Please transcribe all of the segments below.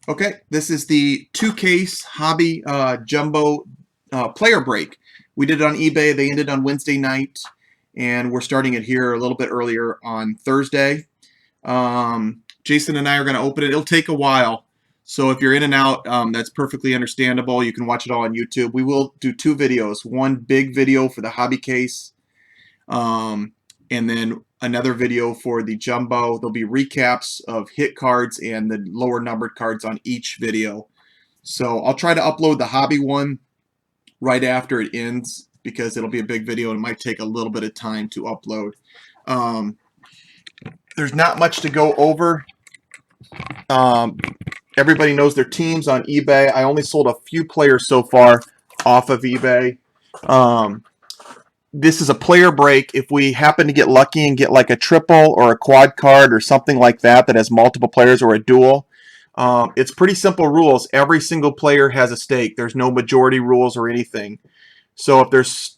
Okay, this is the 2-case hobby jumbo player break. We did it on eBay. They ended on Wednesday night, and we're starting it here a little bit earlier on Thursday. Jason and I are going to open it. It'll take a while, so if you're in and out, that's perfectly understandable. You can watch it all on YouTube. We will do 2 videos. One big video for the hobby case, and then another video for the jumbo. There'll be recaps of hit cards and the lower numbered cards on each video. So I'll try to upload the hobby one right after it ends because it'll be a big video and it might take a little bit of time to upload. There's not much to go over. Everybody knows their teams on eBay. I only sold a few players so far off of eBay. This is a player break. If we happen to get lucky and get like a triple or a quad card or something like that that has multiple players or a duel, it's pretty simple rules. Every single player has a stake. There's no majority rules or anything. So if there's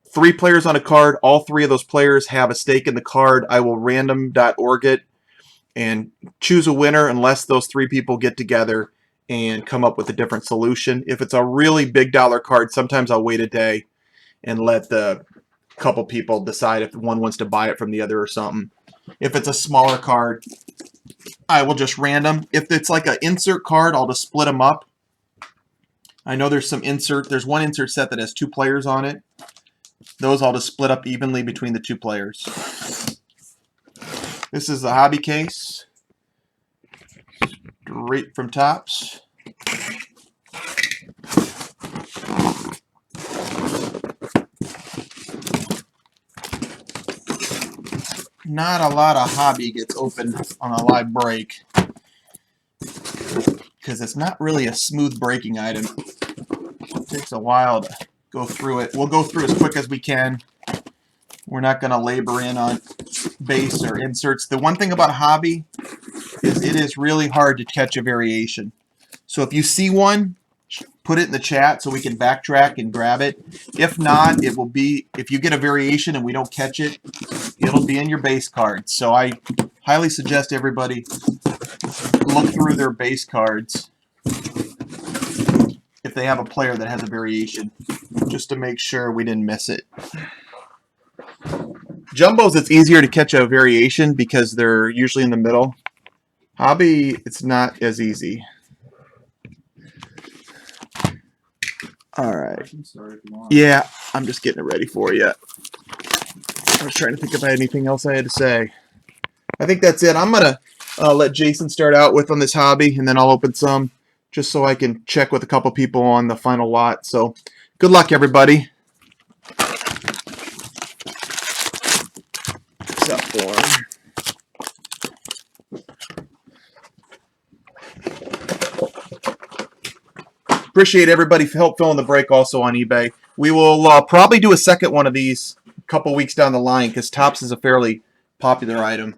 3 players on a card, all 3 of those players have a stake in the card. I will random.org it and choose a winner unless those 3 people get together and come up with a different solution. If it's a really big dollar card, sometimes I'll wait a day and let the couple people decide if one wants to buy it from the other or something. If it's a smaller card, I will just random. If it's like an insert card, I'll just split them up. I know there's there's one insert set that has 2 players on it. Those I'll just split up evenly between the 2 players. This is the hobby case. Straight from Topps. Not a lot of hobby gets opened on a live break because it's not really a smooth breaking item. It takes a while to go through it. We'll go through as quick as we can. We're not going to labor in on base or inserts. The one thing about hobby is it is really hard to catch a variation. So if you see one, put it in the chat so we can backtrack and grab it. If not, it will be, if you get a variation and we don't catch it, it'll be in your base cards. So I highly suggest everybody look through their base cards if they have a player that has a variation, just to make sure we didn't miss it. Jumbos, it's easier to catch a variation because they're usually in the middle. Hobby, it's not as easy. All right. Yeah, I'm just getting it ready for you. I was trying to think if I had anything else I had to say. I think that's it. I'm going to let Jason start out with on this hobby, and then I'll open some just so I can check with a couple people on the final lot. So good luck, everybody. What's up for him? Appreciate everybody for help filling the break also on eBay. We will probably do a second one of these a couple weeks down the line because Topps is a fairly popular item.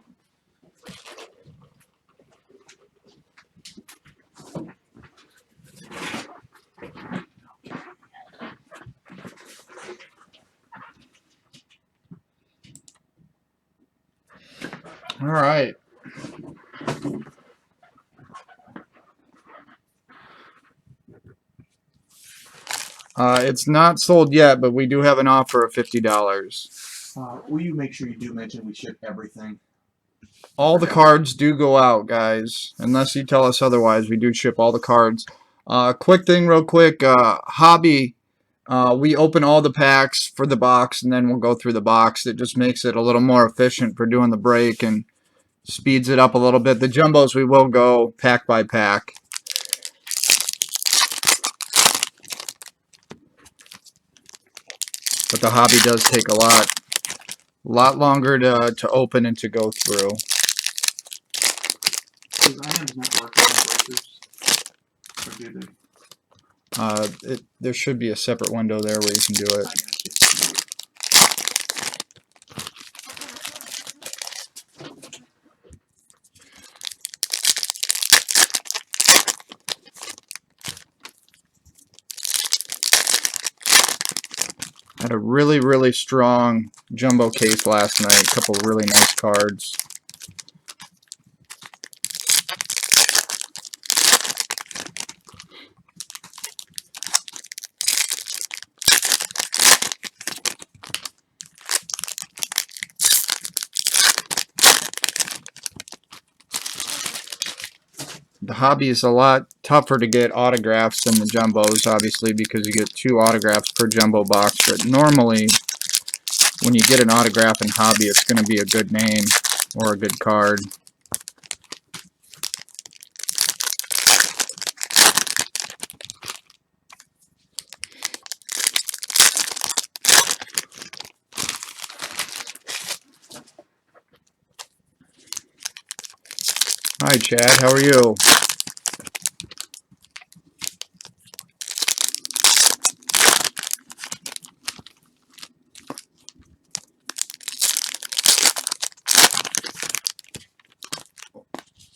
All right. It's not sold yet, but we do have an offer of $50. Will you make sure you do mention we ship everything? All the cards do go out, guys. Unless you tell us otherwise, we do ship all the cards. Quick thing real quick. Hobby, we open all the packs for the box, and then we'll go through the box. It just makes it a little more efficient for doing the break and speeds it up a little bit. The jumbos, we will go pack by pack. But the hobby does take a lot longer to open and to go through. There should be a separate window there where you can do it. Had a really strong jumbo case last night. A couple really nice cards. The hobby is a lot tougher to get autographs than the jumbos, obviously, because you get 2 autographs per jumbo box. But normally, when you get an autograph in hobby, it's going to be a good name or a good card. Hi, Chad. How are you?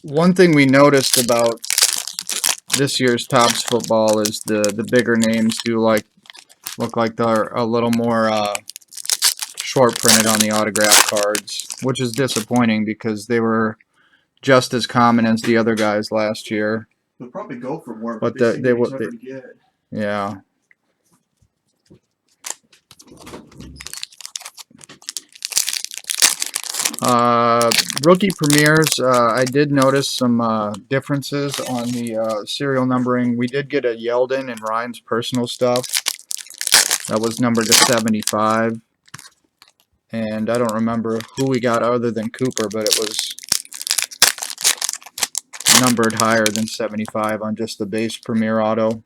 One thing we noticed about this year's Topps football is the bigger names do look like they're a little more short printed on the autograph cards, which is disappointing because they were just as common as the other guys last year. They'll probably go for more, But they they seem would- tougher to get. Yeah. Rookie premieres, I did notice some differences on the serial numbering. We did get a Yeldon and Ryan's personal stuff. That was numbered to 75. And I don't remember who we got other than Cooper, but it was numbered higher than 75 on just the base Premier Auto.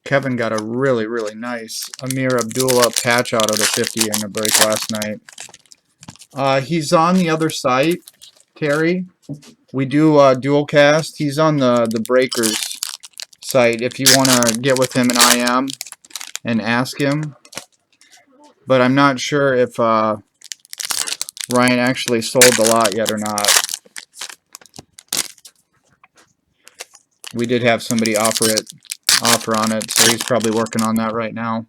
Kevin got a really, really nice Amir Abdullah patch out of the 50 in the break last night. He's on the other site, Terry. We do dual cast. He's on the Breakers site if you want to get with him in IM and ask him. But I'm not sure if Ryan actually sold the lot yet or not. We did have somebody offer on it, so he's probably working on that right now.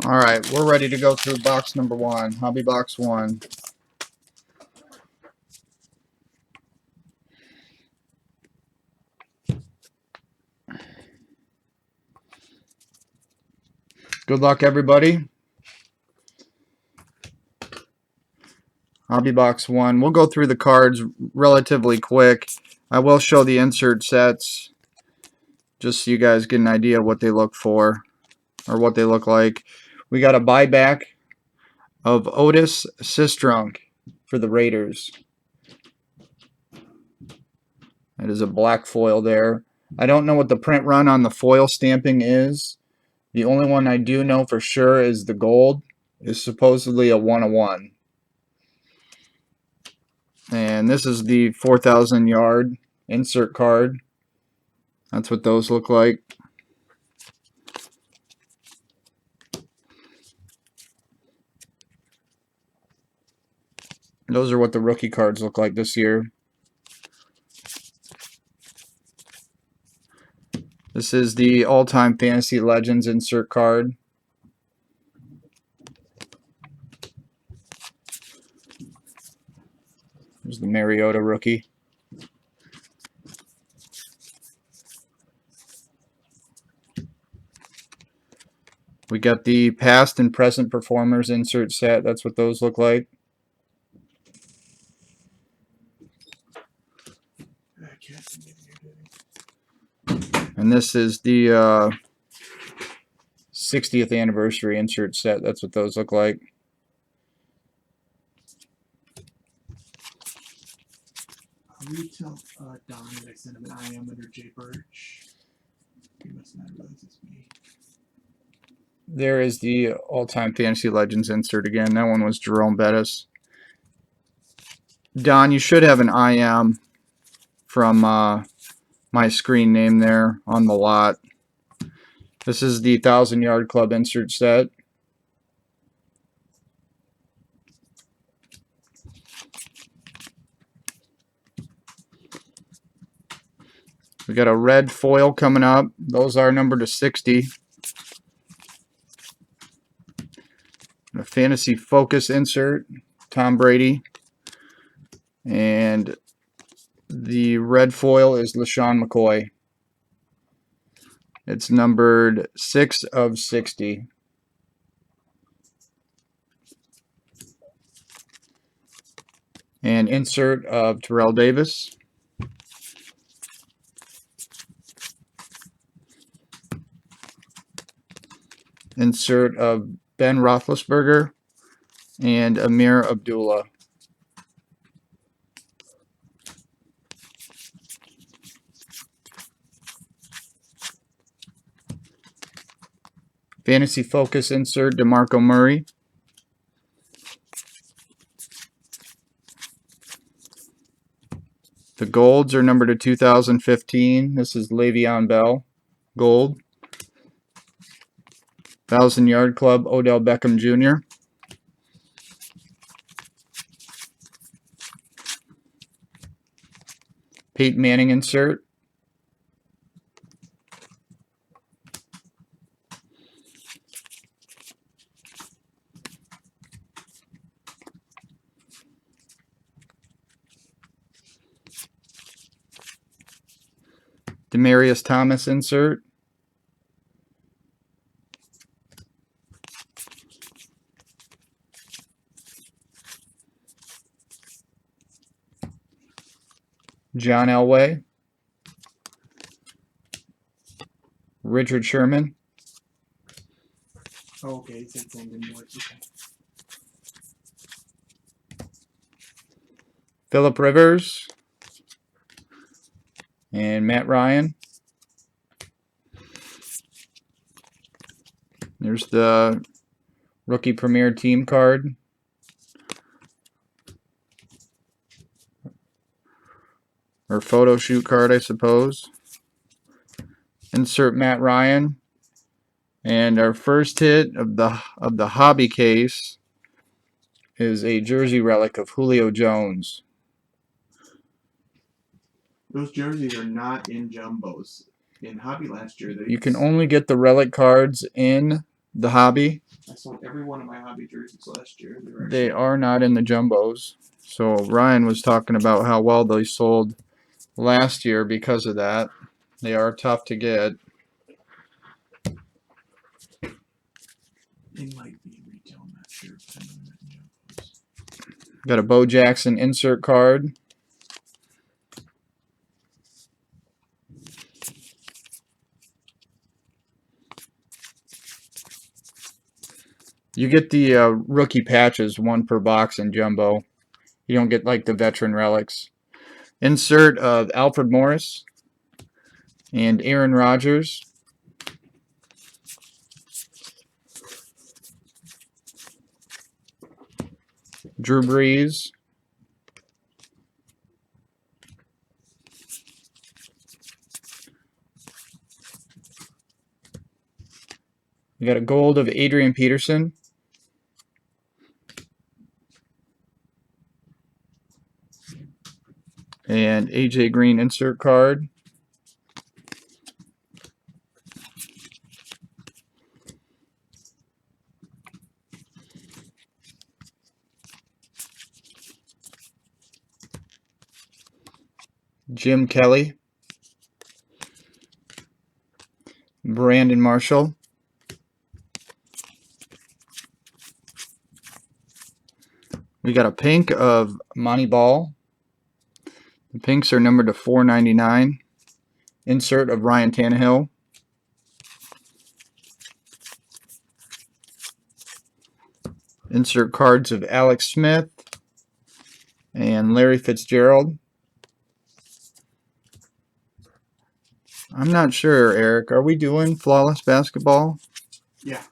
All right, we're ready to go through box number 1, hobby box 1. Good luck, everybody. Hobby box 1. We'll go through the cards relatively quick. I will show the insert sets just so you guys get an idea of what they look for or what they look like. We got a buyback of Otis Sistrunk for the Raiders. That is a black foil there. I don't know what the print run on the foil stamping is. The only one I do know for sure is the gold is supposedly a 1/1. And this is the 4,000 yard insert card. That's what those look like. Those are what the rookie cards look like this year. This is the all-time Fantasy Legends insert card. There's the Mariota rookie. We got the past and present performers insert set. That's what those look like. And this is the 60th anniversary insert set. That's what those look like. Will you tell Don that I sent him an IM under J Birch? He must not realize it's me. There is the all-time Fantasy Legends insert again. That one was Jerome Bettis. Don, you should have an IM from my screen name there on the lot. This is the 1,000 Yard Club insert set. We got a red foil coming up. Those are numbered to 60. A Fantasy Focus insert, Tom Brady. And the red foil is LaShawn McCoy. It's numbered 6 of 60. And insert of Terrell Davis. Insert of Ben Roethlisberger and Amir Abdullah. Fantasy Focus insert, DeMarco Murray. The golds are numbered to 2015. This is Le'Veon Bell, gold. 1,000 Yard Club, Odell Beckham Jr. Peyton Manning insert. Demaryius Thomas insert. John Elway. Richard Sherman. Oh, okay. It said same didn't do it. Okay. Phillip Rivers. And Matt Ryan. There's the Rookie Premier Team card. Or photo shoot card, I suppose. Insert Matt Ryan. And our first hit of the hobby case is a jersey relic of Julio Jones. Those jerseys are not in jumbos. In hobby last year, You can only get the relic cards in the hobby. I sold every one of my hobby jerseys last year. They are not in the jumbos. So Ryan was talking about how well they sold last year because of that. They are tough to get. They might be retail, I'm not sure. Got a Bo Jackson insert card. You get the rookie patches, 1 per box in jumbo. You don't get like the veteran relics. Insert of Alfred Morris and Aaron Rodgers. Drew Brees. We got a gold of Adrian Peterson. And AJ Green insert card. Jim Kelly. Brandon Marshall. We got a pink of Monty Ball. The pinks are numbered to 499. Insert of Ryan Tannehill. Insert cards of Alex Smith and Larry Fitzgerald. I'm not sure, Eric. Are we doing flawless basketball? Yeah.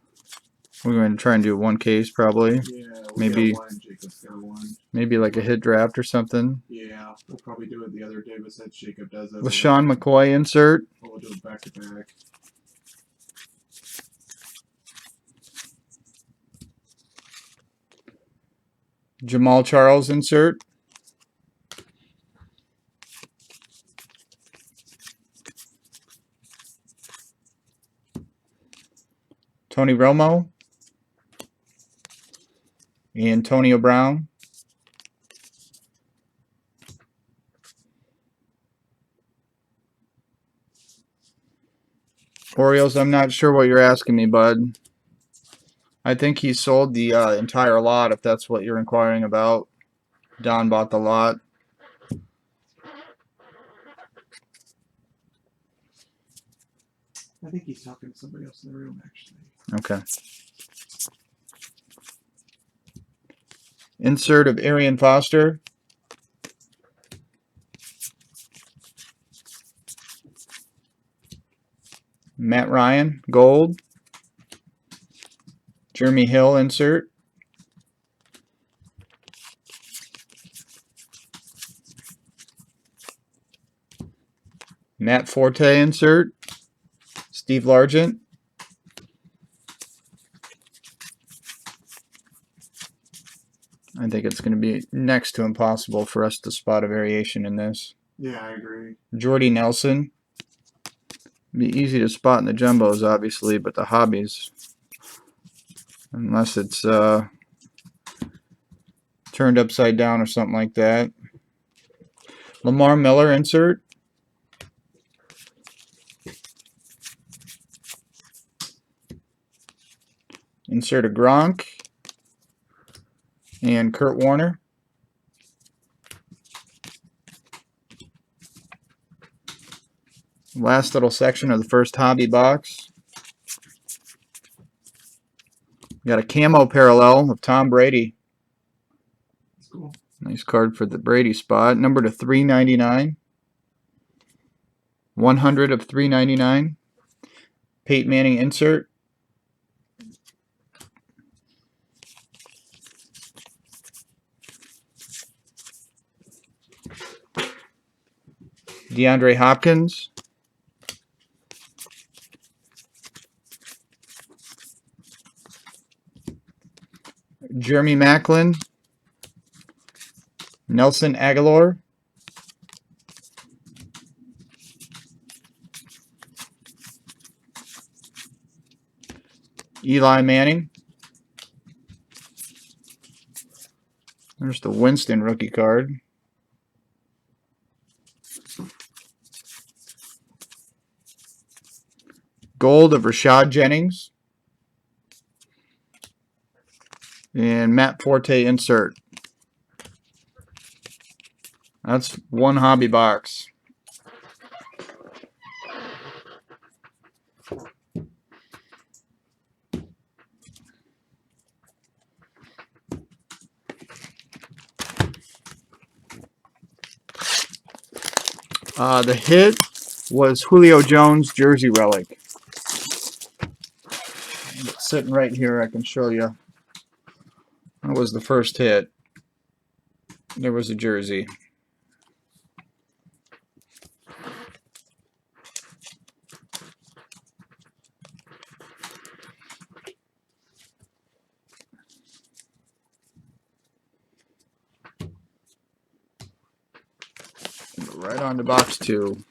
We're going to try and do one case probably. Yeah. Maybe- got one. Jacob's got one. Maybe like a hit draft or something. Yeah. We'll probably do it the other day, but since Jacob does it. LaShawn McCoy insert. We'll do it back to back. Jamal Charles insert. Tony Romo. Antonio Brown. Orioles, I'm not sure what you're asking me, bud. I think he sold the entire lot, if that's what you're inquiring about. Don bought the lot. I think he's talking to somebody else in the room, actually. Okay. Insert of Arian Foster. Matt Ryan, gold. Jeremy Hill insert. Matt Forte insert. Steve Largent. I think it's going to be next to impossible for us to spot a variation in this. Yeah, I agree. Jordy Nelson. Be easy to spot in the jumbos, obviously, but the hobbies, unless it's turned upside down or something like that. Lamar Miller insert. Insert a Gronk and Kurt Warner. Last little section of the first hobby box. Got a camo parallel of Tom Brady. That's cool. Nice card for the Brady spot. Number to 399. 100 of 399. Peyton Manning insert. DeAndre Hopkins. Jeremy Maclin. Nelson Aguilar. Eli Manning. There's the Winston rookie card. Gold of Rashad Jennings. And Matt Forte insert. That's one hobby box. The hit was Julio Jones jersey relic. It's sitting right here. I can show you. That was the first hit. There was a jersey. Right on to box 2.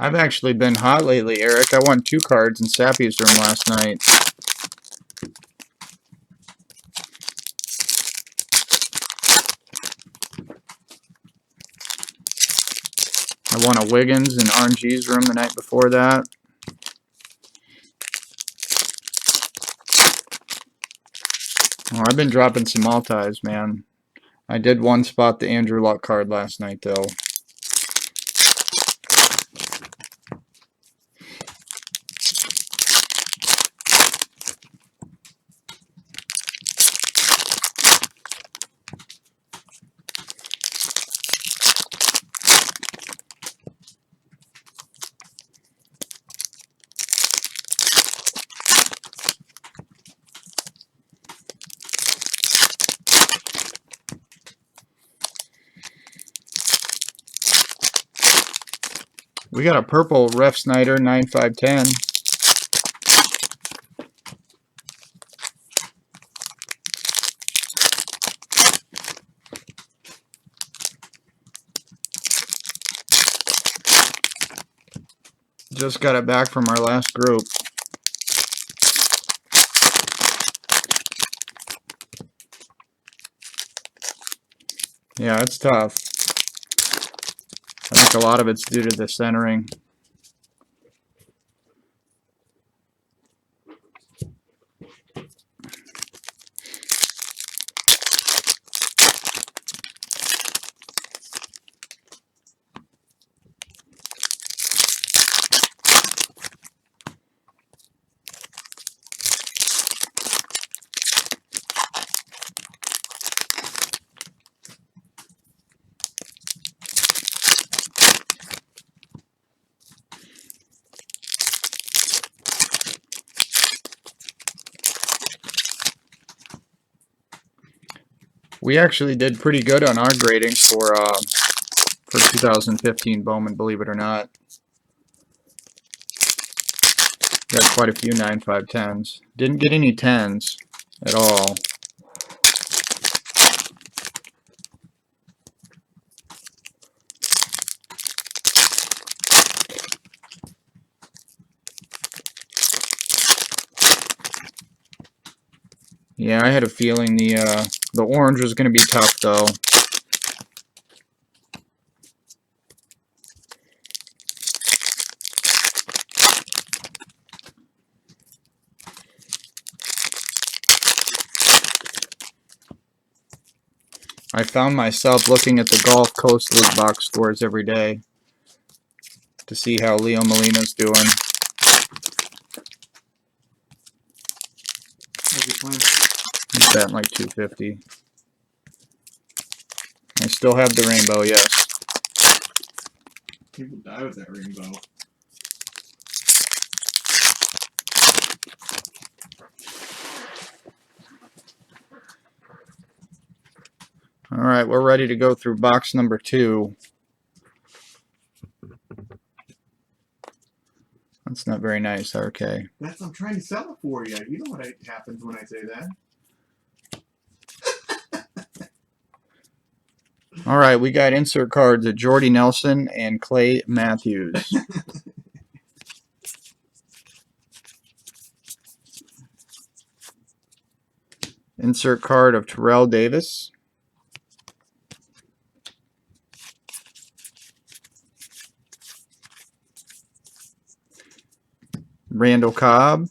I've actually been hot lately, Eric. I won 2 cards in Sappy's room last night. I won a Wiggins in RNG's room the night before that. Oh, I've been dropping some multis, man. I did one spot the Andrew Luck card last night, though. We got a purple Ref Snyder 9510. Just got it back from our last group. Yeah, it's tough. I think a lot of it's due to the centering. We actually did pretty good on our gradings for 2015 Bowman, believe it or not. Got quite a few 9.5/10s. Didn't get any 10s at all. Yeah, I had a feeling the orange was going to be tough, though. I found myself looking at the Gulf Coast League box scores every day to see how Leo Molina's doing. He's batting like 250. I still have the rainbow, yes. People die with that rainbow. All right, we're ready to go through box number 2. That's not very nice, RK. That's I'm trying to sell it for you. You know what happens when I say that. All right, we got insert cards of Jordy Nelson and Clay Matthews. Insert card of Terrell Davis. Randall Cobb.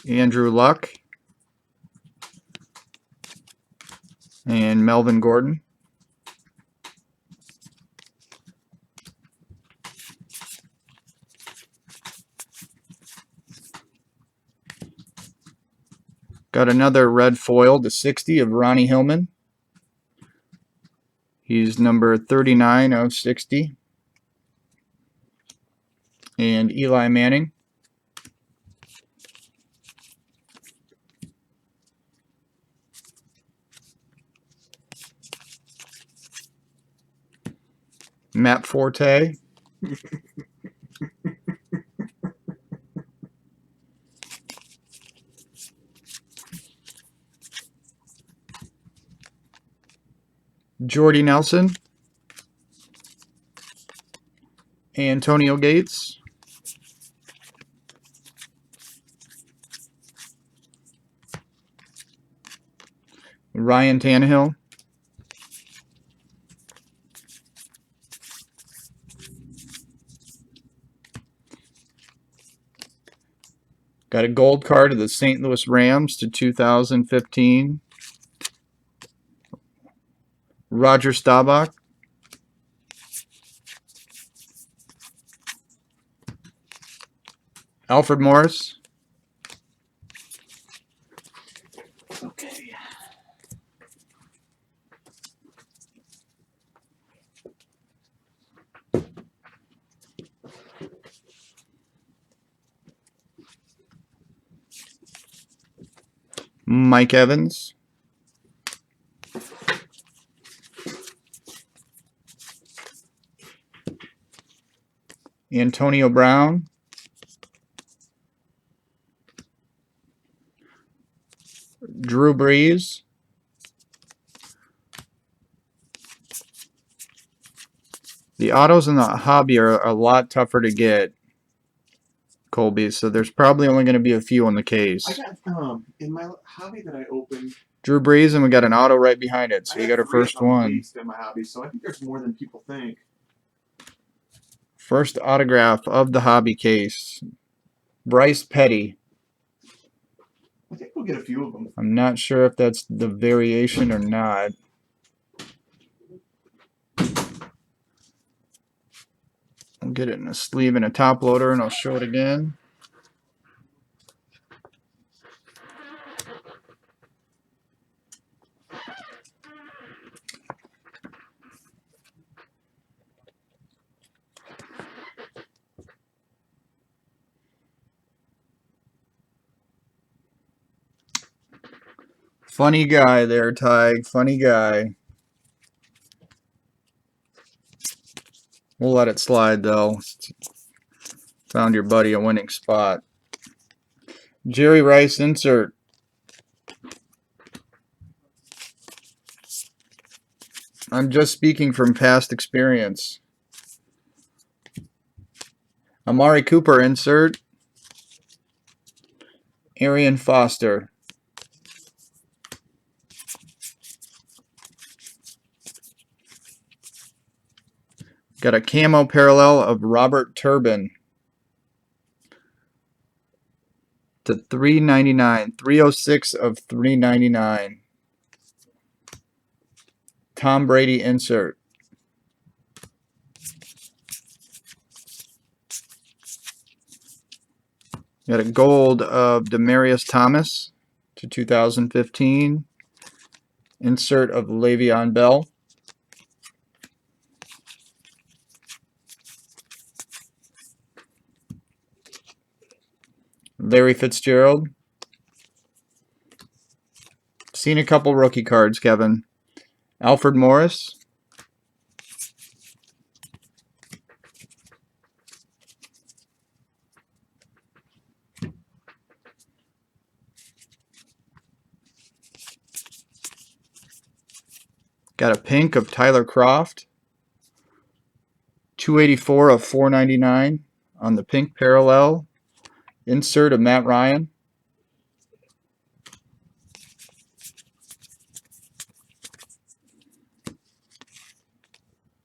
Andrew Luck. And Melvin Gordon. Got another red foil to 60 of Ronnie Hillman. He's number 39 of 60. And Eli Manning. Matt Forte. Jordy Nelson, Antonio Gates, Ryan Tannehill, got a gold card of the St. Louis Rams to 2015, Roger Staubach, Alfred Morris, Okay. Mike Evans, Antonio Brown, Drew Brees, the autos in the hobby are a lot tougher to get, Colby, so there's probably only going to be a few on the I case. got in my hobby that I opened. Drew Brees, and we got an auto right behind it, so I you got got our 3 of first them at one. least in my hobby, so I think there's more than people think. First autograph of the hobby case, Bryce Petty. I think we'll get a few of them. I'm not sure if that's the variation or not. I'll get it in a sleeve and a top loader, and I'll show it again. Funny guy there, Tig. Funny guy. We'll let it slide, though. Found your buddy a winning spot. Jerry Rice insert. I'm just speaking from past experience. Amari Cooper insert. Arian Foster. Got a camo parallel of Robert Turbin to $3.99. 306 of $3.99. Tom Brady insert. Got a gold of Demaryius Thomas to 2015. Insert of Le'Veon Bell. Larry Fitzgerald. Seen a couple rookie cards, Kevin. Alfred Morris. Got a pink of Tyler Croft. 284 of 499 on the pink parallel. Insert of Matt Ryan.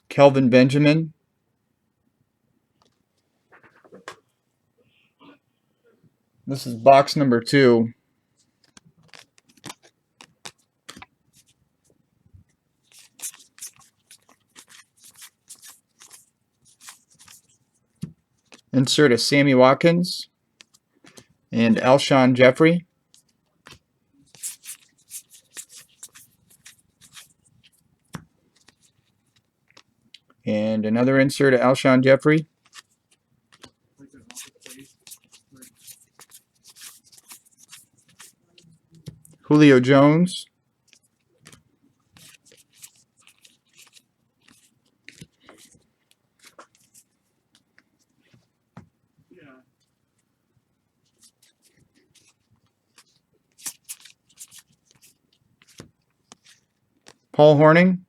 Kelvin Benjamin. This is box number 2. Insert of Sammy Watkins and Alshon Jeffrey. And another insert of Alshon Jeffrey. Julio Jones. Paul Horning.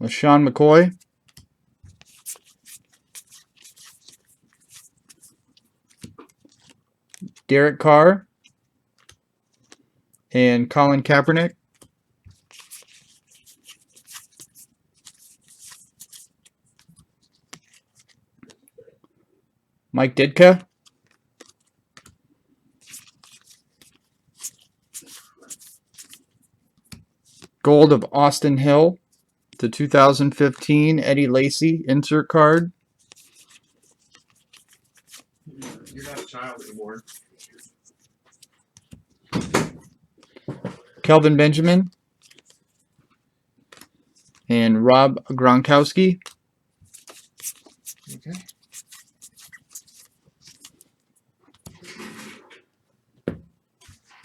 LaShawn McCoy. Derek Carr. And Colin Kaepernick. Mike Ditka. Gold of Austin Hill. The 2015 Eddie Lacy insert card. You're not a child anymore. Kelvin Benjamin. And Rob Gronkowski. Okay.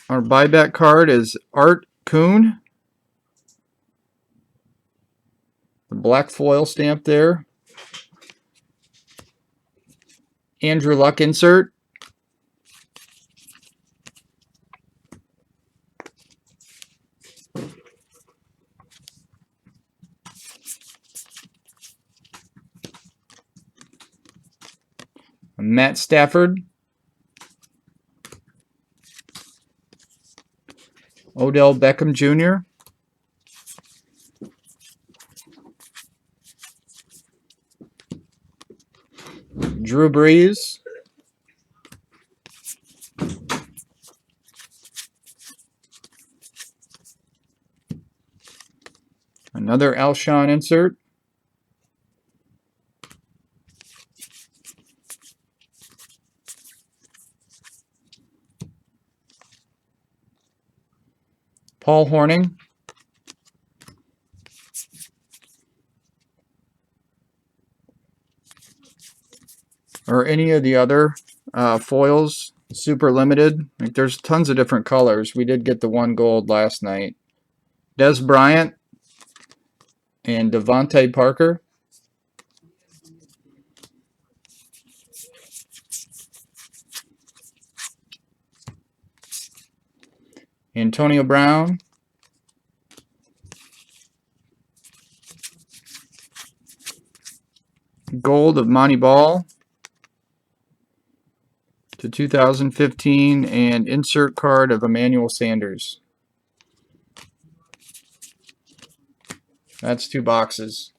Our buyback card is Art Kuhn. The black foil stamp there. Andrew Luck insert. Matt Stafford. Odell Beckham Jr. Drew Brees. Another Alshon insert. Paul Horning. Or any of the other foils, super limited. Like, there's tons of different colors. We did get the one gold last night. Des Bryant and Devontae Parker. Antonio Brown. Gold of Monty Ball to 2015 and insert card of Emmanuel Sanders. That's 2 boxes.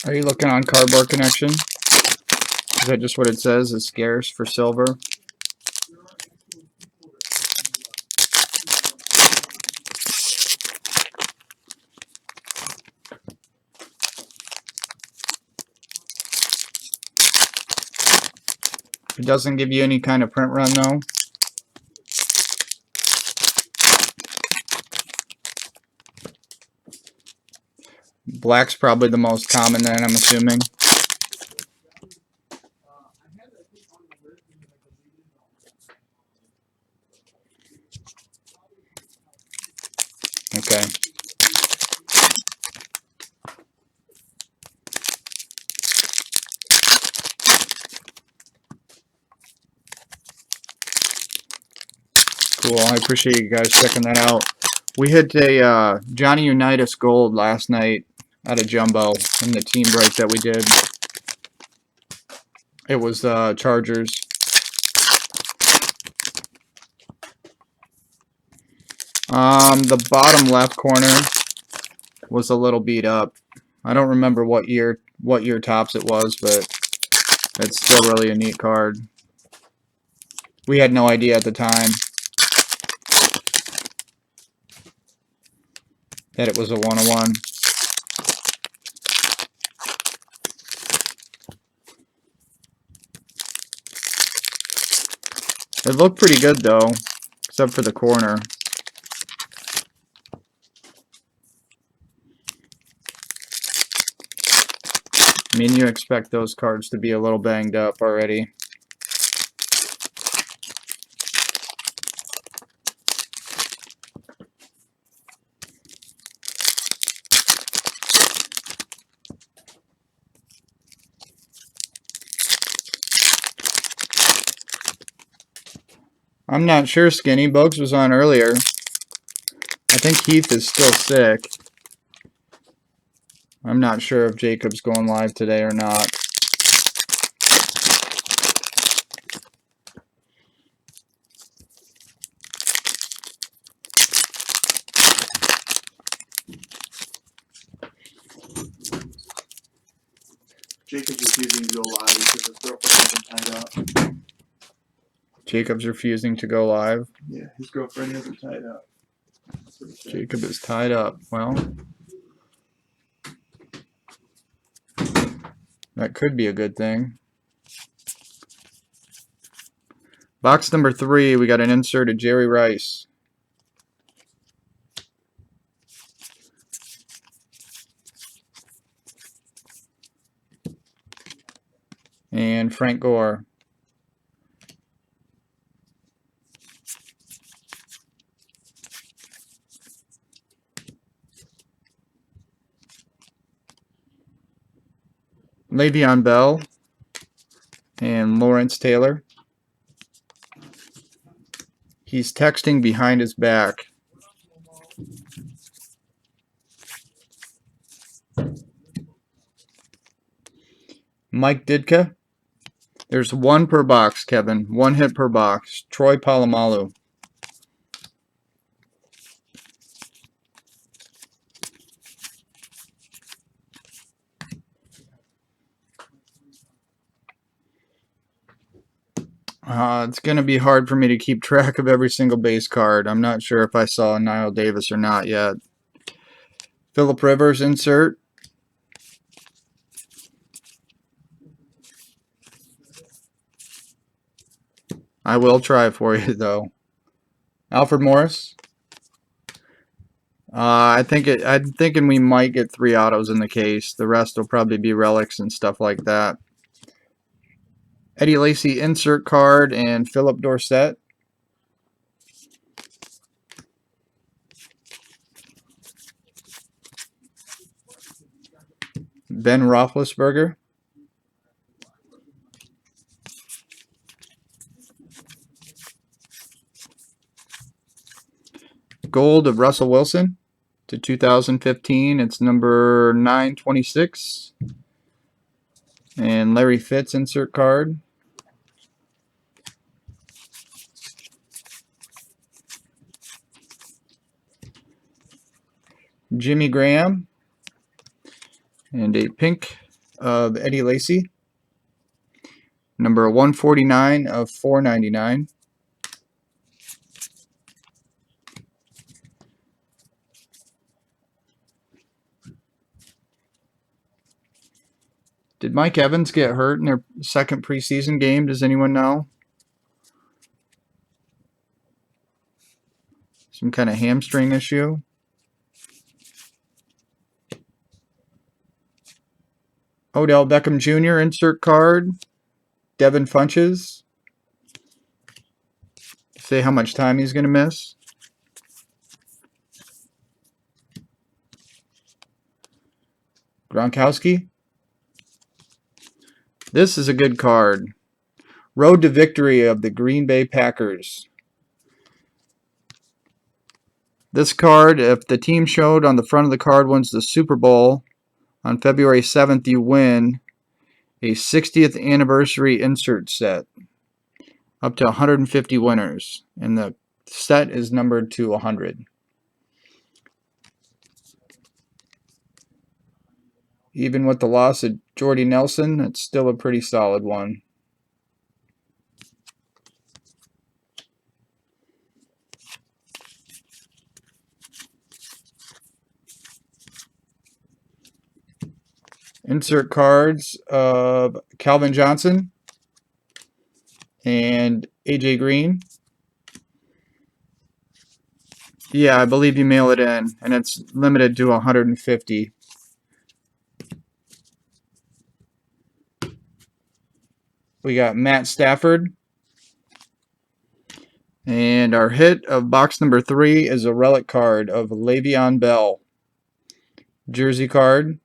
Are you looking on Cardboard Connection? Is that just what it says? Is scarce for silver? It doesn't give you any kind of print run though. Black's probably the most common then, I'm assuming. Okay. Cool. I appreciate you guys checking that out. We hit a Johnny Unitas Gold last night at a jumbo in the team break that we did. It was Chargers. The bottom left corner was a little beat up. I don't remember what year tops it was, but it's still really a neat card. We had no idea at the time that it was a 101. It looked pretty good though, except for the corner. I mean, you expect those cards to be a little banged up already. I'm not sure. Skinny Bugs was on earlier. I think Heath is still sick. I'm not sure if Jacob's going live today or not. Jacob's refusing to go live because his girlfriend has him tied up. Jacob's refusing to go live. Yeah, his girlfriend has him tied up. Jacob is tied up. Well, that could be a good thing. Box number 3, we got an insert of Jerry Rice. And Frank Gore. Le'Veon Bell and Lawrence Taylor. He's texting behind his back. Mike Ditka. There's 1 per box, Kevin. 1 hit per box. Troy Polamalu. It's going to be hard for me to keep track of every single base card. I'm not sure if I saw Niall Davis or not yet. Phillip Rivers insert. I will try for you though. Alfred Morris. I'm thinking we might get 3 autos in the case. The rest will probably be relics and stuff like that. Eddie Lacy insert card and Philip Dorsett. Ben Roethlisberger. Gold of Russell Wilson to 2015. It's number 926. And Larry Fitz insert card. Jimmy Graham. And a pink of Eddie Lacy. Number 149 of 499. Did Mike Evans get hurt in their second preseason game? Does anyone know? Some kind of hamstring issue? Odell Beckham Jr. insert card. Devin Funches. Say how much time he's going to miss. Gronkowski. This is a good card. Road to victory of the Green Bay Packers. This card, if the team showed on the front of the card wins the Super Bowl on February 7th, you win a 60th anniversary insert set. Up to 150 winners. And the set is numbered to 100. Even with the loss of Jordy Nelson, it's still a pretty solid one. Insert cards of Calvin Johnson and AJ Green. Yeah, I believe you mail it in, and it's limited to 150. We got Matt Stafford. And our hit of box number 3 is a relic card of Le'Veon Bell. Jersey card.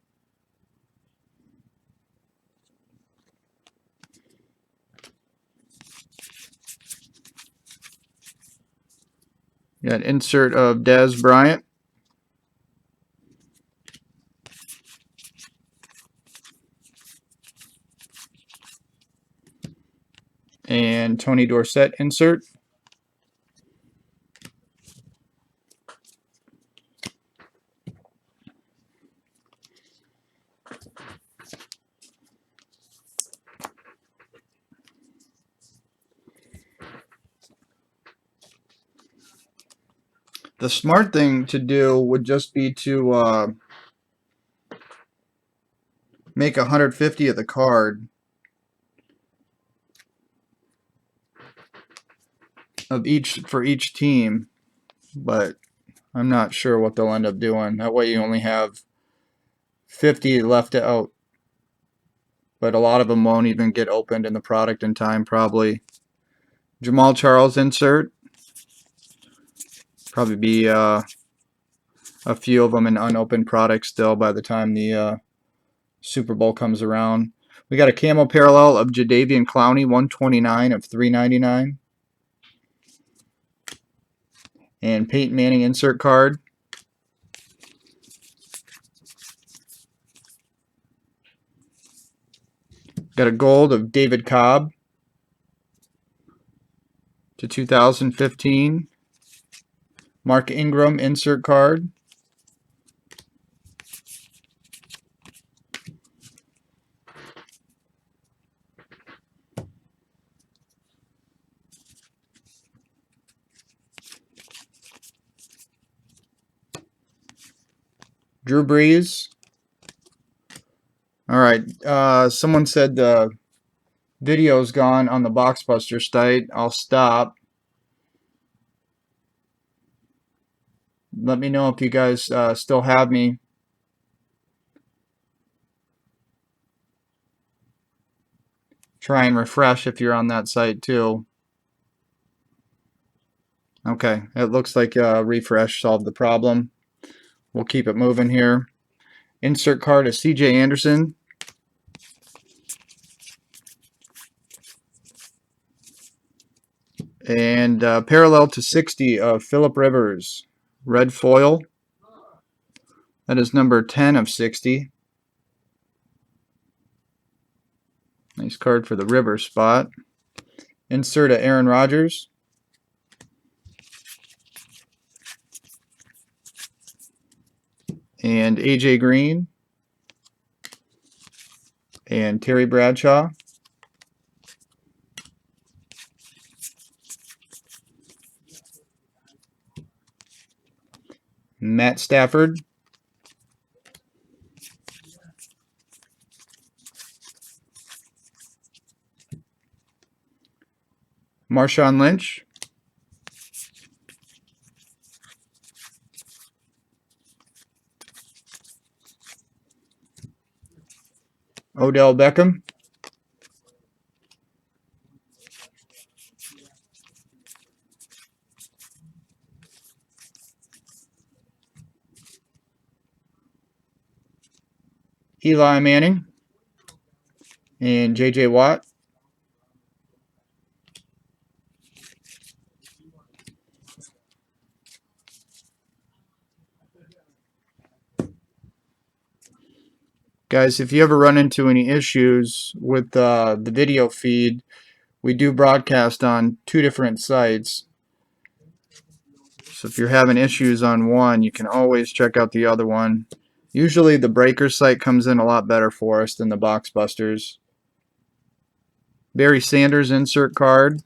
We got insert of Dez Bryant. And Tony Dorsett insert. The smart thing to do would just be to make 150 of the card of each for each team, but I'm not sure what they'll end up doing. That way you only have 50 left out, but a lot of them won't even get opened in the product in time probably. Jamal Charles insert. Probably be a few of them in unopened products still by the time the Super Bowl comes around. We got a camo parallel of Jadeveon Clowney, 129 of 399. And Peyton Manning insert card. Got a gold of David Cobb to 2015. Mark Ingram insert card. Drew Brees. All right. Someone said the video's gone on the Boxbuster site. I'll stop. Let me know if you guys still have me. Try and refresh if you're on that site too. Okay, it looks like refresh solved the problem. We'll keep it moving here. Insert card is CJ Anderson. And parallel to 60 of Phillip Rivers. Red foil. That is number 10 of 60. Nice card for the River spot. Insert of Aaron Rodgers. And AJ Green. and Terry Bradshaw. Matt Stafford. Marshawn Lynch. Odell Beckham. Eli Manning and J.J. Watt. Guys, if you ever run into any issues with the video feed, we do broadcast on 2 different sites. So if you're having issues on one, you can always check out the other one. Usually the Breaker site comes in a lot better for us than the Boxbusters. Barry Sanders insert card.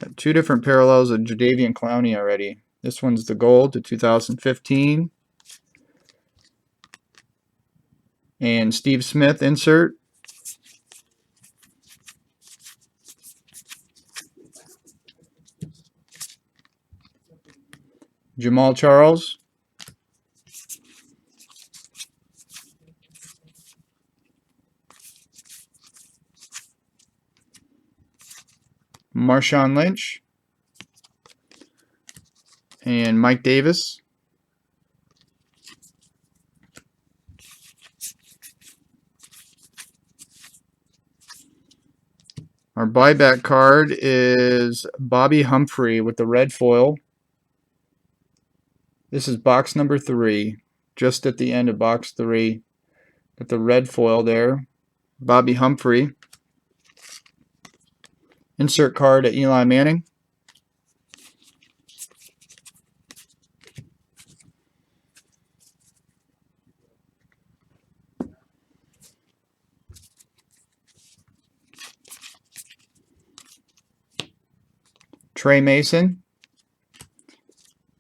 Got 2 different parallels of Jadeveon Clowney already. This one's the gold to 2015. And Steve Smith insert. Jamal Charles. Marshawn Lynch. And Mike Davis. Our buyback card is Bobby Humphrey with the red foil. This is box number 3, just at the end of box 3. Got the red foil there. Bobby Humphrey. Insert card at Eli Manning. Trey Mason.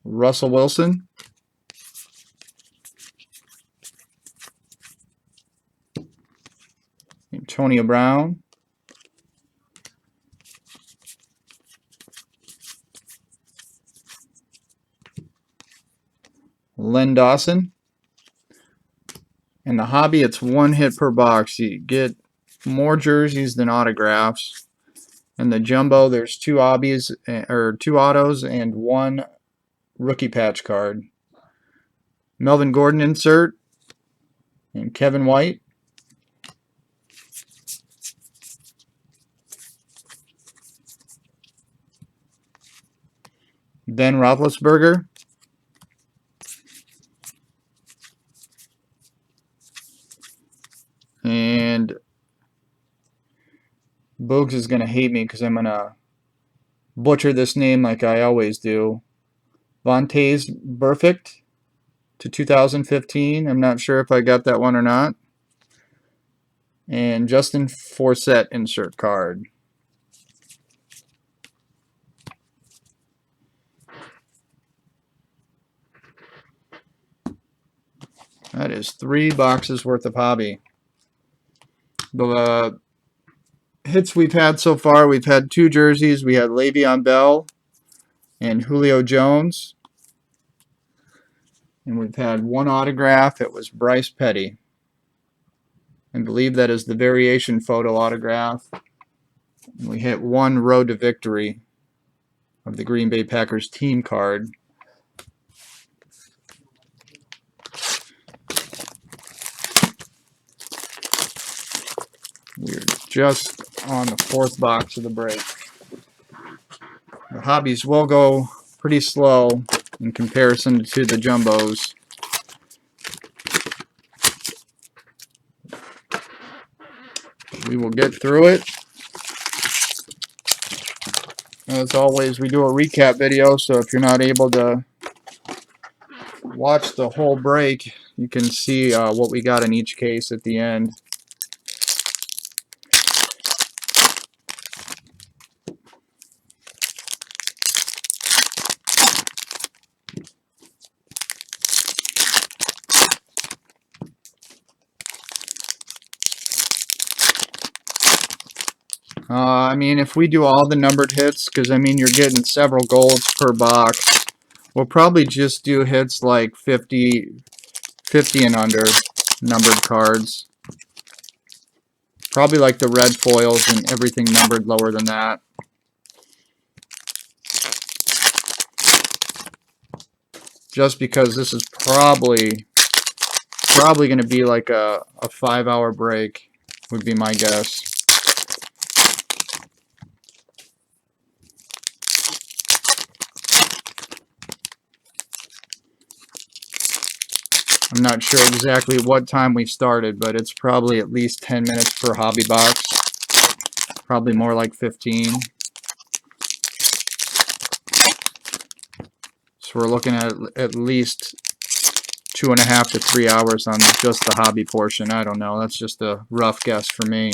Russell Wilson. Antonio Brown. Len Dawson. In the hobby, it's 1 hit per box. You get more jerseys than autographs. In the jumbo, there's 2 hobbies or 2 autos and 1 rookie patch card. Melvin Gordon insert and Kevin White. Ben Roethlisberger. And Boogs is going to hate me because I'm going to butcher this name like I always do. Vontaze Burfict to 2015. I'm not sure if I got that one or not. And Justin Forsett insert card. That is 3 boxes worth of hobby. The hits we've had so far, we've had 2 jerseys. We had Le'Veon Bell and Julio Jones. And we've had 1 autograph. It was Bryce Petty. I believe that is the variation photo autograph. And we hit 1 Road to Victory of the Green Bay Packers team card. We're just on the 4th box of the break. The hobbies will go pretty slow in comparison to the jumbos. We will get through it. As always, we do a recap video, so if you're not able to watch the whole break, you can see what we got in each case at the end. I mean, if we do all the numbered hits, because I mean, you're getting several golds per box, we'll probably just do hits like 50 and under numbered cards. Probably like the red foils and everything numbered lower than that. Just because this is probably going to be like a 5-hour break, would be my guess. I'm not sure exactly what time we started, but it's probably at least 10 minutes per hobby box. Probably more like 15. So we're looking at least 2.5 to 3 hours on just the hobby portion. I don't know. That's just a rough guess for me.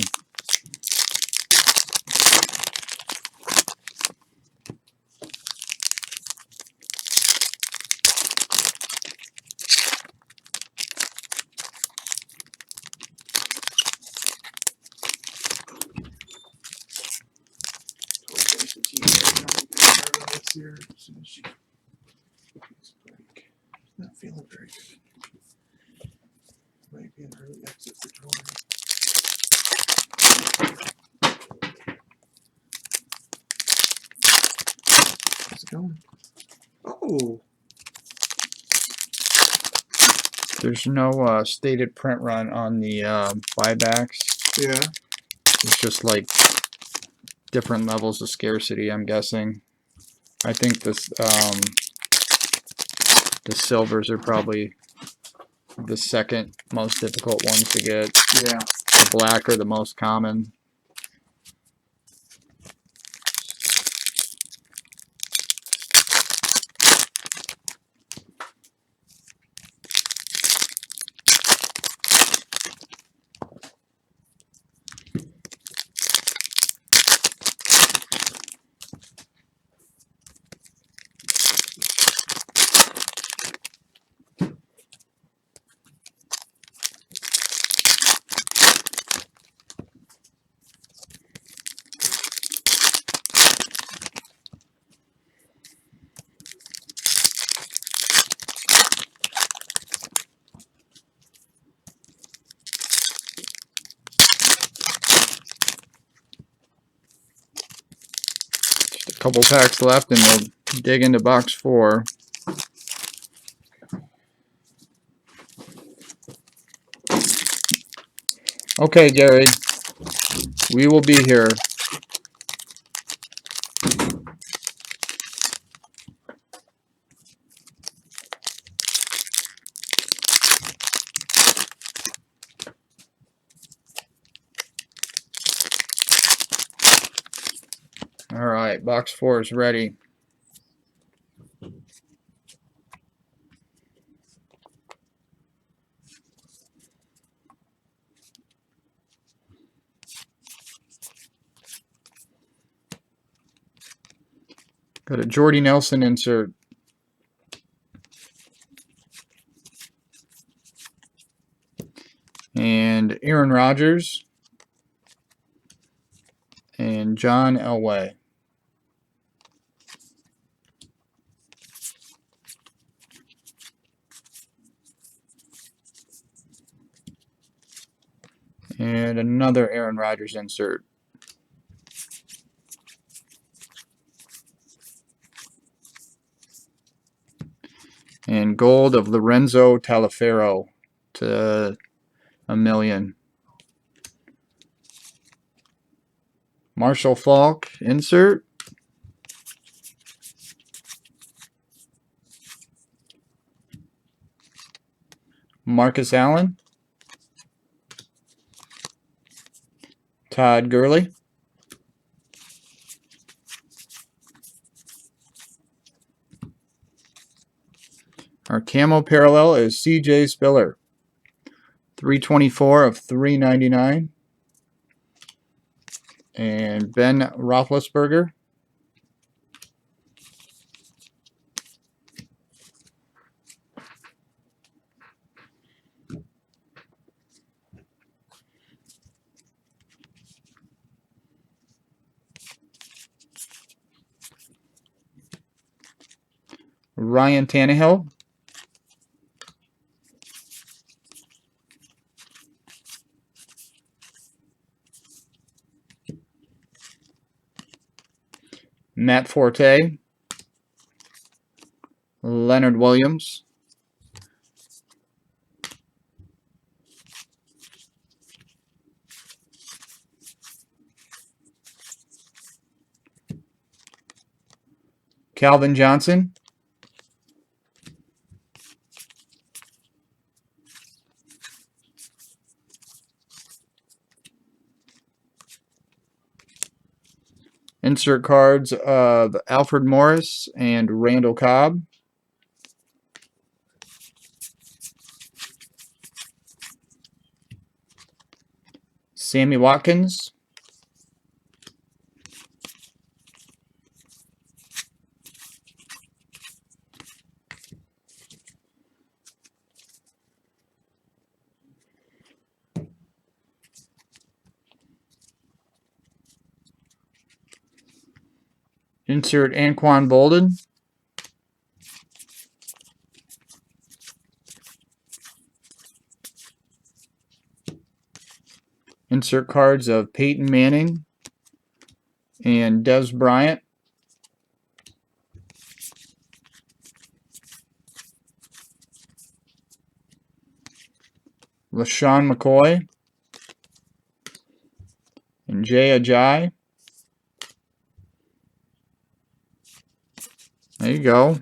Not feeling very good. Might be an early exit for Jordan. How's it going? Oh, There's no stated print run on the buybacks. yeah. It's just like different levels of scarcity, I'm guessing. I think this the silvers are probably the second most difficult ones to get. Yeah. The black are the most common. Just a couple packs left and we'll dig into box 4. Okay, Gary. We will be here. Alright, box 4 is ready. Got a Jordy Nelson insert. And Aaron Rodgers. And John Elway. And another Aaron Rodgers insert. And gold of Lorenzo Taliaferro to 1,000,000. Marshall Faulk insert. Marcus Allen. Todd Gurley. Our camo parallel is CJ Spiller. 324 of 399. And Ben Roethlisberger. Ryan Tannehill. Matt Forte. Leonard Williams. Calvin Johnson. Insert cards of Alfred Morris and Randall Cobb. Sammy Watkins. Insert Anquan Bolden. Insert cards of Peyton Manning and Dez Bryant. LaShawn McCoy and Jay Ajayi. There you go.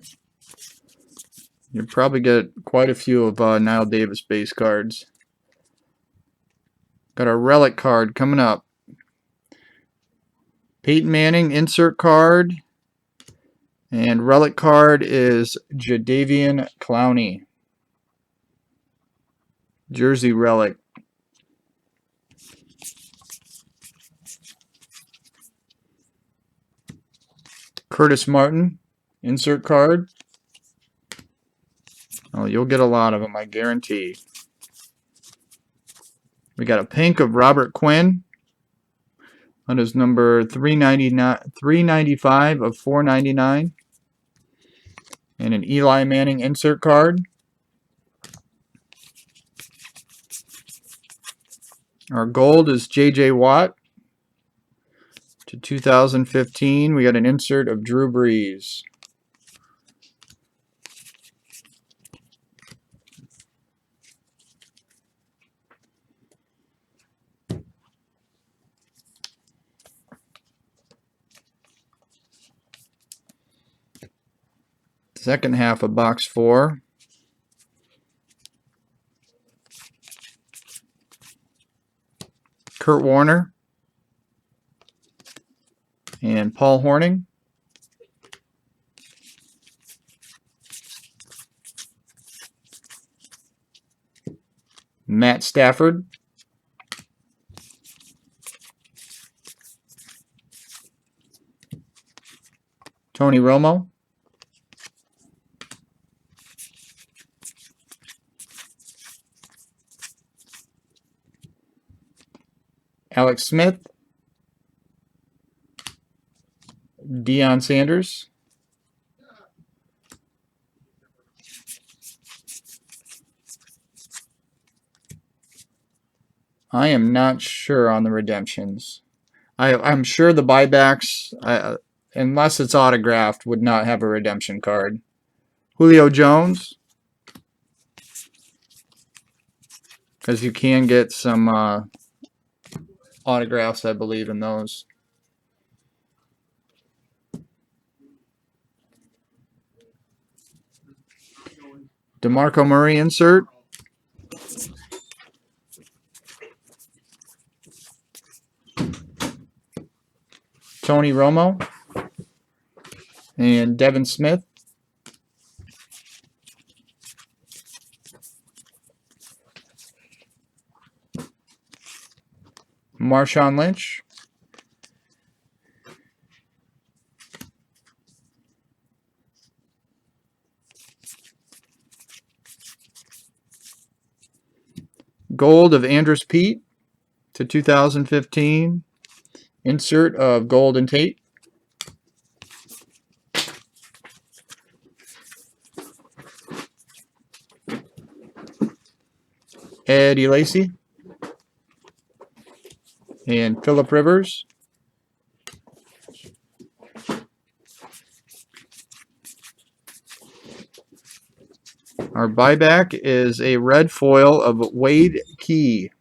You'll probably get quite a few of Nile Davis base cards. Got a relic card coming up. Peyton Manning insert card. And relic card is Jadeveon Clowney. Jersey relic. Curtis Martin insert card. Oh, you'll get a lot of them, I guarantee. We got a pink of Robert Quinn. That is number 395 of 499. And an Eli Manning insert card. Our gold is J.J. Watt. To 2015, we got an insert of Drew Brees. Second half of box 4. Kurt Warner and Paul Hornung. Matt Stafford. Tony Romo. Alex Smith. Deion Sanders. I am not sure on the redemptions. I'm sure the buybacks, unless it's autographed, would not have a redemption card. Julio Jones. Because you can get some autographs, I believe, in those. DeMarco Murray insert. Tony Romo. And Devin Smith. Marshawn Lynch. Gold of Andrus Peat to 2015. Insert of Golden Tate. Eddie Lacy. And Phillip Rivers. Our buyback is a red foil of Wade Key.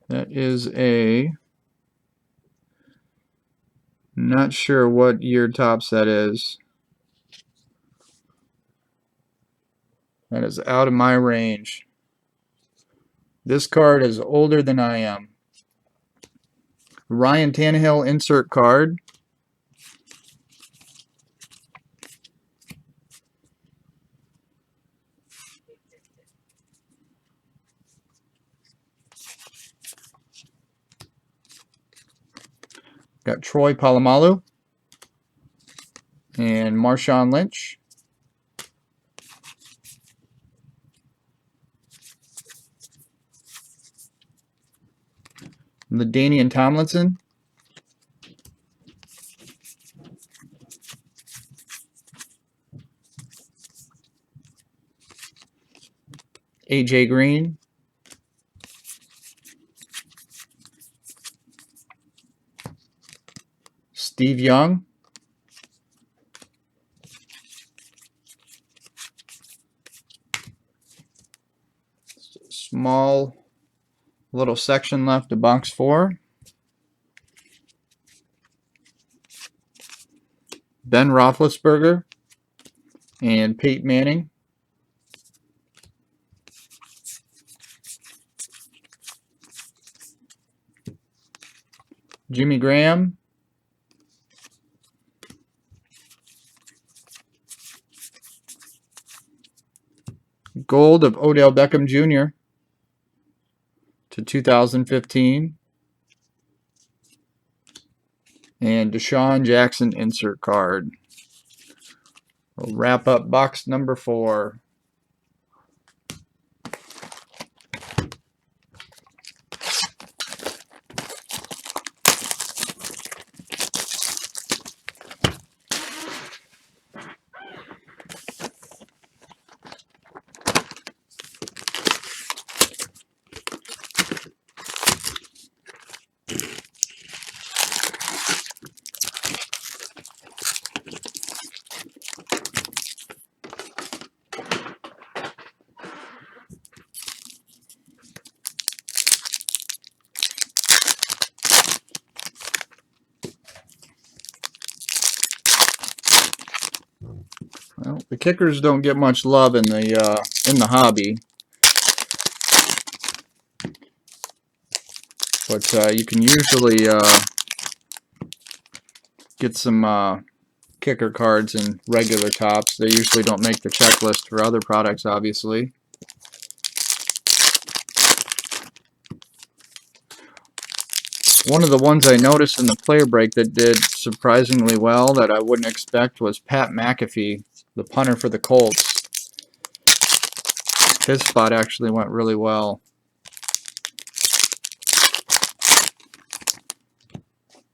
That is a, not sure what year tops that is. That is out of my range. This card is older than I am. Ryan Tannehill insert card. Got Troy Polamalu and Marshawn Lynch. LaDainian Tomlinson. AJ Green. Steve Young. Small little section left of box 4. Ben Roethlisberger and Peyton Manning. Jimmy Graham. Gold of Odell Beckham Jr. to 2015. And Deshaun Jackson insert card. We'll wrap up box number 4. Well, the kickers don't get much love in the hobby, but you can usually get some kicker cards in regular tops. They usually don't make the checklist for other products, obviously. One of the ones I noticed in the player break that did surprisingly well that I wouldn't expect was Pat McAfee, the punter for the Colts. His spot actually went really well.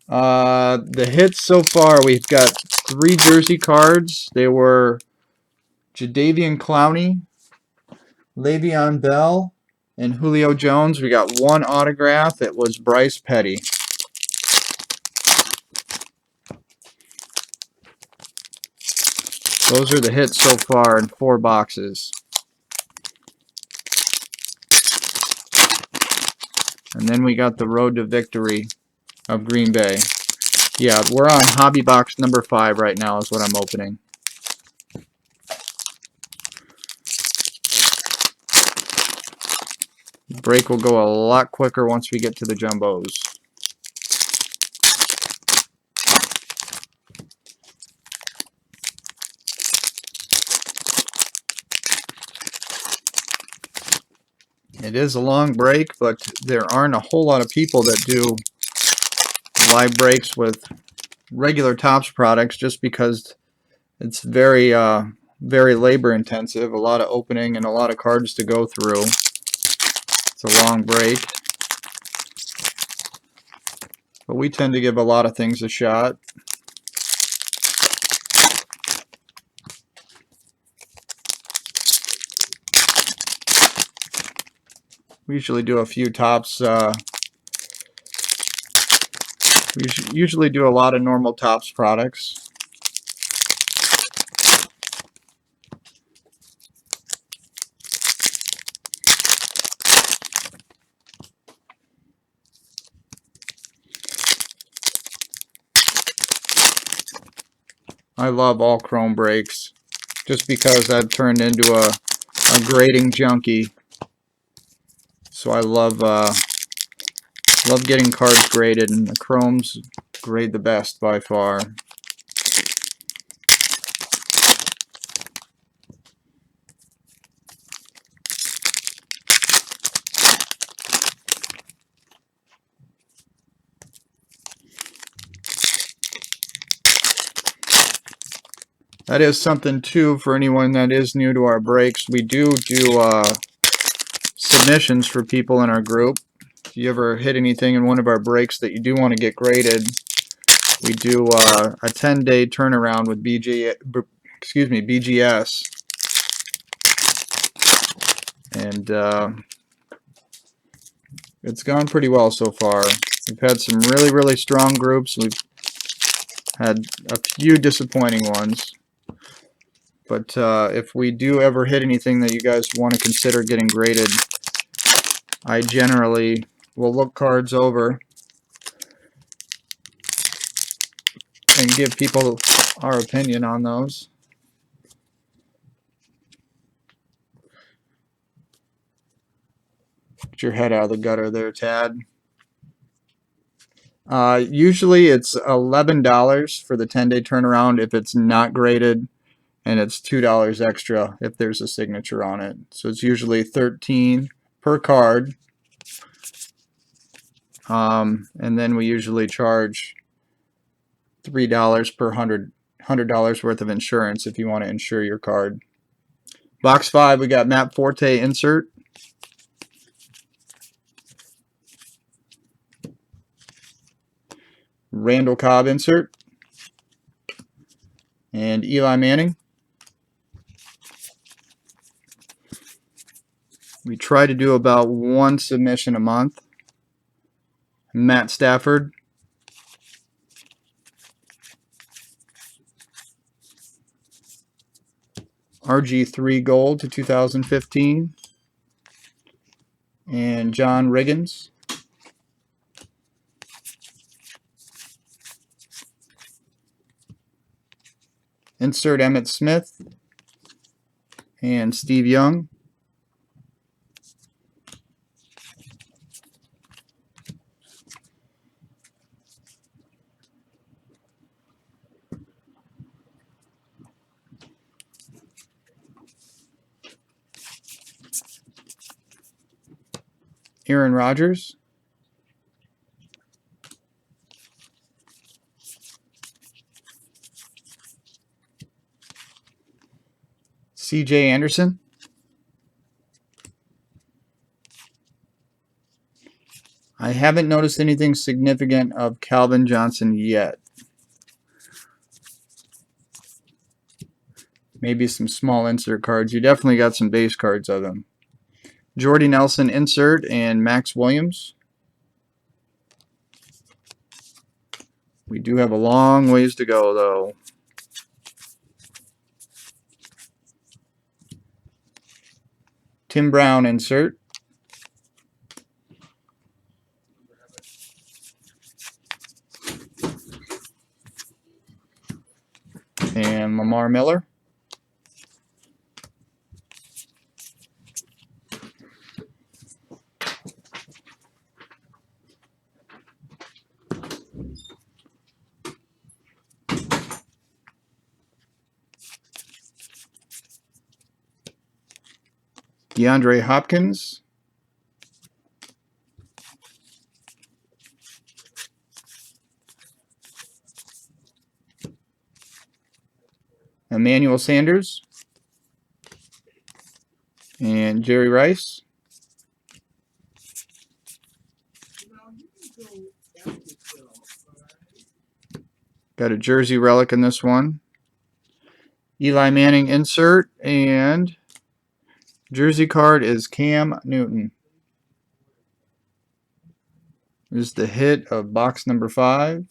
The hits so far, we've got 3 jersey cards. They were Jadeveon Clowney, Le'Veon Bell, and Julio Jones. We got 1 autograph. It was Bryce Petty. Those are the hits so far in 4 boxes. And then we got the road to victory of Green Bay. Yeah, we're on hobby box number 5 right now is what I'm opening. Break will go a lot quicker once we get to the jumbos. It is a long break, but there aren't a whole lot of people that do live breaks with regular Topps products just because it's very very labor intensive, a lot of opening and a lot of cards to go through. It's a long break. But we tend to give a lot of things a shot. We usually do a few Topps. We usually do a lot of normal Topps products. I love all chrome breaks just because I've turned into a grading junkie. So I love getting cards graded, and the chromes grade the best by far. That is something too for anyone that is new to our breaks. We do submissions for people in our group. If you ever hit anything in one of our breaks that you do want to get graded, we do a 10-day turnaround with BGS, and it's gone pretty well so far. We've had some really strong groups. We've had a few disappointing ones. But if we do ever hit anything that you guys want to consider getting graded, I generally will look cards over and give people our opinion on those. Get your head out of the gutter there, Tad. Usually it's $11 for the 10-day turnaround if it's not graded, and it's $2 extra if there's a signature on it. So it's usually $13 per card. And then we usually charge $3 per $100 worth of insurance if you want to insure your card. Box 5, we got Matt Forte insert. Randall Cobb insert. And Eli Manning. We try to do about one submission a month. Matt Stafford. RG3 Gold to 2015. And John Riggins. Insert Emmitt Smith and Steve Young. Aaron Rodgers. C.J. Anderson. I haven't noticed anything significant of Calvin Johnson yet. Maybe some small insert cards. You definitely got some base cards of them. Jordy Nelson insert and Max Williams. We do have a long ways to go though. Tim Brown insert. And Lamar Miller. DeAndre Hopkins Emmanuel Sanders and Jerry Rice. Got a jersey relic in this one. Eli Manning insert, and jersey card is Cam Newton. This is the hit of box number 5.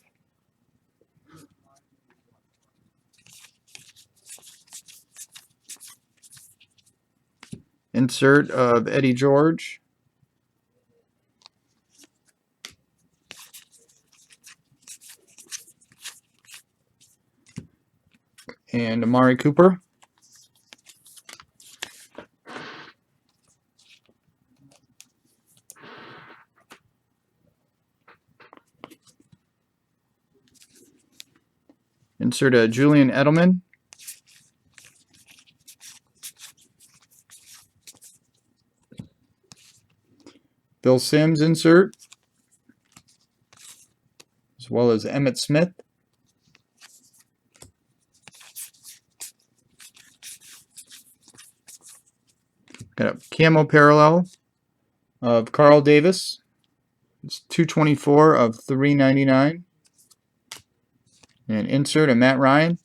Insert of Eddie George. And Amari Cooper. Insert a Julian Edelman. Bill Sims insert, as well as Emmitt Smith. Got a camo parallel of Carl Davis. It's 224 of 399. And insert a Matt Ryan.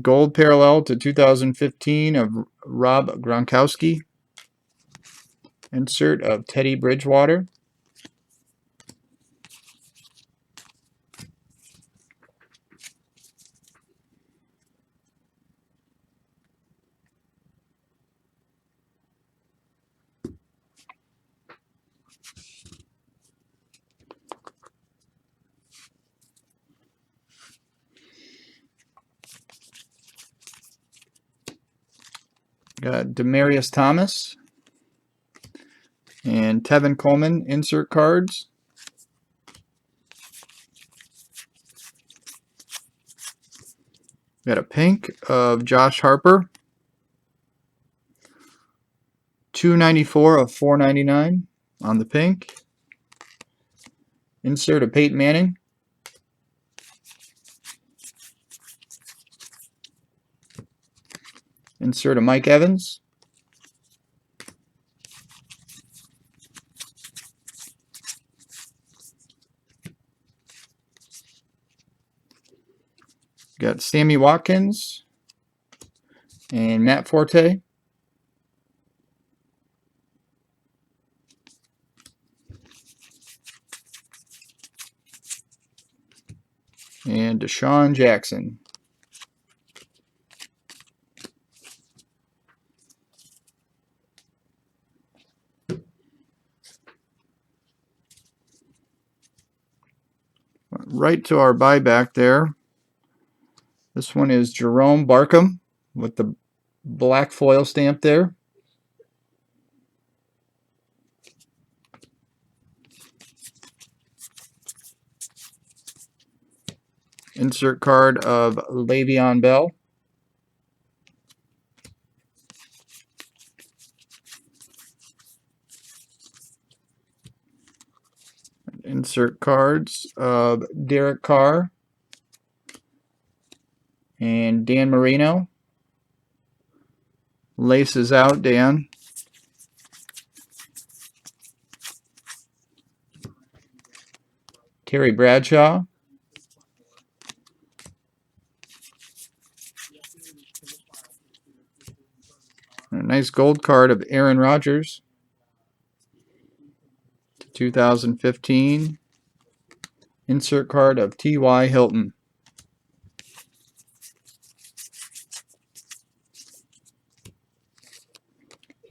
Gold parallel to 2015 of Rob Gronkowski. Insert of Teddy Bridgewater. Got Demarius Thomas and Tevin Coleman insert cards. Got a pink of Josh Harper. 294 of 499 on the pink. Insert of Peyton Manning. Insert a Mike Evans. Got Sammy Watkins and Matt Forte. And Deshaun Jackson. Right to our buyback there. This one is Jerome Barkham with the black foil stamp there. Insert card of Le'Veon Bell. Insert cards of Derek Carr and Dan Marino. Laces out, Dan. Terry Bradshaw. A nice gold card of Aaron Rodgers. 2015. Insert card of T.Y. Hilton.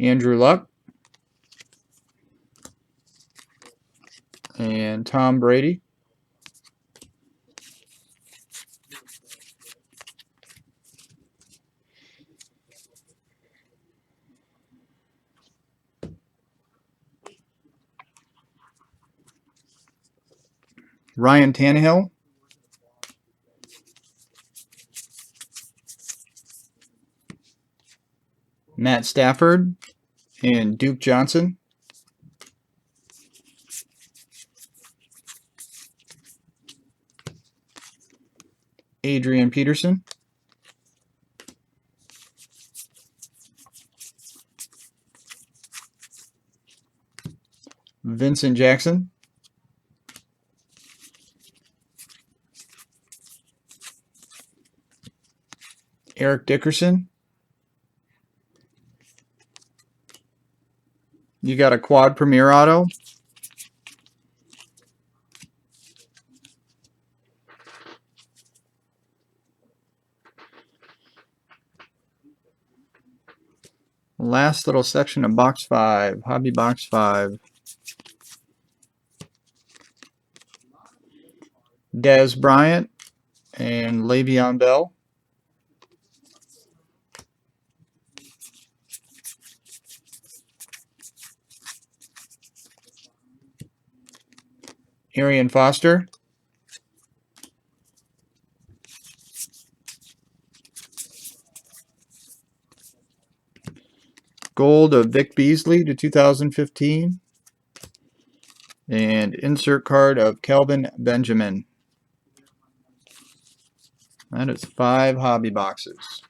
Andrew Luck. And Tom Brady. Ryan Tannehill. Matt Stafford and Duke Johnson. Adrian Peterson. Vincent Jackson. Eric Dickerson. You got a quad premier auto. Last little section of box 5, hobby box 5. Dez Bryant and Le'Veon Bell. Arian Foster. Gold of Vic Beasley to 2015. And insert card of Kelvin Benjamin. That is 5 hobby boxes.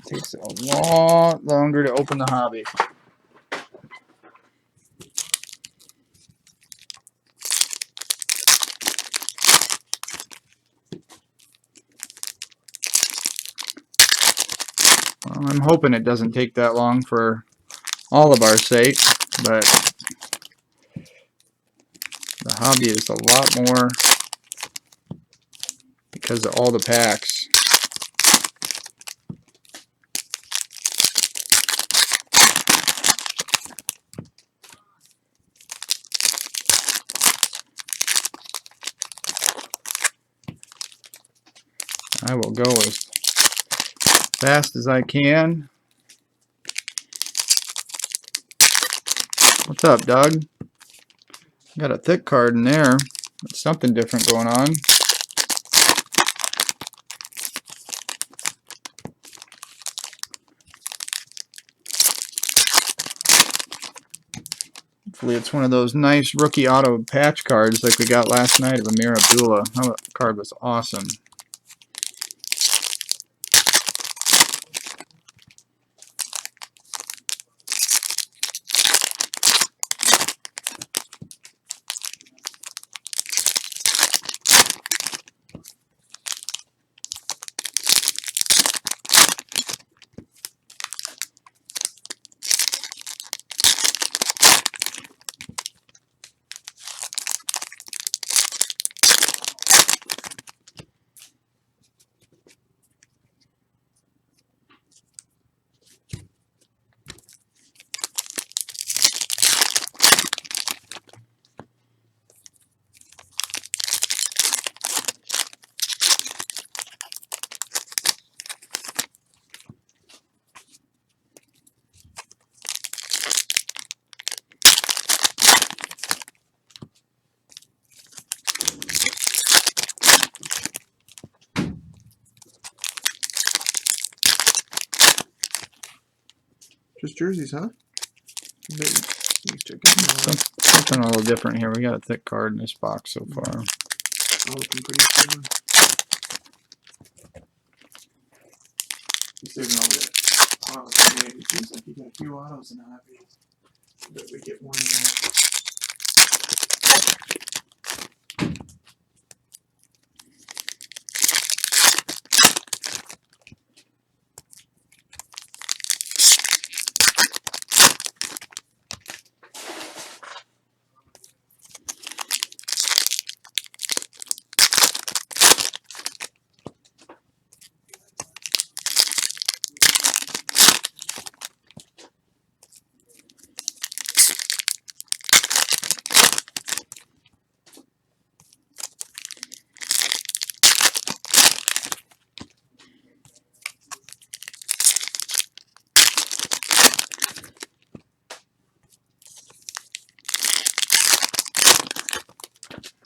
Takes a lot longer to open the hobby. Well, I'm hoping it doesn't take that long for all of our sake, but the hobby is a lot more because of all the packs. I will go as fast as I can. What's up, Doug? Got a thick card in there. There's something different going on. Hopefully it's one of those nice rookie auto patch cards like we got last night of Amir Abdullah. That card was awesome. Just jerseys, huh? Something a little different here. We got a thick card in this box so far. All looking pretty similar. He's saving all the autos. It seems like you got a few autos in hobby. But we get one in there.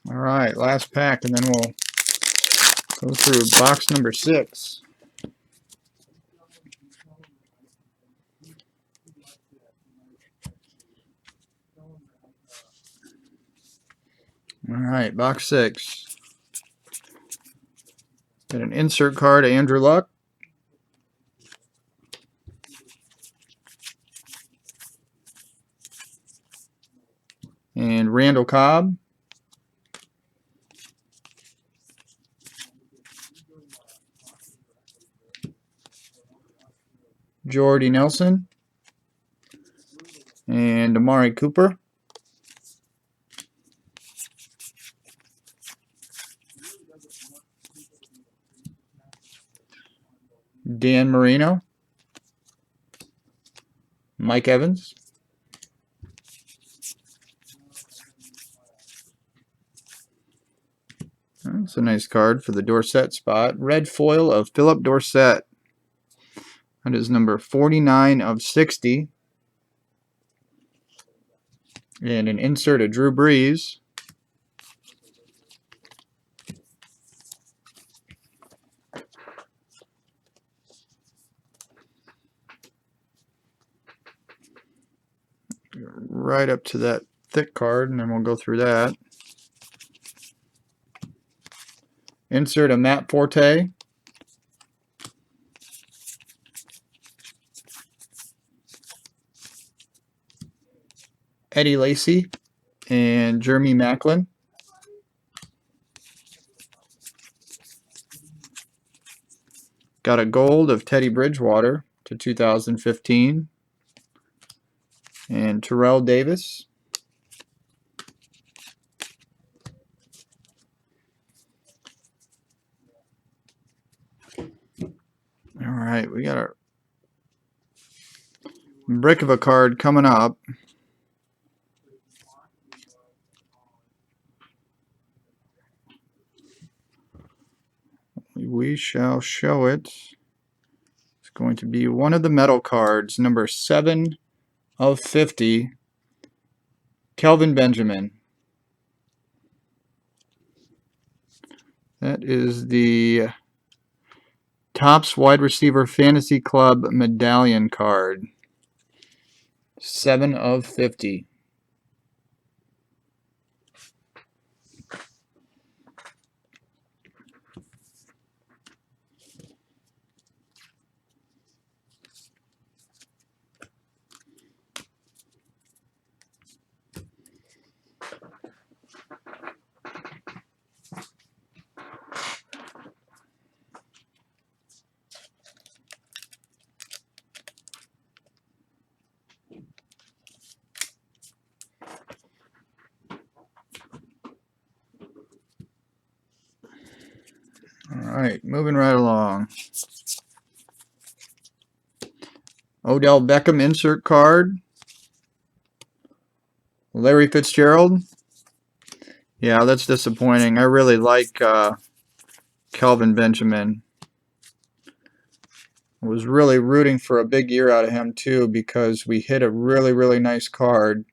All right, last pack, and then we'll go through box number 6. All right, box 6. Got an insert card, Andrew Luck. And Randall Cobb. Jordy Nelson. And Amari Cooper. Dan Marino. Mike Evans. That's a nice card for the Dorsett spot. Red foil of Philip Dorsett. That is number 49 of 60. And an insert of Drew Brees. Right up to that thick card, and then we'll go through that. Insert a Matt Forte. Eddie Lacy and Jeremy Maclin. Got a gold of Teddy Bridgewater to 2015. And Terrell Davis. All right, we got our brick of a card coming up. We shall show it. It's going to be one of the metal cards, number 7 of 50, Kelvin Benjamin. That is the Topps Wide Receiver Fantasy Club medallion card. 7 of 50. All right, moving right along. Odell Beckham insert card. Larry Fitzgerald. Yeah, that's disappointing. I really like Kelvin Benjamin. I was really rooting for a big year out of him too, because we hit a really nice card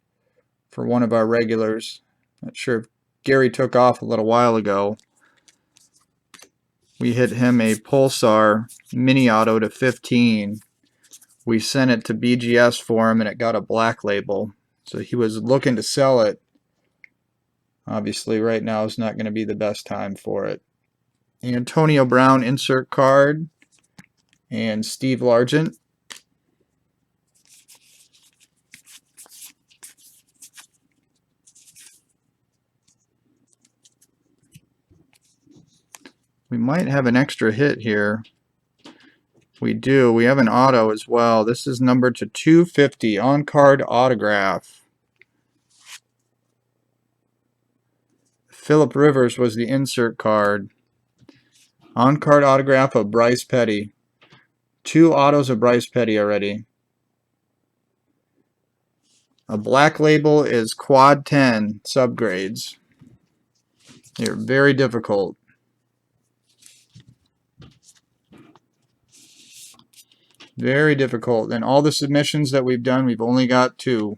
for one of our regulars. Not sure if Gary took off a little while ago. We hit him a Pulsar mini auto to 15. We sent it to BGS for him and it got a black label. So he was looking to sell it. Obviously right now is not going to be the best time for it. Antonio Brown insert card and Steve Largent. We might have an extra hit here. We do. We have an auto as well. This is numbered to 250, on-card autograph. Phillip Rivers was the insert card. On-card autograph of Bryce Petty. 2 autos of Bryce Petty already. A black label is quad 10 subgrades. They're very difficult. Very difficult. And all the submissions that we've done, we've only got 2.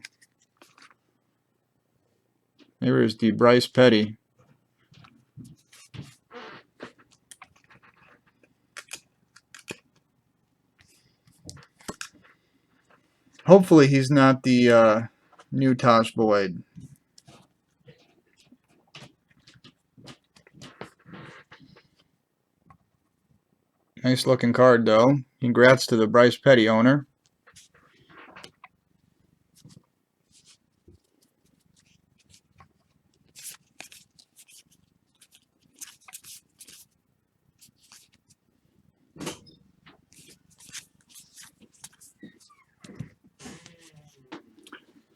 There is the Bryce Petty. Hopefully he's not the new Taj Boyd. Nice looking card though. Congrats to the Bryce Petty owner.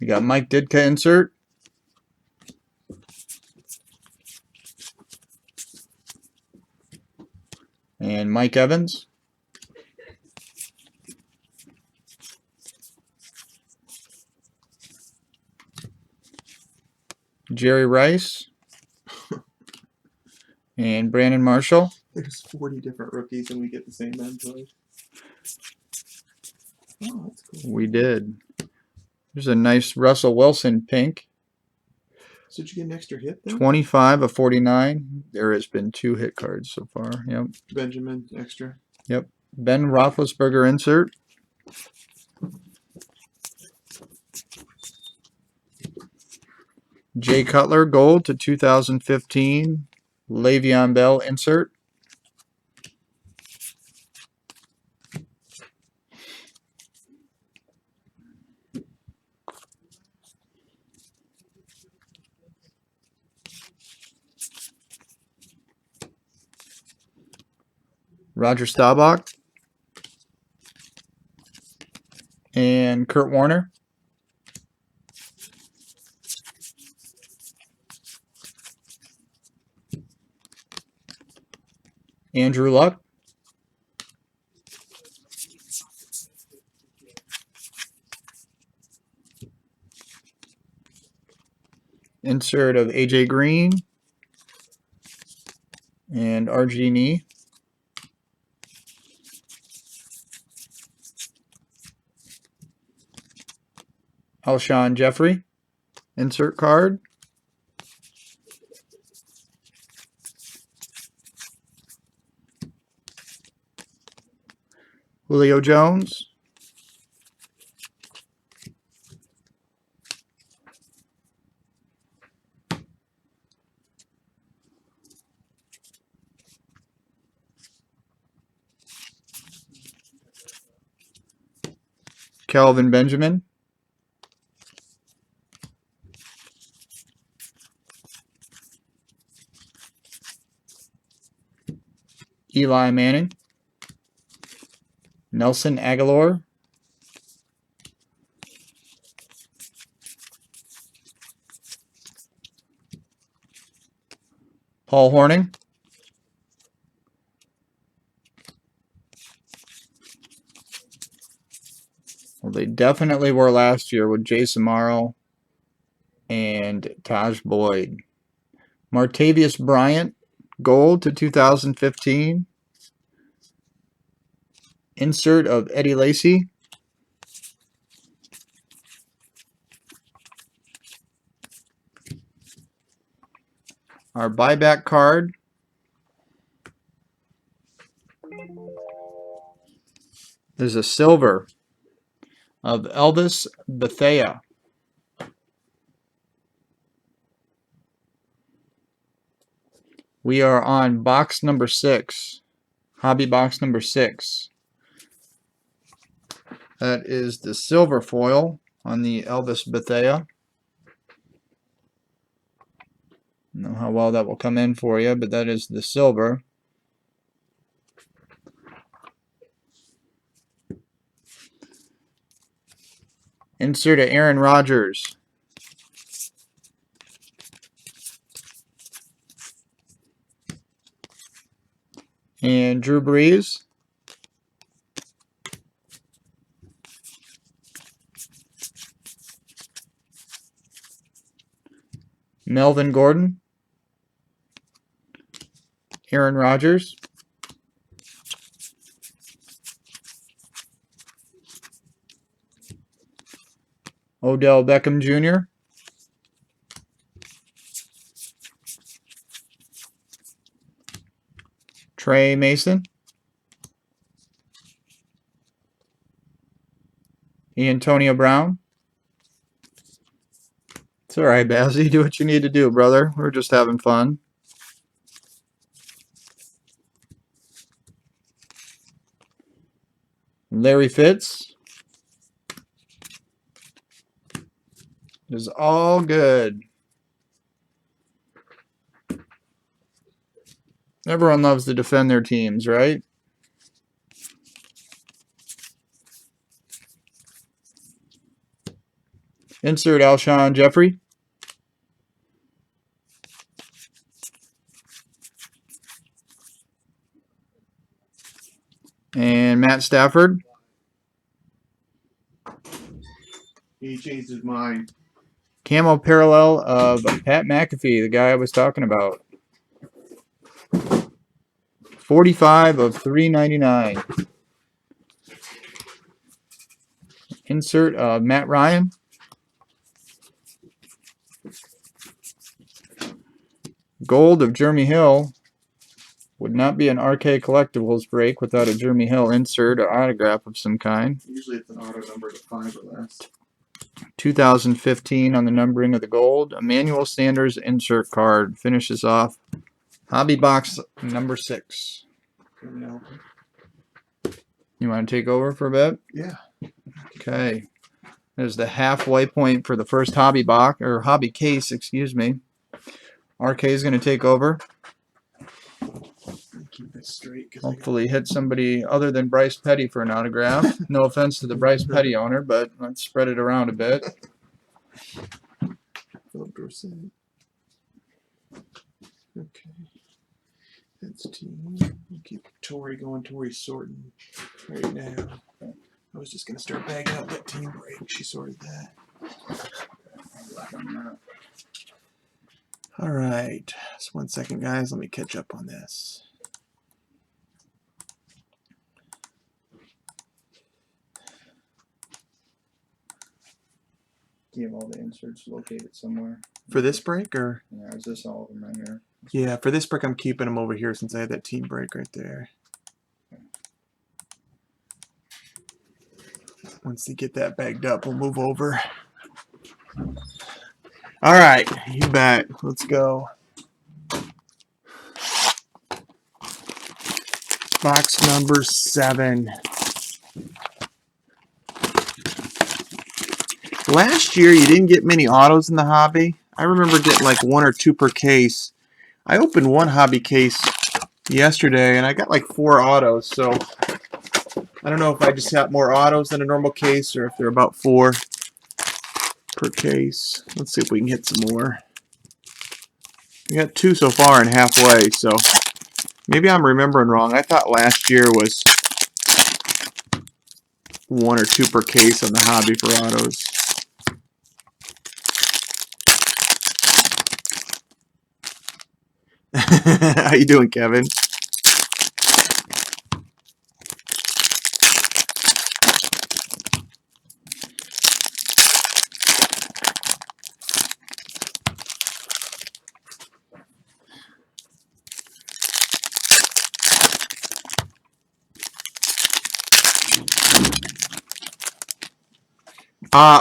We got Mike Ditka insert. And Mike Evans. Jerry Rice. And Brandon Marshall. There's 40 different rookies and we get the same end toys. Oh, that's cool. We did. There's a nice Russell Wilson pink. So did you get an extra hit then? 25 of 49. There has been 2 hit cards so far. Yep. Benjamin extra. Yep. Ben Roethlisberger insert. Jay Cutler gold to 2015. Le'Veon Bell insert. Roger Staubach. And Kurt Warner. Andrew Luck. Insert of AJ Green and RG&E. Alshon Jeffrey. Insert card. Julio Jones. Kelvin Benjamin. Eli Manning. Nelson Aguilar. Paul Hornung. Well, they definitely were last year with Jason Morrow and Taj Boyd. Martavius Bryant, gold to 2015. Insert of Eddie Lacy. Our buyback card. There's a silver of Elvis Bethea. We are on box number 6. Hobby box number 6. That is the silver foil on the Elvis Bethea. I don't know how well that will come in for you, but that is the silver. Insert of Aaron Rodgers. And Drew Brees. Melvin Gordon. Aaron Rodgers. Odell Beckham Jr. Trey Mason. Antonio Brown. It's all right, Bazzy. Do what you need to do, brother. We're just having fun. Larry Fitz. Is all good. Everyone loves to defend their teams, right? Insert Alshon Jeffrey. And Matt Stafford. He changed his mind. Camo parallel of Pat McAfee, the guy I was talking about. 45 of 399. Insert Matt Ryan. Gold of Jeremy Hill. Would not be an RK Collectibles break without a Jeremy Hill insert or autograph of some kind. Usually it's an auto number to 5 or less. 2015 on the numbering of the gold. Emmanuel Sanders insert card finishes off hobby box number 6. You want to take over for a bit? Yeah. Okay. There's the halfway point for the first hobby box, or hobby case, excuse me. RK is going to take over. Keep it straight. Hopefully hit somebody other than Bryce Petty for an autograph. No offense to the Bryce Petty owner, but let's spread it around a bit. Okay. That's team. We'll keep Tori going. Tori's sorting right now. I was just going to start bagging up that team break. She sorted that. All right. Just 1 second, guys. Let me catch up on this. Do you have all the inserts located somewhere? For this break, or? Yeah, is this all of them right here? Yeah, for this break, I'm keeping them over here since I had that team break right there. Once they get that bagged up, we'll move over. All right, you bet. Let's go. Box number 7. Last year, you didn't get many autos in the hobby. I remember getting like 1 or 2 per case. I opened one hobby case yesterday, and I got like 4 autos. So I don't know if I just got more autos than a normal case, or if they're about 4 per case. Let's see if we can hit some more. We got 2 so far and halfway, so maybe I'm remembering wrong. I thought last year was 1 or 2 per case on the hobby for autos. How you doing, Kevin?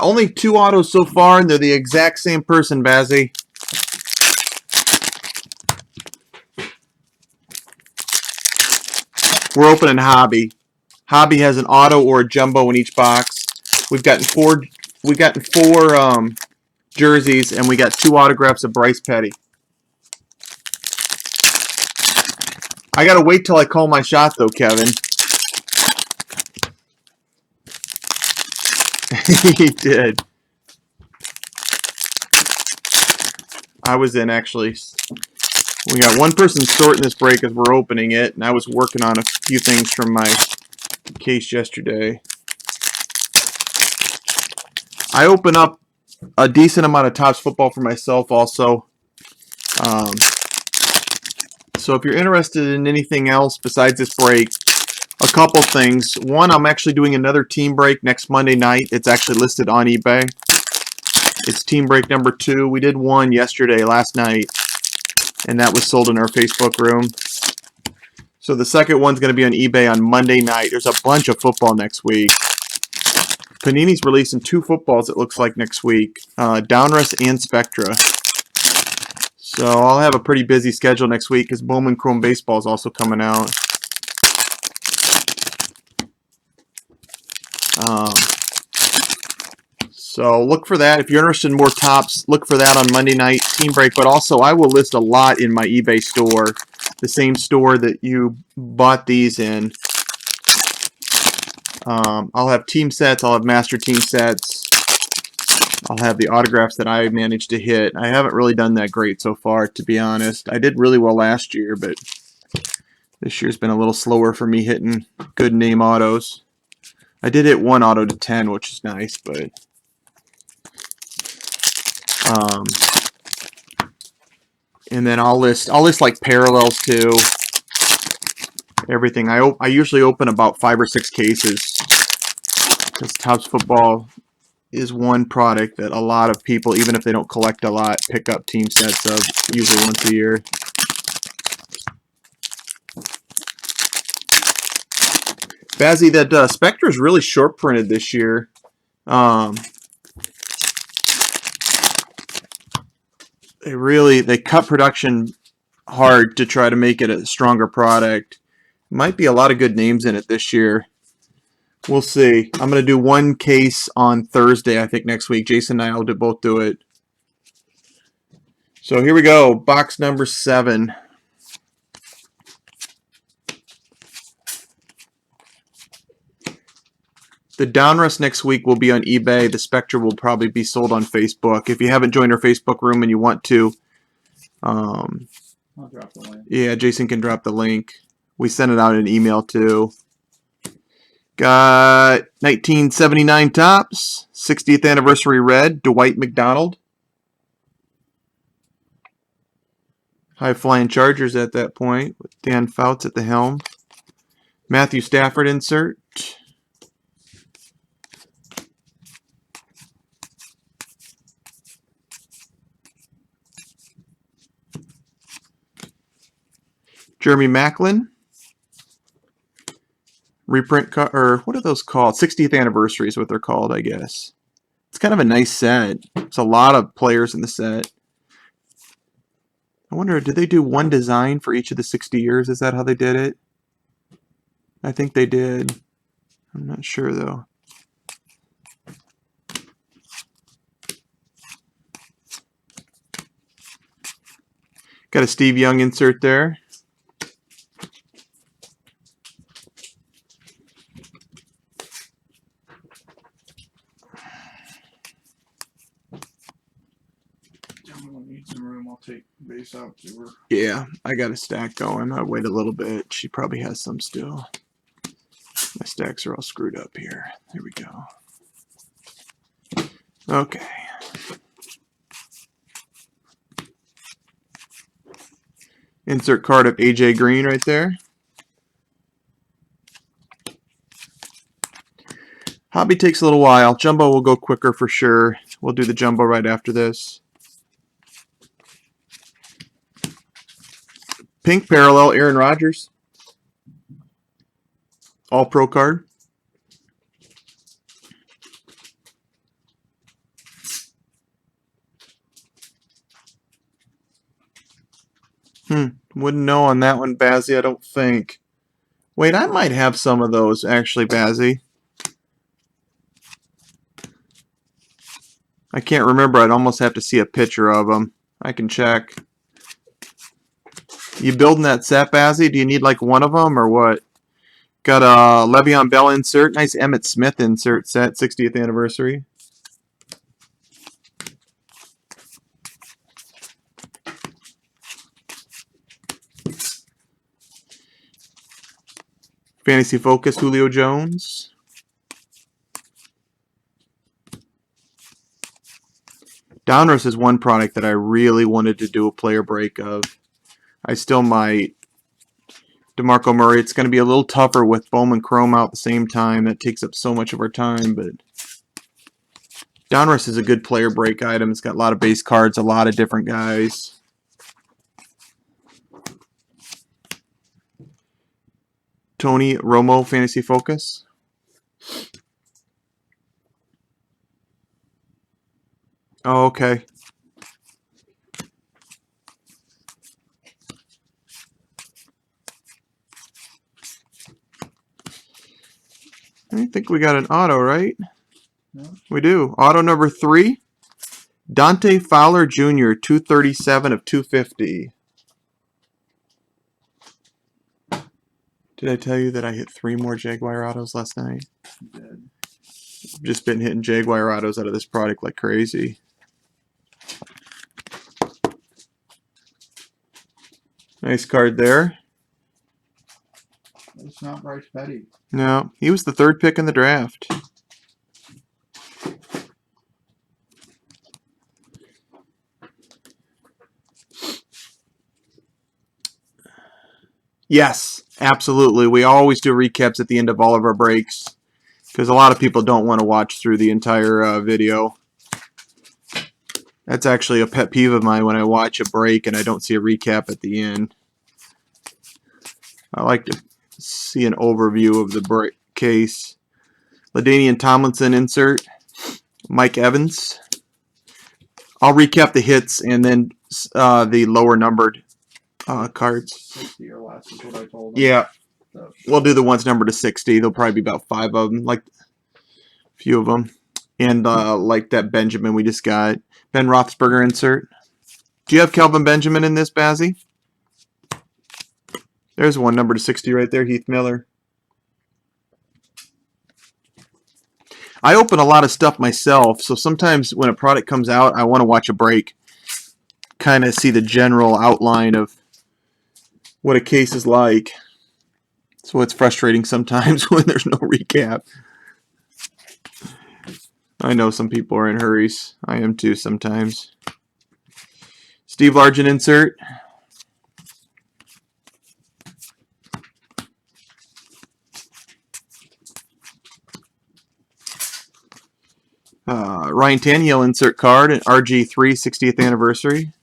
Only 2 autos so far, and they're the exact same person, Bazzy. We're opening hobby. Hobby has an auto or a jumbo in each box. We've gotten 4 jerseys, and we got 2 autographs of Bryce Petty. I gotta wait till I call my shot though, Kevin. He did. I was in, actually. We got 1 person sorting this break as we're opening it, and I was working on a few things from my case yesterday. I open up a decent amount of Topps football for myself also. So if you're interested in anything else besides this break, a couple things. One, I'm actually doing another team break next Monday night. It's actually listed on eBay. It's team break number 2. We did one yesterday, last night, and that was sold in our Facebook room. So the second one's going to be on eBay on Monday night. There's a bunch of football next week. Panini's releasing 2 footballs, it looks like, next week. Downrush and Spectra. So I'll have a pretty busy schedule next week because Bowman Chrome Baseball is also coming out. So look for that. If you're interested in more tops, look for that on Monday night Team Break. But also, I will list a lot in my eBay store, the same store that you bought these in. I'll have team sets. I'll have master team sets. I'll have the autographs that I managed to hit. I haven't really done that great so far, to be honest. I did really well last year, but this year's been a little slower for me hitting good name autos. I did hit 1 auto to 10, which is nice, but and then I'll list like parallels too. Everything. I usually open about 5 or 6 cases because Topps Football is one product that a lot of people, even if they don't collect a lot, pick up team sets of usually once a year. Bazzy, that Spectre is really short printed this year. They cut production hard to try to make it a stronger product. Might be a lot of good names in it this year. We'll see. I'm going to do 1 case on Thursday, I think, next week. Jason and I will both do it. So here we go. Box number 7. The Downrush next week will be on eBay. The Spectre will probably be sold on Facebook. If you haven't joined our Facebook room and you want to, I'll drop the link. Yeah, Jason can drop the link. We sent it out in an email too. Got 1979 Topps, 60th anniversary red, Dwight McDonald. High flying Chargers at that point with Dan Fouts at the helm. Matthew Stafford insert. Jeremy Maclin. Reprint, or what are those called? 60th anniversary is what they're called, I guess. It's kind of a nice set. There's a lot of players in the set. I wonder, did they do one design for each of the 60 years? Is that how they did it? I think they did. I'm not sure, though. Got a Steve Young insert there. Need some room. I'll take base out to her. Yeah, I got a stack going. I'll wait a little bit. She probably has some still. My stacks are all screwed up here. There we go. Okay. Insert card of AJ Green right there. Hobby takes a little while. Jumbo will go quicker for sure. We'll do the Jumbo right after this. Pink parallel, Aaron Rodgers. All pro card. Wouldn't know on that one, Bazzy, I don't think. Wait, I might have some of those, actually, Bazzy. I can't remember. I'd almost have to see a picture of them. I can check. You building that set, Bazzy? Do you need like one of them or what? Got a Le'Veon Bell insert. Nice Emmitt Smith insert set. 60th anniversary. Fantasy Focus, Julio Jones. Downrush is one product that I really wanted to do a player break of. I still might. DeMarco Murray, it's going to be a little tougher with Bowman Chrome out at the same time. That takes up so much of our time, but Downrush is a good player break item. It's got a lot of base cards, a lot of different guys. Tony Romo, Fantasy Focus. Oh, okay. I think we got an auto, right? No. We do. Auto number 3. Dante Fowler Jr., 237 of 250. Did I tell you that I hit 3 more Jaguar autos last night? You did. Just been hitting Jaguar autos out of this product like crazy. Nice card there. It's not Bryce Petty. No, he was the 3rd pick in the draft. Yes, absolutely. We always do recaps at the end of all of our breaks because a lot of people don't want to watch through the entire video. That's actually a pet peeve of mine when I watch a break and I don't see a recap at the end. I like to see an overview of the break case. LaDainian Tomlinson insert. Mike Evans. I'll recap the hits and then the lower numbered cards. 60 or less is what I told him. Yeah, So, we'll do the ones numbered to 60. There'll probably be about 5 of them, like a few of them. And like that Benjamin we just got. Ben Roethlisberger insert. Do you have Kelvin Benjamin in this, Bazzy? There's one number to 60 right there, Heath Miller. I open a lot of stuff myself, so sometimes when a product comes out, I want to watch a break. Kind of see the general outline of what a case is like. So it's frustrating sometimes when there's no recap. I know some people are in hurries. I am too sometimes. Steve Largent insert. Ryan Tannehill insert card at RG3 60th anniversary.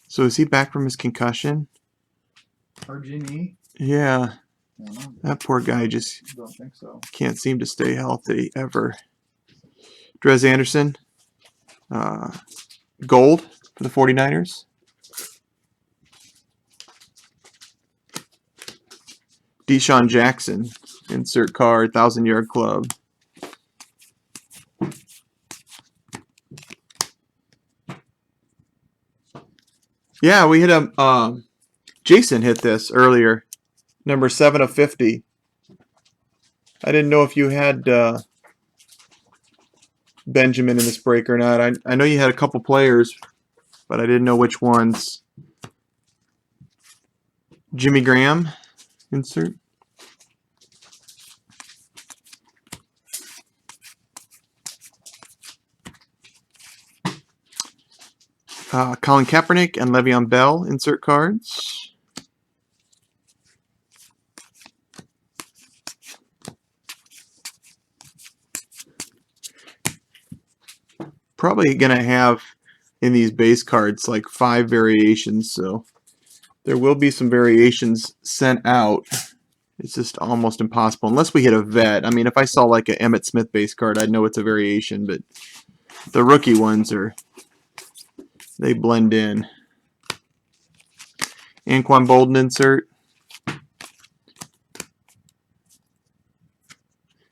So is he back from his concussion? RG&E? Yeah. I don't know. That poor guy just I don't think so. can't seem to stay healthy ever. Drez Anderson. Gold for the 49ers. Deshaun Jackson. Insert card. 1,000-yard club. Yeah, we hit a... Jason hit this earlier. Number 7 of 50. I didn't know if you had Benjamin in this break or not. I know you had a couple players, but I didn't know which ones. Jimmy Graham, insert. Colin Kaepernick and Le'Veon Bell, insert cards. Probably going to have in these base cards like 5 variations, so there will be some variations sent out. It's just almost impossible unless we hit a vet. I mean, if I saw like an Emmitt Smith base card, I'd know it's a variation, but the rookie ones they blend in. Anquan Bolden insert.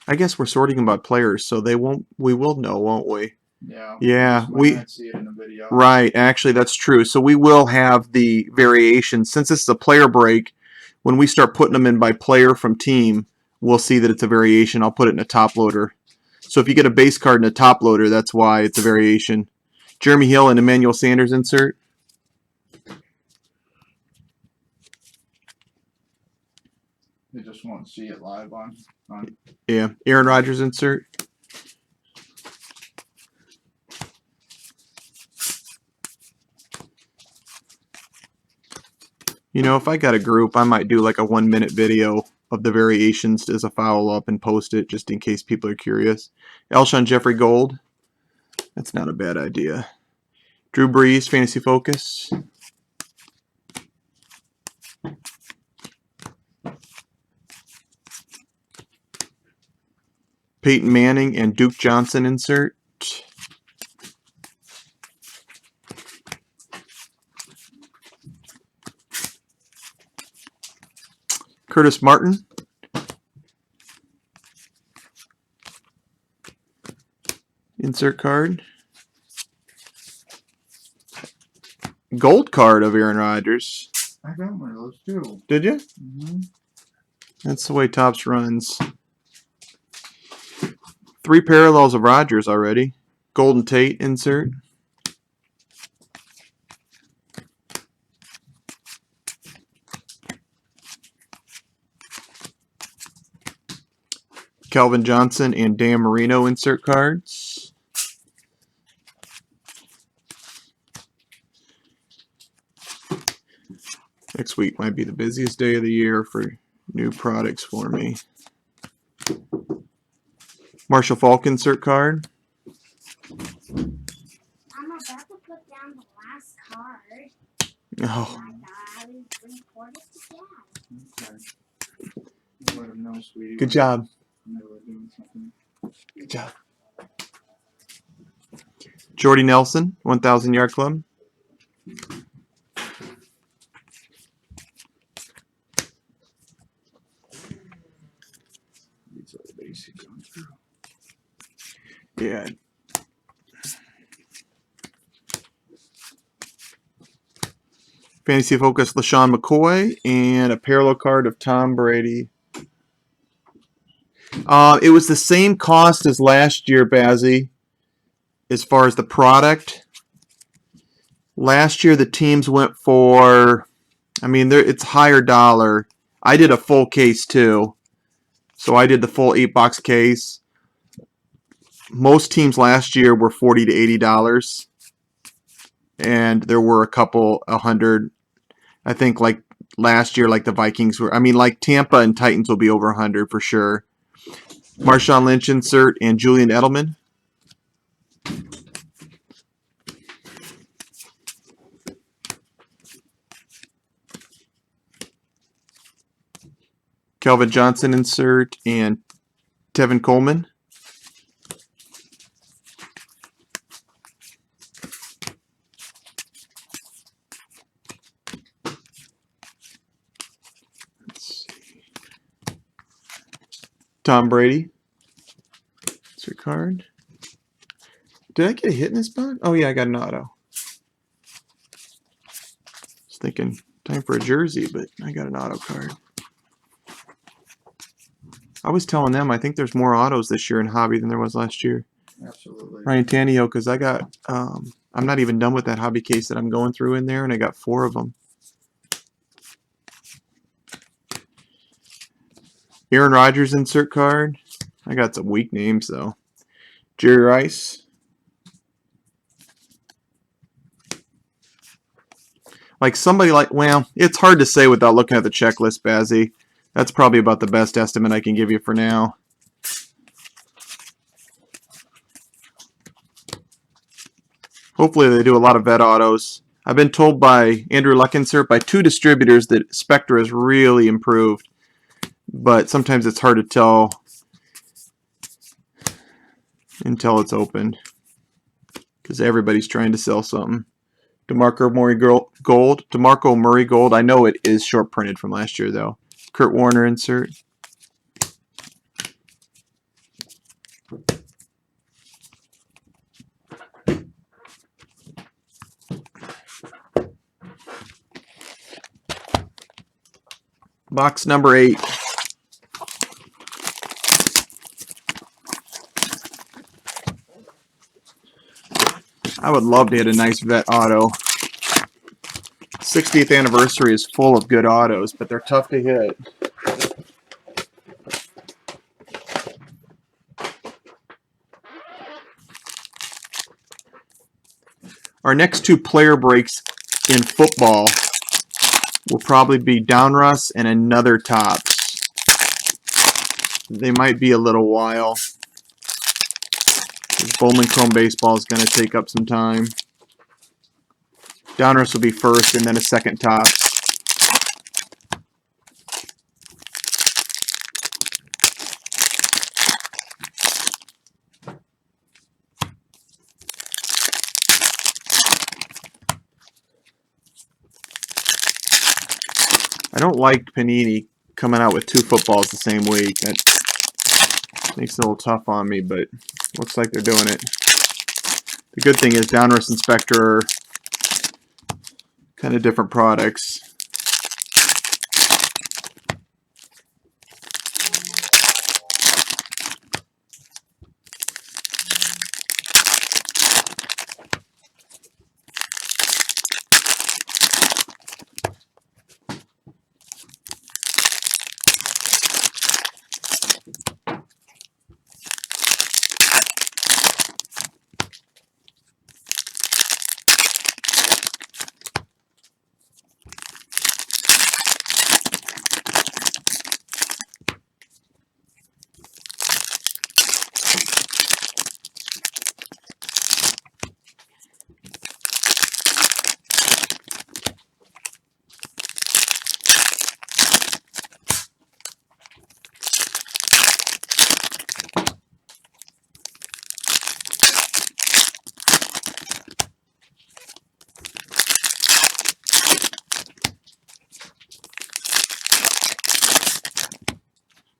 I guess we're sorting about players, so we will know, won't we? Yeah. Yeah, We might see it in the video. Right, actually that's true. So we will have the variation. Since this is a player break, when we start putting them in by player from team, we'll see that it's a variation. I'll put it in a top loader. So if you get a base card in a top loader, that's why it's a variation. Jeremy Hill and Emmanuel Sanders insert. They just won't see it live on. Yeah, Aaron Rodgers insert. You know, if I got a group, I might do like a 1-minute video of the variations as a follow-up and post it just in case people are curious. Alshon Jeffrey Gold. That's not a bad idea. Drew Brees, Fantasy Focus. Peyton Manning and Duke Johnson insert. Curtis Martin. Insert card. Gold card of Aaron Rodgers. I got one of those too. Did you? Mm-hmm. That's the way Topps runs. 3 parallels of Rodgers already. Golden Tate insert. Calvin Johnson and Dan Marino insert cards. Next week might be the busiest day of the year for new products for me. Marshall Faulk insert card. I'm about to put down the last card. Oh, I thought I would report it to Dad. Okay. Let him know, sweetie. good job. When they were doing something. Good job. Jordy Nelson, 1,000 Yard Club. These are the basics on through. Yeah. Fantasy Focus LaShawn McCoy and a parallel card of Tom Brady. It was the same cost as last year, Bazzy, as far as the product. Last year, the teams went for, it's higher dollar. I did a full case too. So I did the full 8-box case. Most teams last year were $40 to $80. And there were a couple, 100. I think like last year, like the Vikings were, like Tampa and Titans will be over 100 for sure. Marshawn Lynch insert and Julian Edelman. Calvin Johnson insert and Tevin Coleman. Let's see. Tom Brady. Insert card. Did I get a hit in this box? Oh yeah, I got an auto. Was thinking time for a jersey, but I got an auto card. I was telling them I think there's more autos this year in hobby than there was last year. Absolutely. Ryan Tannehill, because I got I'm not even done with that hobby case that I'm going through in there, and I got 4 of them. Aaron Rodgers insert card. I got some weak names though. Jerry Rice. It's hard to say without looking at the checklist, Bazzy. That's probably about the best estimate I can give you for now. Hopefully they do a lot of vet autos. I've been told by Andrew Luckinsert, by 2 distributors, that Spectra has really improved. But sometimes it's hard to tell until it's opened, because everybody's trying to sell something. DeMarco Murray Gold. I know it is short printed from last year though. Kurt Warner insert. Box number 8. I would love to hit a nice vet auto. 60th anniversary is full of good autos, but they're tough to hit. Our next 2 player breaks in football will probably be Downruss and another Topps. They might be a little while. Bowman Chrome Baseball is going to take up some time. Downruss will be first and then a second Topps. I don't like Panini coming out with 2 footballs the same week. That makes it a little tough on me, but looks like they're doing it. The good thing is Donruss and Spectre are kind of different products.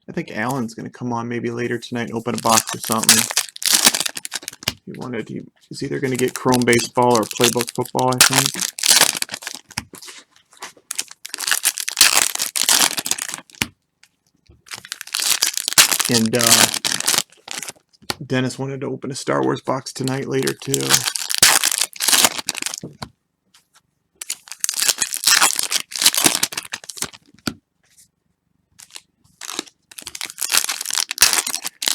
I think Alan's going to come on maybe later tonight and open a box or something. He's either going to get Chrome Baseball or Playbook Football, I think. And Dennis wanted to open a Star Wars box tonight later too.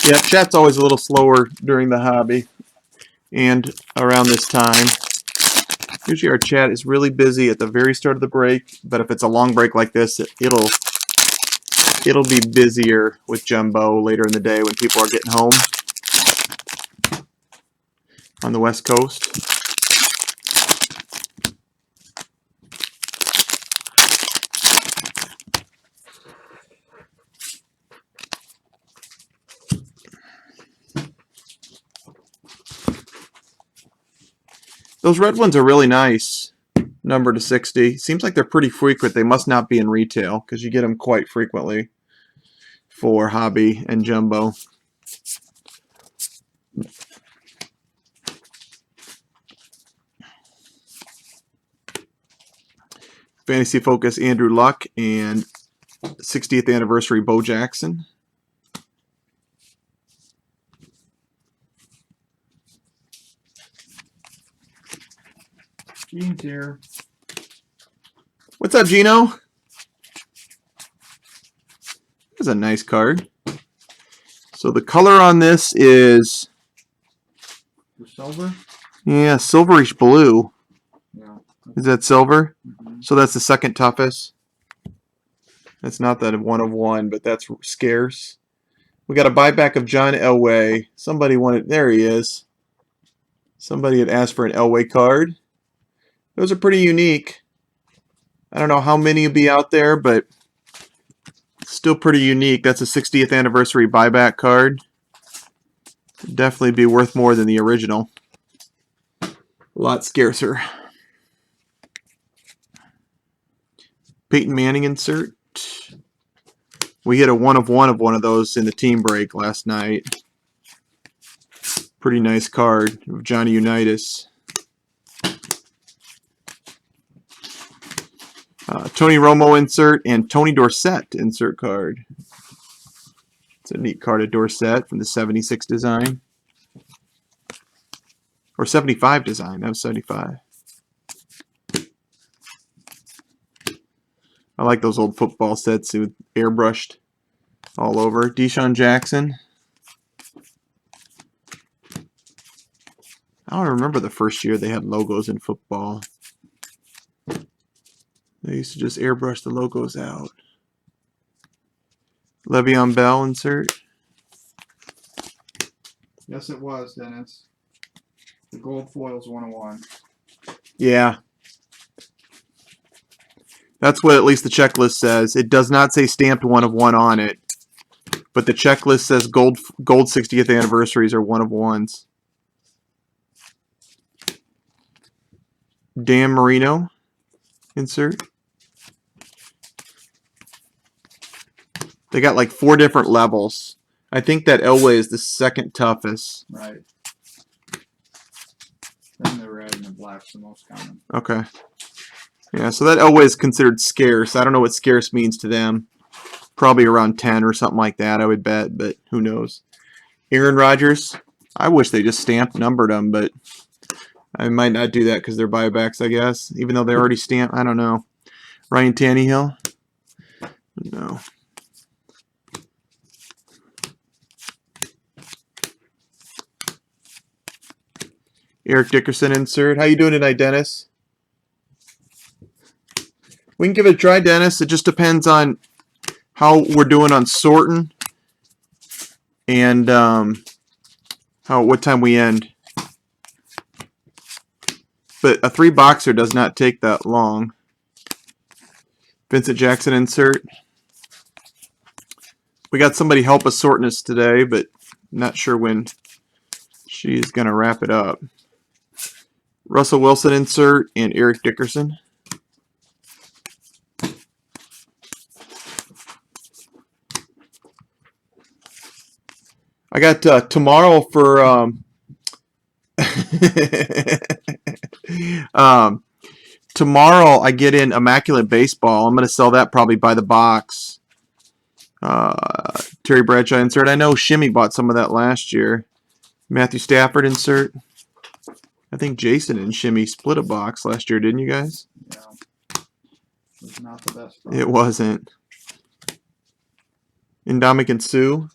Yeah, chat's always a little slower during the hobby and around this time. Usually our chat is really busy at the very start of the break, but if it's a long break like this, it'll be busier with Jumbo later in the day when people are getting home on the West Coast. Those red ones are really nice, number to 60. Seems like they're pretty frequent. They must not be in retail because you get them quite frequently for hobby and Jumbo. Fantasy Focus Andrew Luck and 60th anniversary Bo Jackson. Gene's here. What's up, Gino? That's a nice card. So the color on this is The silver? yeah, silverish blue. Yeah. Is that silver? Mm-hmm. So that's the second toughest. That's not that 1 of 1, but that's scarce. We got a buyback of John Elway. Somebody wanted, there he is. Somebody had asked for an Elway card. Those are pretty unique. I don't know how many will be out there, but still pretty unique. That's a 60th anniversary buyback card. Definitely be worth more than the original. A lot scarcer. Peyton Manning insert. We hit a 1 of 1 of one of those in the team break last night. Pretty nice card of Johnny Unitas. Tony Romo insert and Tony Dorsett insert card. It's a neat card of Dorsett from the 76 design. Or 75 design. That was 75. I like those old football sets with airbrushed all over. Deshaun Jackson. I don't remember the first year they had logos in football. They used to just airbrush the logos out. Le'Veon Bell insert. Yes, it was, Dennis. The gold foil's 101. Yeah. That's what at least the checklist says. It does not say stamped 1 of 1 on it. But the checklist says gold 60th anniversaries are 1 of 1s. Dan Marino insert. They got like 4 different levels. I think that Elway is the second toughest. Right. Then the red and the black's the most common. Okay. Yeah, so that Elway is considered scarce. I don't know what scarce means to them. Probably around 10 or something like that, I would bet, but who knows. Aaron Rodgers. I wish they just stamped numbered them, but I might not do that because they're buybacks, I guess. Even though they already stamped, I don't know. Ryan Tannehill. No. Eric Dickerson insert. How you doing tonight, Dennis? We can give it a try, Dennis. It just depends on how we're doing on sorting and what time we end. But a 3-boxer does not take that long. Vincent Jackson insert. We got somebody help us sorting this today, but not sure when she's going to wrap it up. Russell Wilson insert and Eric Dickerson. I got tomorrow for tomorrow I get in Immaculate Baseball. I'm going to sell that probably by the box. Terry Bradshaw insert. I know Shimmy bought some of that last year. Matthew Stafford insert. I think Jason and Shimmy split a box last year, didn't you guys? Yeah. It was not the best. It wasn't. Indomitian Sue.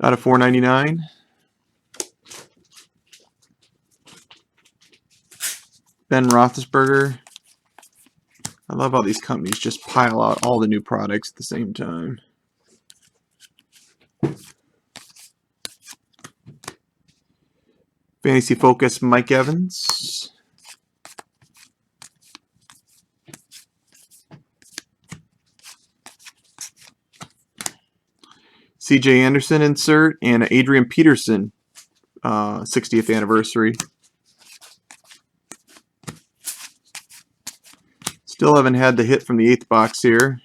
Out of $4.99. Ben Roethlisberger. I love how these companies just pile out all the new products at the same time. Fantasy Focus Mike Evans. CJ Anderson insert and Adrian Peterson 60th anniversary. Still haven't had the hit from the 8th box here.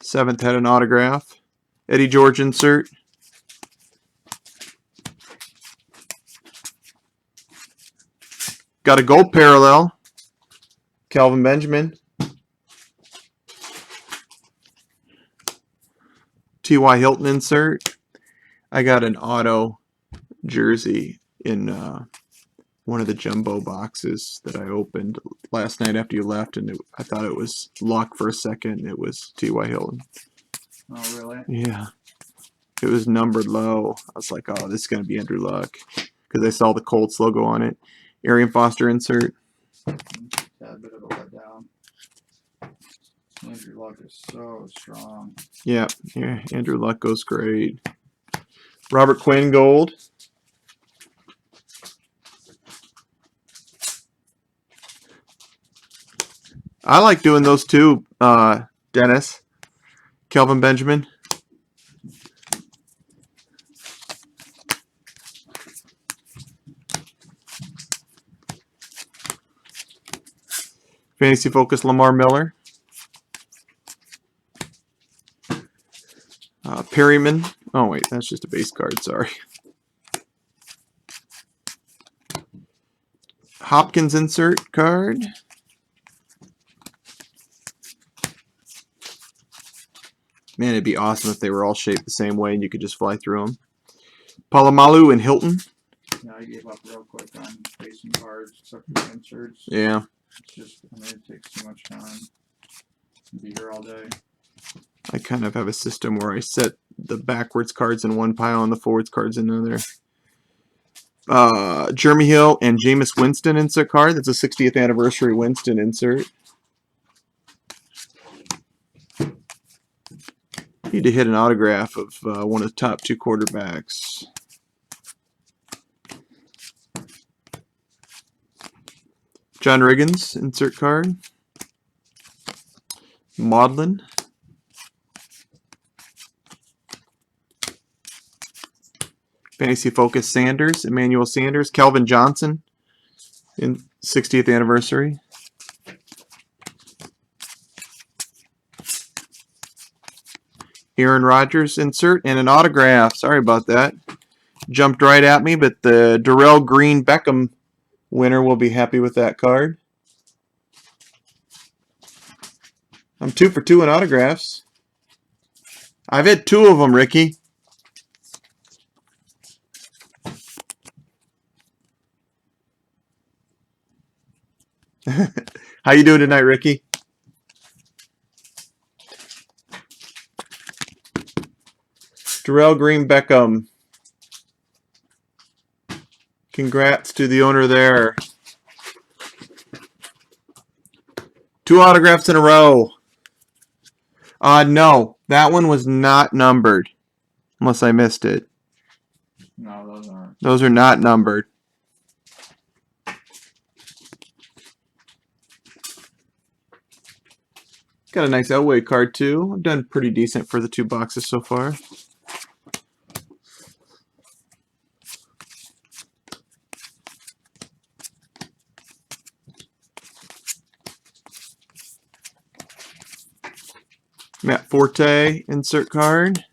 7th had an autograph. Eddie George insert. Got a gold parallel. Calvin Benjamin. T.Y. Hilton insert. I got an auto jersey in one of the jumbo boxes that I opened last night after you left, and I thought it was luck for a second. It was T.Y. Hilton. Oh, really? Yeah. It was numbered low. I was like, oh, this is going to be Andrew Luck because I saw the Colts logo on it. Arian Foster insert. Had a bit of a letdown. Andrew Luck is so strong. Yeah, Andrew Luck goes great. Robert Quinn gold. I like doing those too, Dennis. Kelvin Benjamin. Fantasy Focus Lamar Miller. Perryman. Oh, wait, that's just a base card. Sorry. Hopkins insert card. Man, it'd be awesome if they were all shaped the same way and you could just fly through them. Palomalu and Hilton. Yeah, I gave up real quick on facing cards except for the inserts. Yeah. It's just, I mean, it takes too much time. I'd be here all day. I kind of have a system where I set the backwards cards in one pile and the forwards cards in another. Jeremy Hill and Jameis Winston insert card. That's a 60th anniversary Winston insert. Need to hit an autograph of one of the top 2 quarterbacks. John Riggins insert card. Maudlin. Fantasy Focus Sanders, Emmanuel Sanders, Calvin Johnson in 60th anniversary. Aaron Rodgers insert and an autograph. Sorry about that. Jumped right at me, but the Darrell Green Beckham winner will be happy with that card. I'm 2 for 2 in autographs. I've had 2 of them, Ricky. How you doing tonight, Ricky? Darrell Green Beckham. Congrats to the owner there. 2 autographs in a row. No, that one was not numbered. Unless I missed it. No, those aren't. Those are not numbered. Got a nice Elway card too. I've done pretty decent for the 2 boxes so far. Matt Forte insert card.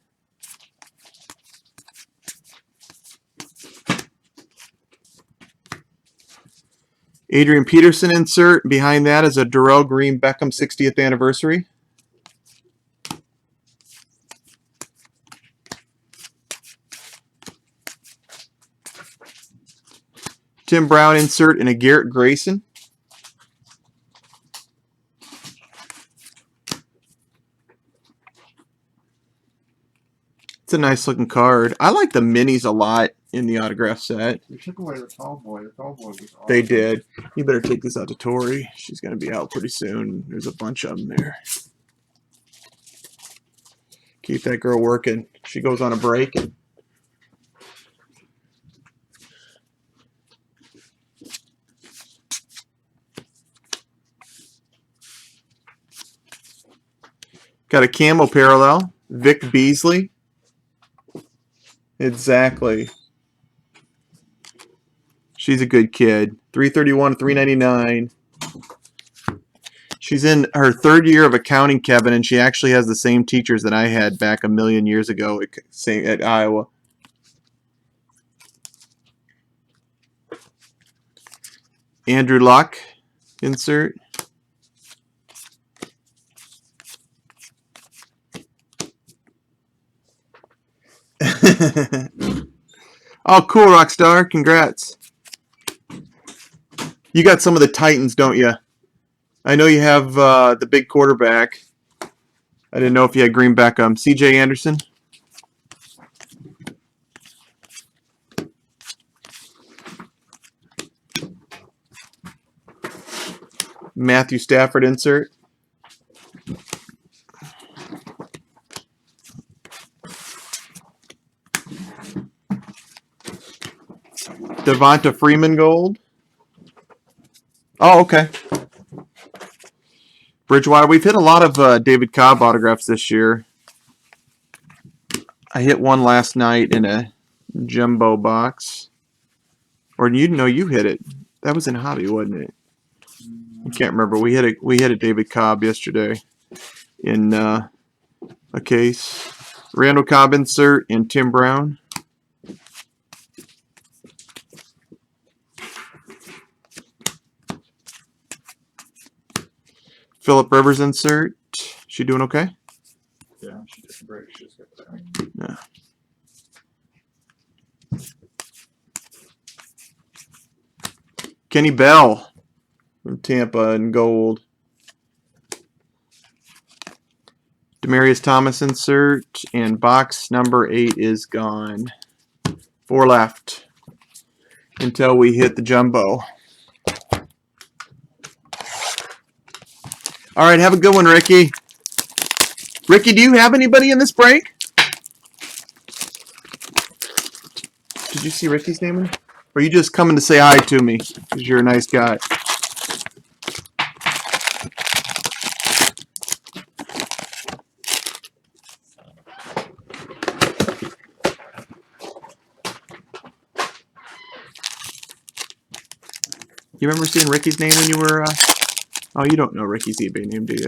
Adrian Peterson insert. Behind that is a Darrell Green Beckham 60th anniversary. Tim Brown insert and a Garrett Grayson. It's a nice looking card. I like the minis a lot in the autograph set. They took away the tall boy. The tall boy was awesome. They did. You better take this out to Tori. She's going to be out pretty soon. There's a bunch of them there. Keep that girl working. She goes on a break. Got a camo parallel. Vic Beasley. Exactly. She's a good kid. 331 to 399. She's in her 3rd year of accounting, Kevin, and she actually has the same teachers that I had back a million years ago at Iowa. Andrew Luck insert. Oh, cool, Rockstar. Congrats. You got some of the Titans, don't you? I know you have the big quarterback. I didn't know if you had Green Beckham. C.J. Anderson. Matthew Stafford insert. Devonta Freeman gold. Oh, okay. Bridgewater. We've hit a lot of David Cobb autographs this year. I hit one last night in a jumbo box. Or you hit it. That was in hobby, wasn't it? I can't remember. We hit a David Cobb yesterday in a case. Randall Cobb insert and Tim Brown. Phillip Rivers insert. She doing okay? Yeah, she took a break. She just got back. Yeah. Kenny Bell from Tampa in gold. Demaryius Thomas insert and box number 8 is gone. 4 left until we hit the jumbo. All right, have a good one, Ricky. Ricky, do you have anybody in this break? Did you see Ricky's name in it? Or are you just coming to say hi to me because you're a nice guy? You remember seeing Ricky's name when you were... Oh, you don't know Ricky's eBay name, do you?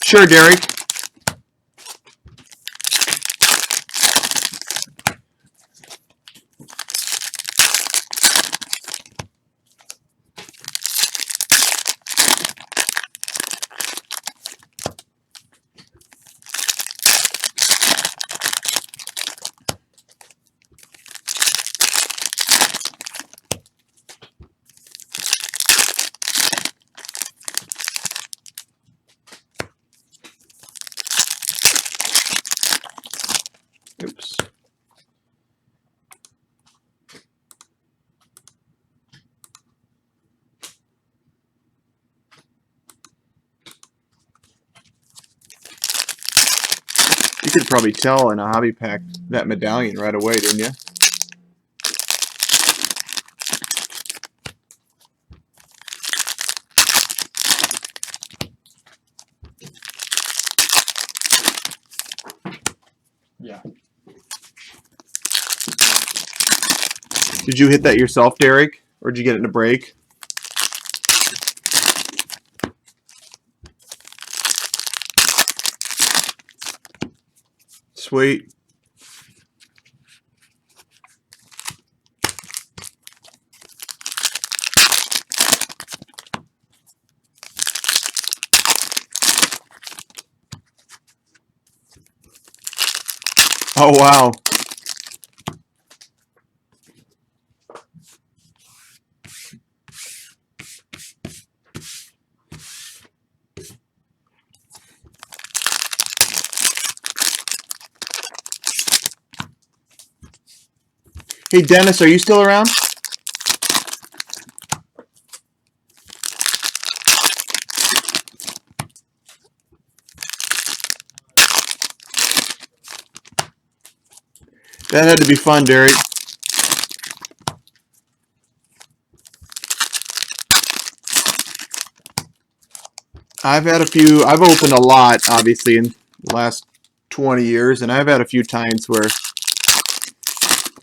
Sure, Derek. Oops. You could probably tell in a hobby pack that medallion right away, didn't you? Yeah. Did you hit that yourself, Derek? Or did you get it in a break? Sweet. Oh, wow. Hey, Dennis, are you still around? That had to be fun, Derek. I've opened a lot, obviously, in the last 20 years, and I've had a few times where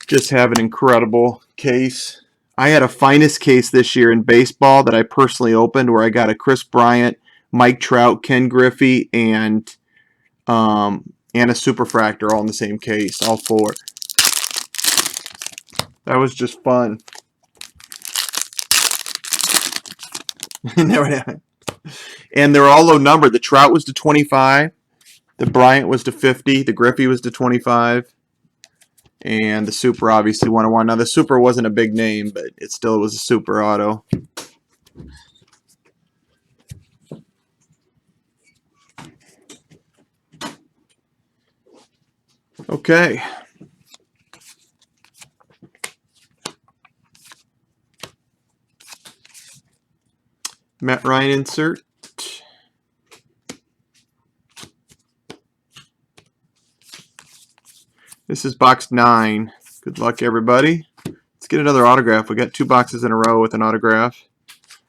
just have an incredible case. I had a finest case this year in baseball that I personally opened where I got a Chris Bryant, Mike Trout, Ken Griffey, and a Superfractor all in the same case, all four. That was just fun. Never happened. And they're all low number. The Trout was to 25, the Bryant was to 50, the Griffey was to 25, and the Super obviously 101. Now the Super wasn't a big name, but it still was a super auto. Okay. Matt Ryan insert. This is box 9. Good luck, everybody. Let's get another autograph. We got 2 boxes in a row with an autograph.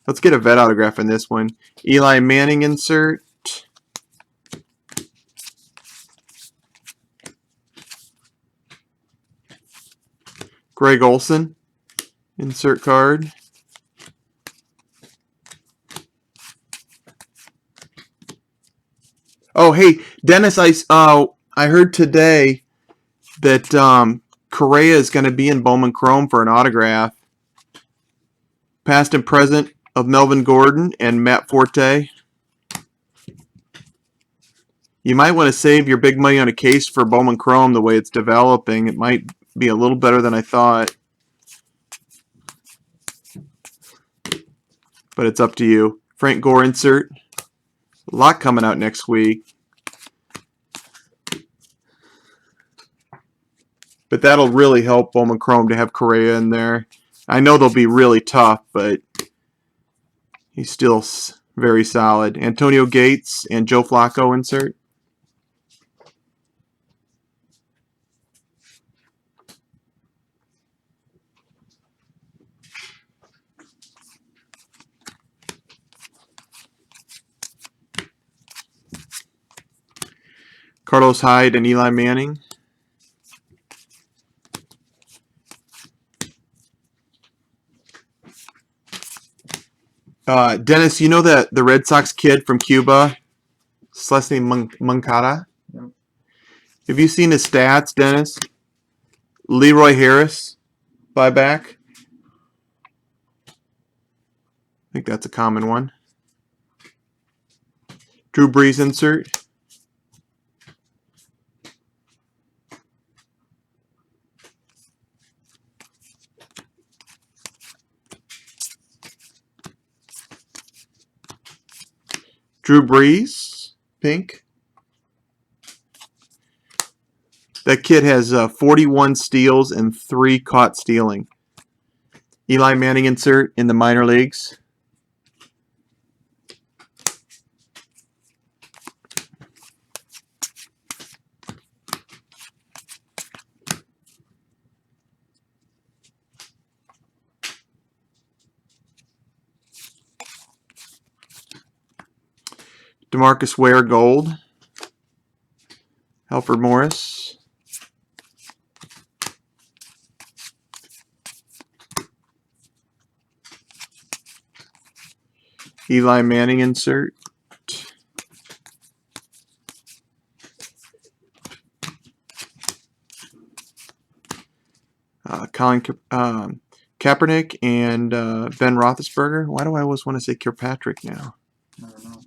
Let's get a vet autograph in this one. Eli Manning insert. Greg Olson insert card. Oh, hey, Dennis, I heard today that Correa is going to be in Bowman Chrome for an autograph. Past and present of Melvin Gordon and Matt Forte. You might want to save your big money on a case for Bowman Chrome the way it's developing. It might be a little better than I thought. But it's up to you. Frank Gore insert. A lot coming out next week. But that'll really help Bowman Chrome to have Correa in there. I know they'll be really tough, but he's still very solid. Antonio Gates and Joe Flacco insert. Carlos Hyde and Eli Manning. Dennis, you know that the Red Sox kid from Cuba, last name Moncada. Yep. Have you seen his stats, Dennis? Leroy Harris, buyback. I think that's a common one. Drew Brees insert. Drew Brees, pink. That kid has 41 steals and 3 caught stealing. Eli Manning insert in the minor leagues. DeMarcus Ware gold. Alfred Morris. Eli Manning insert. Colin Kaepernick and Ben Roethlisberger. Why do I always want to say Kirkpatrick now? I don't know.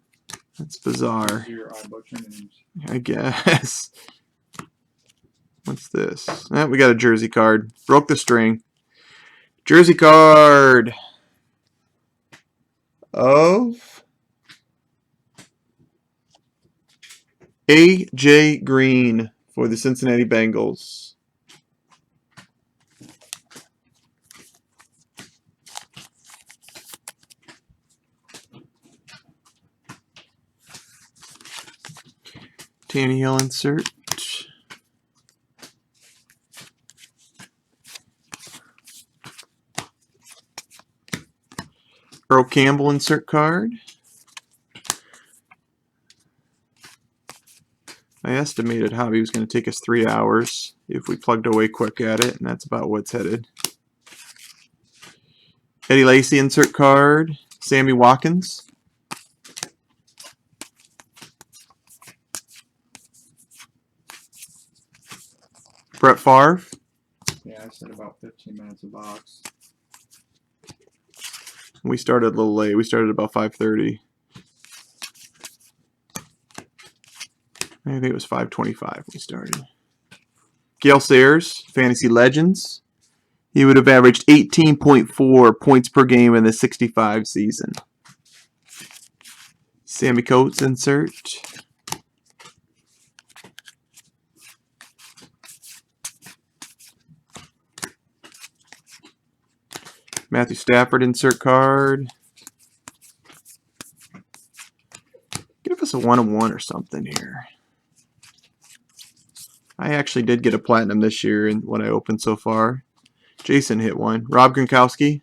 That's bizarre. Your eye butcher names. I guess. What's this? We got a jersey card. Broke the string. Jersey card of A.J. Green for the Cincinnati Bengals. Tannehill insert. Earl Campbell insert card. I estimated hobby was going to take us 3 hours if we plugged away quick at it, and that's about what's headed. Eddie Lacy insert card. Sammy Watkins. Brett Favre. Yeah, I said about 15 minutes a box. We started a little late. We started about 5:30. I think it was 5:25 we started. Gale Sayers, Fantasy Legends. He would have averaged 18.4 points per game in the 65 season. Sammy Coates insert. Matthew Stafford insert card. Give us a 1-of-1 or something here. I actually did get a platinum this year in what I opened so far. Jason hit one. Rob Gronkowski.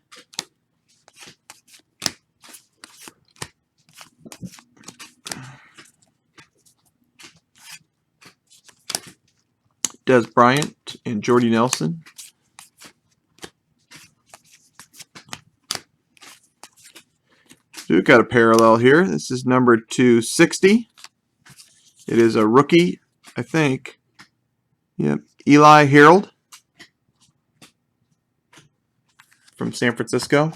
Des Bryant and Jordy Nelson. We've got a parallel here. This is number 260. It is a rookie, I think. Yep. Eli Harold from San Francisco.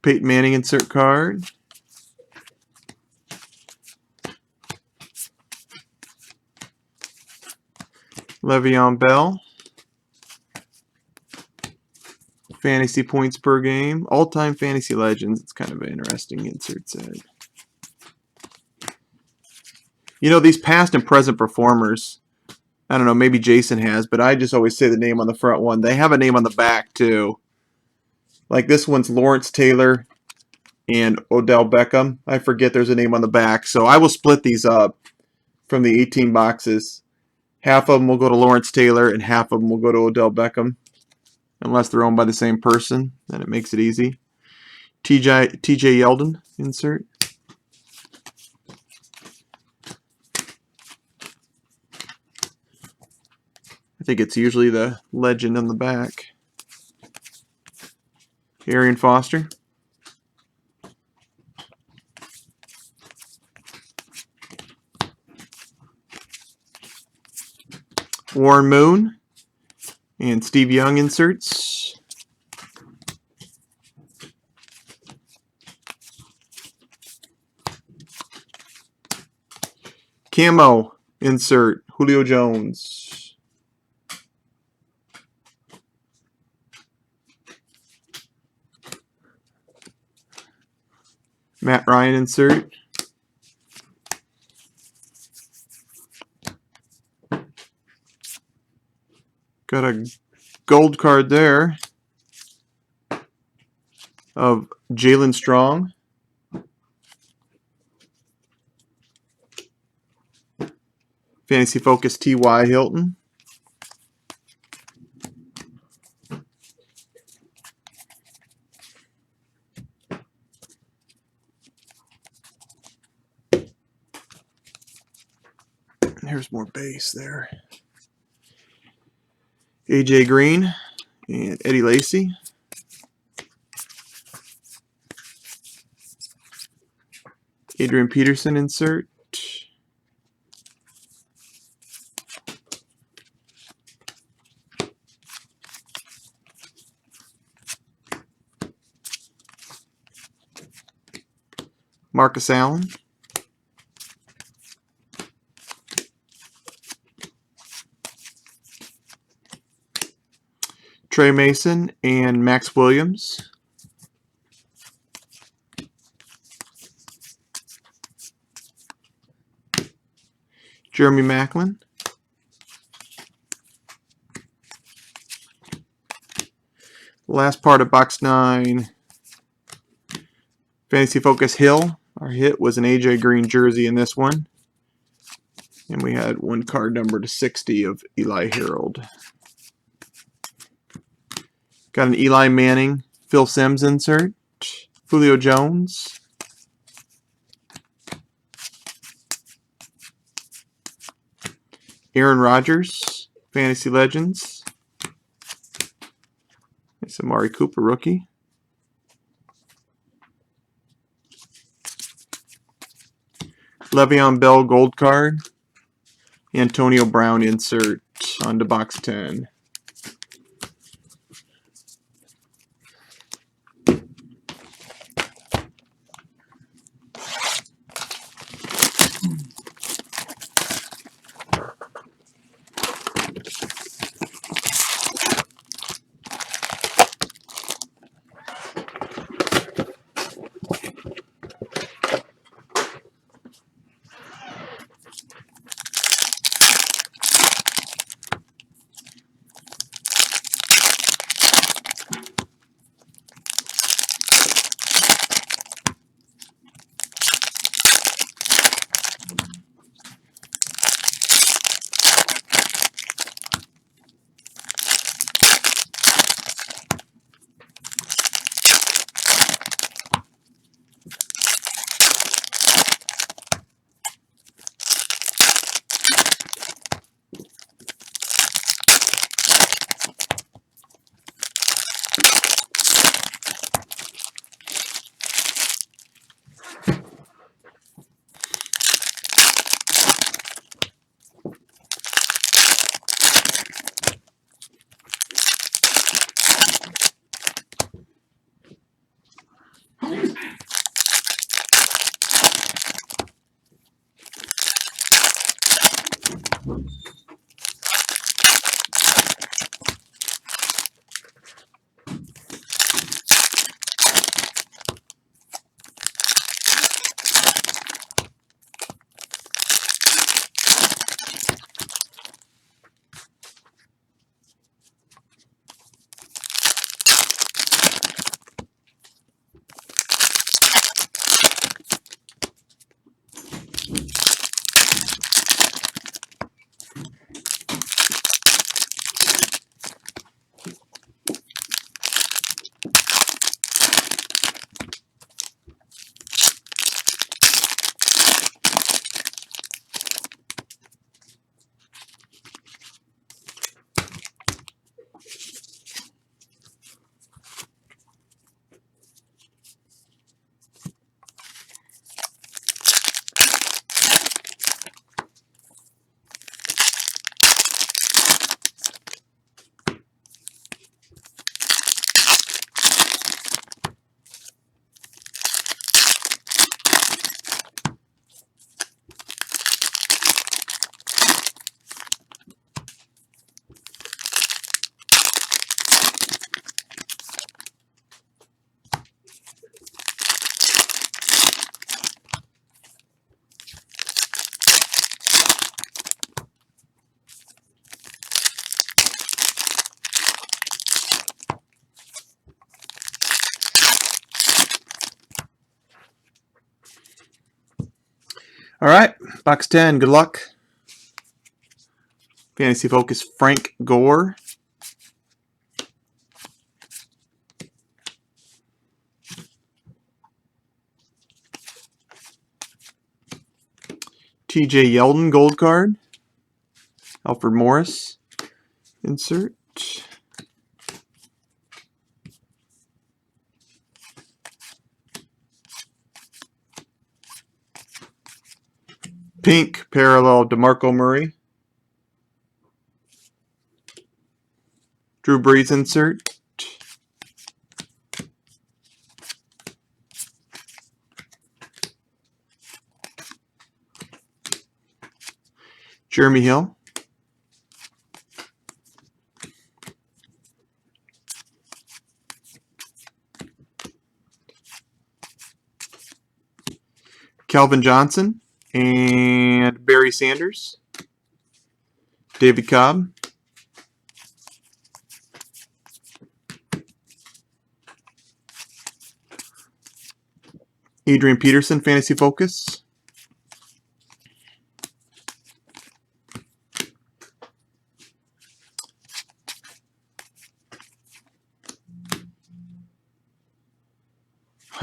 Peyton Manning insert card. Le'Veon Bell. Fantasy points per game. All-time fantasy legends. It's kind of an interesting insert set. You know, these past and present performers, I don't know, maybe Jason has, but I just always say the name on the front one. They have a name on the back, too. Like this one's Lawrence Taylor and Odell Beckham. I forget there's a name on the back. So I will split these up from the 18 boxes. Half of them will go to Lawrence Taylor and half of them will go to Odell Beckham. Unless they're owned by the same person, then it makes it easy. TJ Yeldon insert. I think it's usually the legend on the back. Arian Foster. Warren Moon and Steve Young inserts. Camo insert, Julio Jones. Matt Ryan insert. Got a gold card there of Jalen Strong. Fantasy Focus T.Y. Hilton. There's more base there. AJ Green and Eddie Lacy. Adrian Peterson insert. Marcus Allen. Trey Mason and Max Williams. Jeremy Maclin. Last part of box 9. Fantasy Focus Hill. Our hit was an AJ Green jersey in this one. And we had one card number to 60 of Eli Harold. Got an Eli Manning, Phil Simms insert. Julio Jones. Aaron Rodgers, Fantasy Legends. It's Amari Cooper rookie. Le'Veon Bell gold card. Antonio Brown insert onto box 10. All right, box 10. Good luck. Fantasy Focus Frank Gore. TJ Yeldon gold card. Alfred Morris insert. Pink parallel DeMarco Murray. Drew Brees insert. Jeremy Hill. Calvin Johnson and Barry Sanders. David Cobb. Adrian Peterson, Fantasy Focus.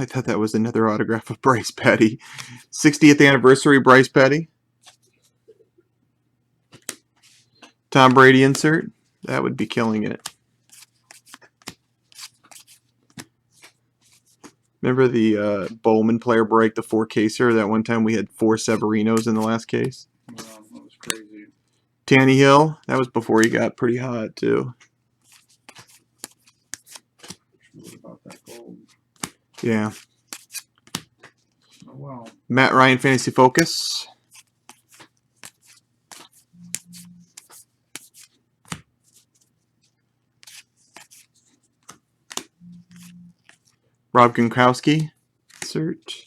I thought that was another autograph of Bryce Petty. 60th anniversary Bryce Petty. Tom Brady insert. That would be killing it. Remember the Bowman player break, the 4-caser? That one time we had 4 Severinos in the last case. Wow, that was crazy. Tannehill. That was before he got pretty hot, too. What about that gold? Yeah. Oh, wow. Matt Ryan, Fantasy Focus. Rob Gronkowski, insert.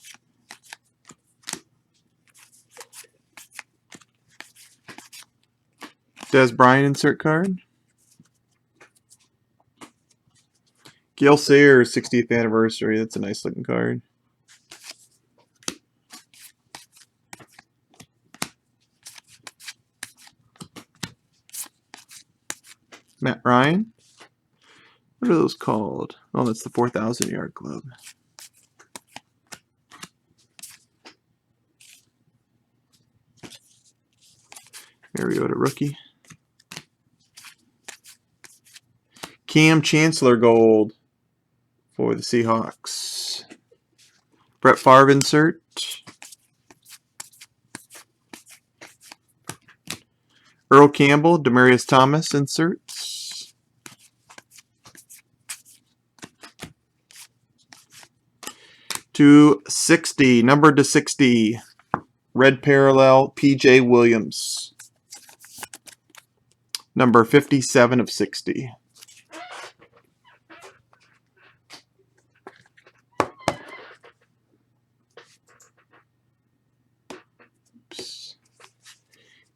Des Bryant, insert card. Gale Sayers, 60th anniversary. That's a nice looking card. Matt Ryan. What are those called? Oh, that's the 4,000 yard club. There we go to rookie. Cam Chancellor gold for the Seahawks. Brett Favre insert. Earl Campbell, Demaryius Thomas inserts. To 60, numbered to 60. Red parallel, PJ Williams. Number 57 of 60. Oops.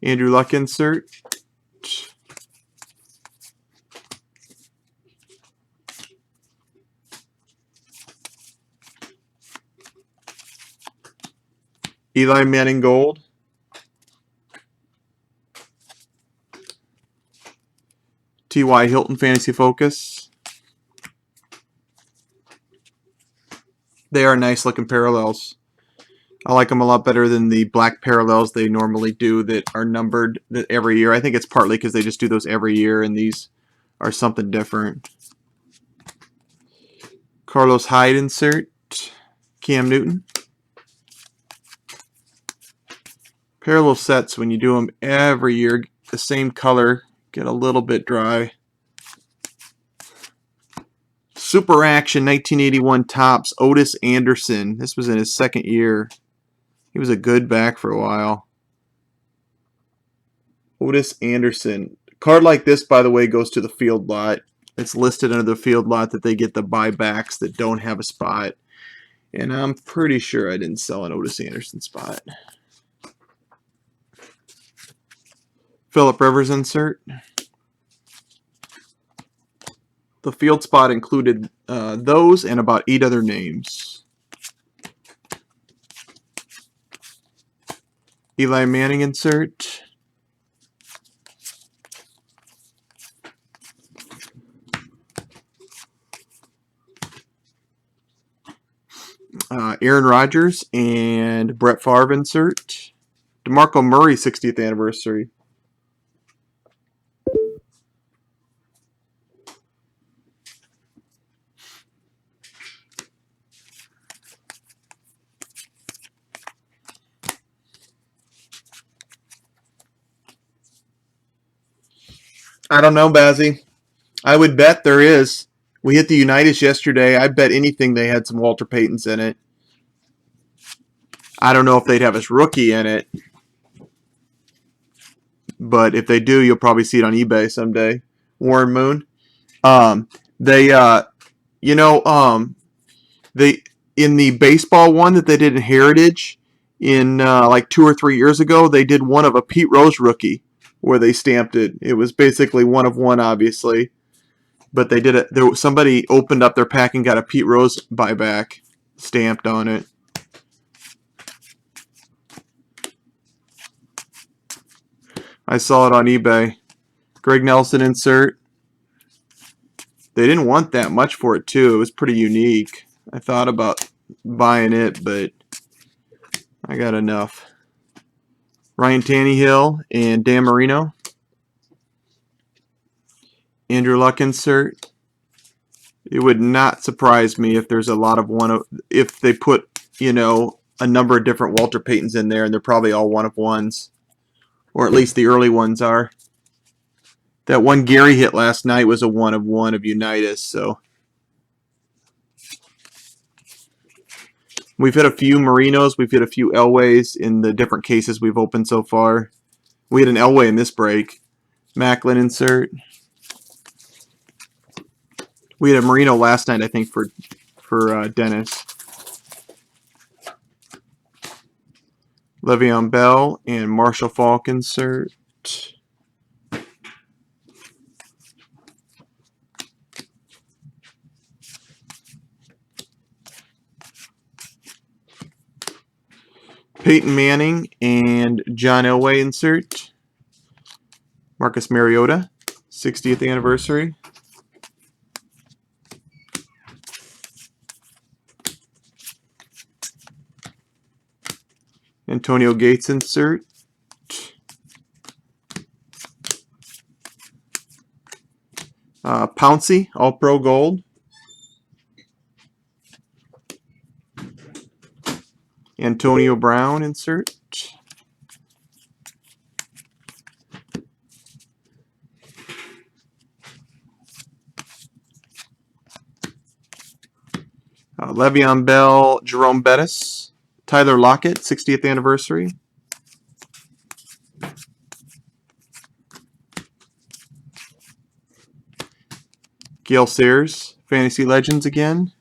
Andrew Luck insert. Eli Manning gold. T.Y. Hilton Fantasy Focus. They are nice looking parallels. I like them a lot better than the black parallels they normally do that are numbered every year. I think it's partly because they just do those every year, and these are something different. Carlos Hyde insert. Cam Newton. Parallel sets, when you do them every year, the same color, get a little bit dry. Super Action 1981 Topps, Otis Anderson. This was in his second year. He was a good back for a while. Otis Anderson. A card like this, by the way, goes to the field lot. It's listed under the field lot that they get the buybacks that don't have a spot. And I'm pretty sure I didn't sell an Otis Anderson spot. Phillip Rivers insert. The field spot included those and about 8 other names. Eli Manning insert. Aaron Rodgers and Brett Favre insert. DeMarco Murray 60th anniversary. I don't know, Bazzy. I would bet there is. We hit the Unitas yesterday. I bet anything they had some Walter Paytons in it. I don't know if they'd have his rookie in it. But if they do, you'll probably see it on eBay someday. Warren Moon. They they in the baseball one that they did in Heritage in like 2 or 3 years ago, they did one of a Pete Rose rookie where they stamped it. It was basically one of one, obviously, but they did it. Somebody opened up their pack and got a Pete Rose buyback stamped on it. I saw it on eBay. Greg Nelson insert. They didn't want that much for it too. It was pretty unique. I thought about buying it, but I got enough. Ryan Tannehill and Dan Marino. Andrew Luck insert. It would not surprise me if there's a lot of if they put, a number of different Walter Paytons in there, and they're probably all one of ones. Or at least the early ones are. That one Gary hit last night was a one of one of Unitas, so. We've hit a few Marinos. We've hit a few Elways in the different cases we've opened so far. We had an Elway in this break. Macklin insert. We had a Marino last night, I think, for Dennis. Le'Veon Bell and Marshall Faulk insert. Peyton Manning and John Elway insert. Marcus Mariota, 60th anniversary. Antonio Gates insert. Pouncey, All-Pro Gold. Antonio Brown insert. Le'Veon Bell, Jerome Bettis. Tyler Lockett, 60th anniversary. Gale Sayers, Fantasy Legends again.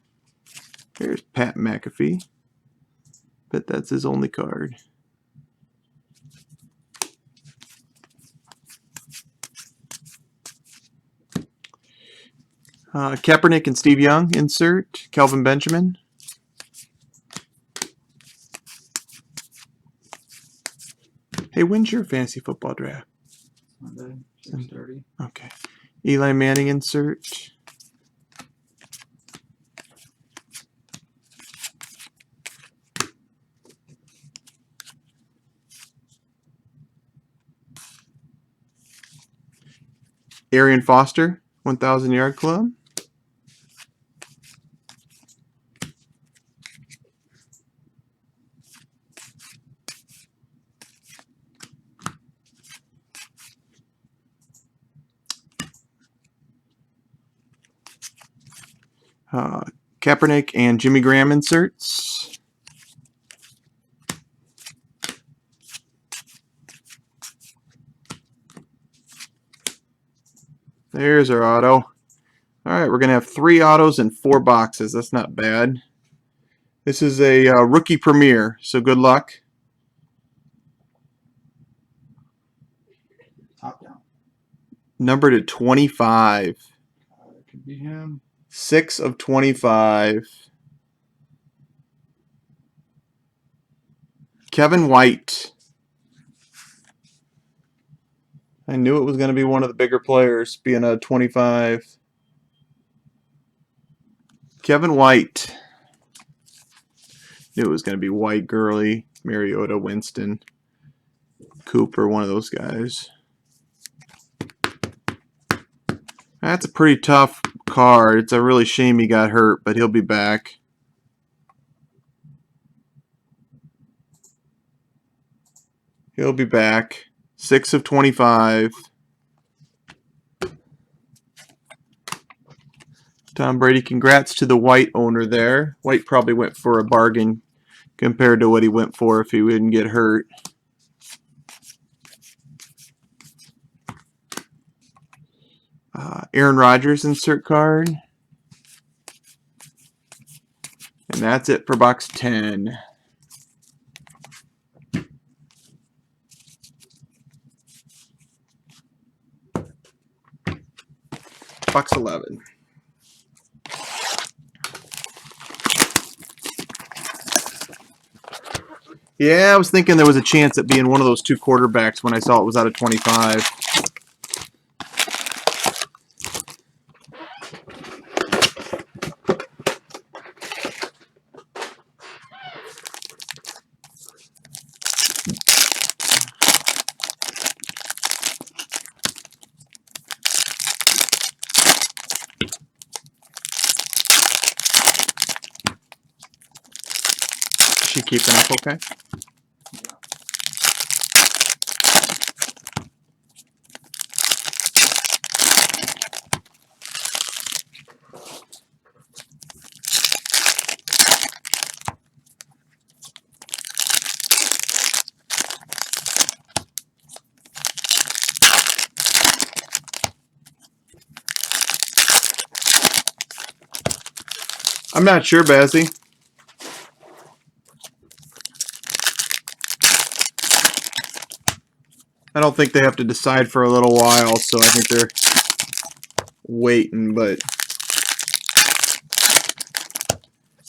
There's Pat McAfee. Bet that's his only card. Kaepernick and Steve Young insert. Kelvin Benjamin. Hey, when's your fantasy football draft? Monday, 6:30. Okay. Eli Manning insert. Arian Foster, 1,000 Yard Club. Kaepernick and Jimmy Graham inserts. There's our auto. All right, we're going to have 3 autos and 4 boxes. That's not bad. This is a rookie premiere, so good luck. Top down. Number to 25. It could be him. 6 of 25. Kevin White. I knew it was going to be one of the bigger players, being a 25. Kevin White. Knew it was going to be White, Gurley, Mariota, Winston, Cooper, one of those guys. That's a pretty tough card. It's a really shame he got hurt, but he'll be back. He'll be back. 6 of 25. Tom Brady, congrats to the White owner there. White probably went for a bargain compared to what he went for if he wouldn't get hurt. Aaron Rodgers insert card. And that's it for box 10. Box 11. Yeah, I was thinking there was a chance at being one of those two quarterbacks when I saw it was out of 25. She keeping up okay? I'm not sure, Bazzy. I don't think they have to decide for a little while, so I think they're waiting, but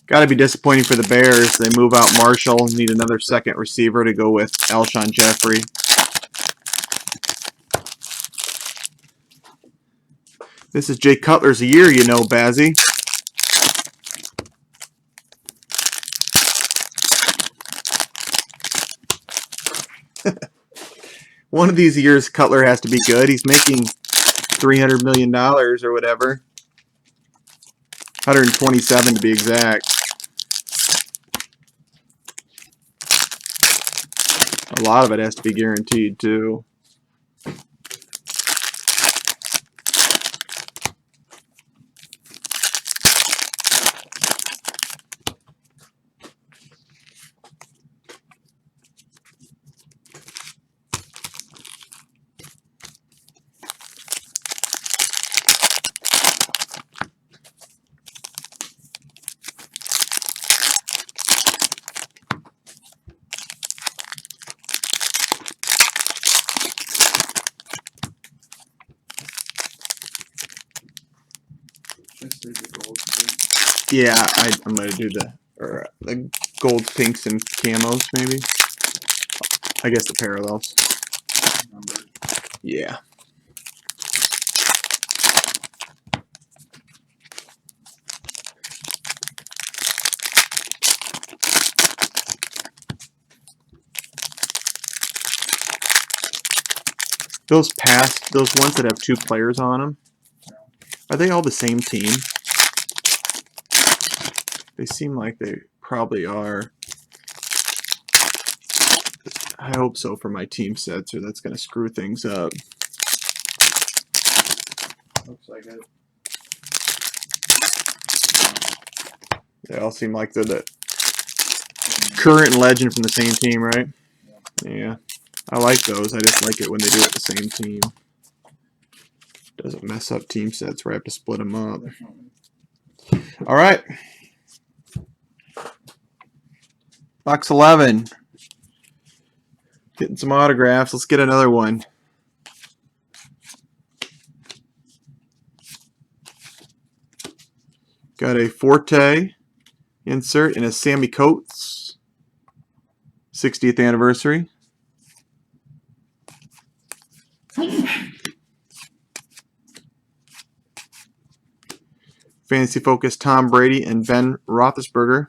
got to be disappointing for the Bears. They move out Marshall, need another second receiver to go with Alshon Jeffrey. This is Jay Cutler's year, you know, Bazzy. One of these years, Cutler has to be good. He's making $300 million or whatever. 127 to be exact. A lot of it has to be guaranteed, too. Yeah, I'm going to do the golds, pinks, and camos, maybe. I guess the parallels. Yeah. Those ones that have two players on them, are they all the same team? They seem like they probably are. I hope so for my team sets, or that's going to screw things up. Looks like it. They all seem like they're the current and legend from the same team, right? Yeah. I like those. I just like it when they do it the same team. Doesn't mess up team sets where I have to split them up. All right. Box 11. Getting some autographs. Let's get another one. Got a Forte insert and a Sammy Coates 60th anniversary. Fantasy Focus Tom Brady and Ben Roethlisberger.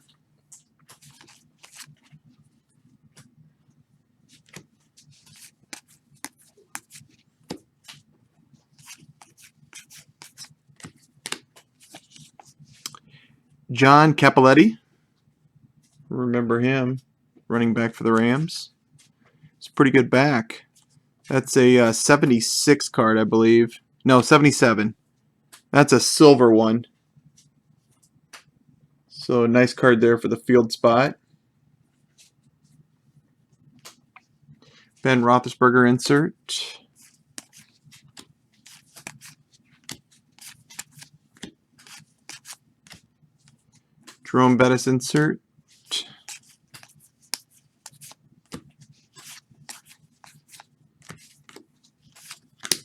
John Cappelletti. Remember him. Running back for the Rams. It's a pretty good back. That's a 76 card, I believe. No, 77. That's a silver one. So a nice card there for the field spot. Ben Roethlisberger insert. Jerome Bettis insert.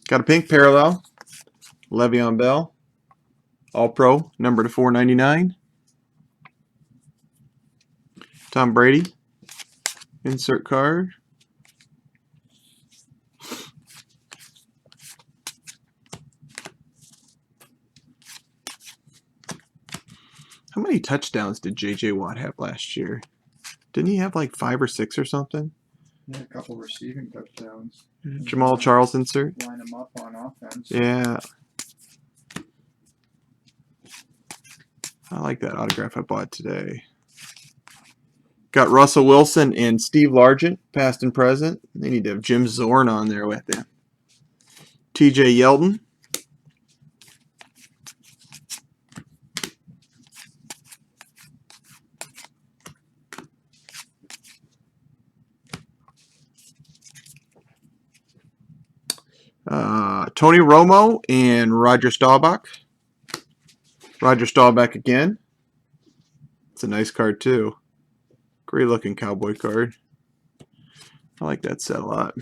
Got a pink parallel. Le'Veon Bell. All-Pro, number to 499. Tom Brady. Insert card. How many touchdowns did J.J. Watt have last year? Didn't he have like 5 or 6 or something? Yeah, a couple receiving touchdowns. Jamal Charles insert. Line them up on offense. Yeah. I like that autograph I bought today. Got Russell Wilson and Steve Largent, past and present. They need to have Jim Zorn on there with them. TJ Yeldon. Tony Romo and Roger Staubach. Roger Staubach again. It's a nice card too. Great looking cowboy card. I like that set a lot.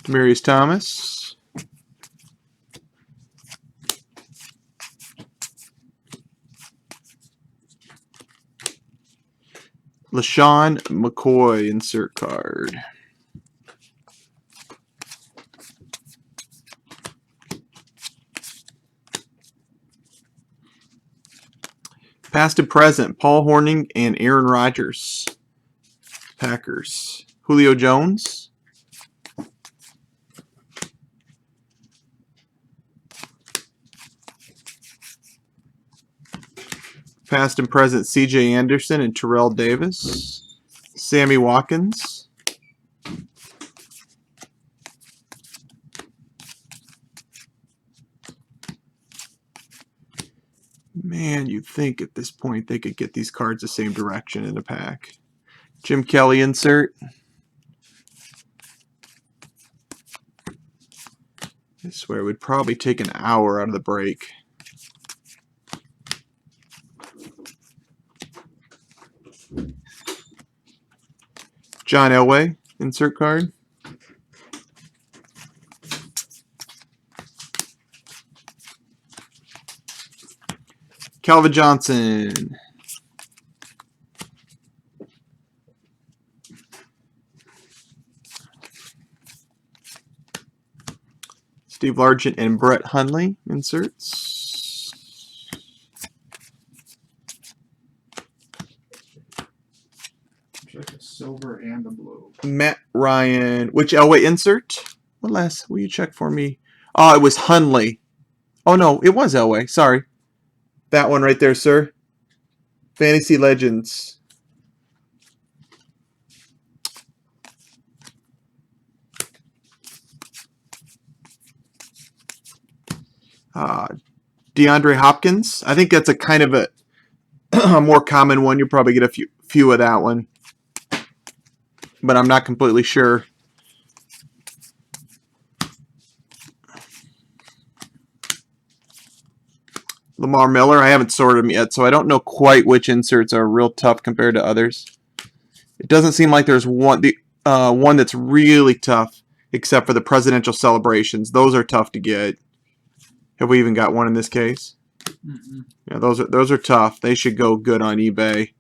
Demaryius Thomas. LaShawn McCoy insert card. Past and present, Paul Hornung and Aaron Rodgers. Packers. Julio Jones. Past and present, C.J. Anderson and Terrell Davis. Sammy Watkins. Man, you'd think at this point they could get these cards the same direction in the pack. Jim Kelly insert. I swear it would probably take an hour out of the break. John Elway, insert card. Calvin Johnson. Steve Largent and Brett Hundley, inserts. Like a silver and a blue. Matt Ryan. Which Elway insert? What last? Will you check for me? Oh, it was Hundley. Oh, no. It was Elway. Sorry. That one right there, sir. Fantasy Legends. DeAndre Hopkins. I think that's a kind of a more common one. You'll probably get a few of that one. But I'm not completely sure. Lamar Miller, I haven't sorted them yet, so I don't know quite which inserts are real tough compared to others. It doesn't seem like there's one that's really tough, except for the presidential celebrations. Those are tough to get. Have we even got one in this case? Mm-mm. Yeah, those are tough. They should go good on eBay.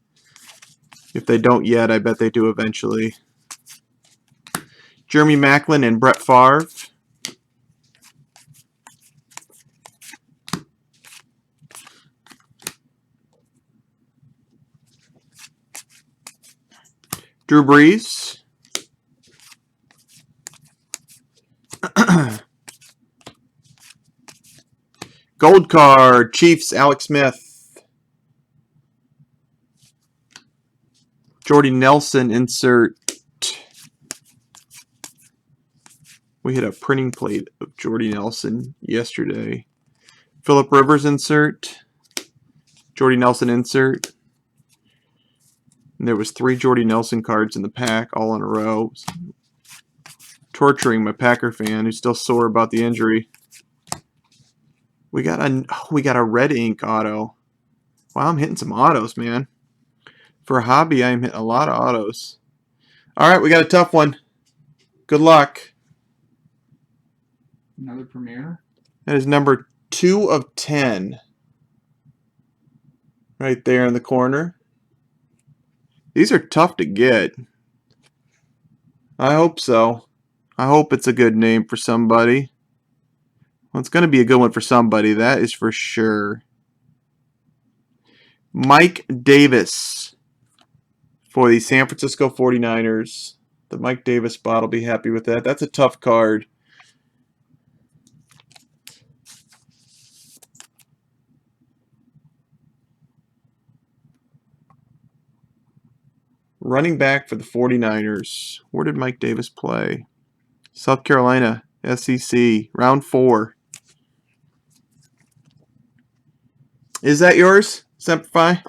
If they don't yet, I bet they do eventually. Jeremy Maclin and Brett Favre. Drew Brees. Gold card, Chiefs, Alex Smith. Jordy Nelson insert. We had a printing plate of Jordy Nelson yesterday. Phillip Rivers insert. Jordy Nelson insert. And there was 3 Jordy Nelson cards in the pack, all in a row. Torturing my Packer fan who's still sore about the injury. We got a red ink auto. Wow, I'm hitting some autos, man. For a hobby, I'm hitting a lot of autos. All right, we got a tough one. Good luck. Another premiere. That is number 2 of 10. Right there in the corner. These are tough to get. I hope so. I hope it's a good name for somebody. Well, it's going to be a good one for somebody, that is for sure. Mike Davis for the San Francisco 49ers. The Mike Davis spot will be happy with that. That's a tough card. Running back for the 49ers. Where did Mike Davis play? South Carolina, SEC, round 4. Is that yours, Semperfi?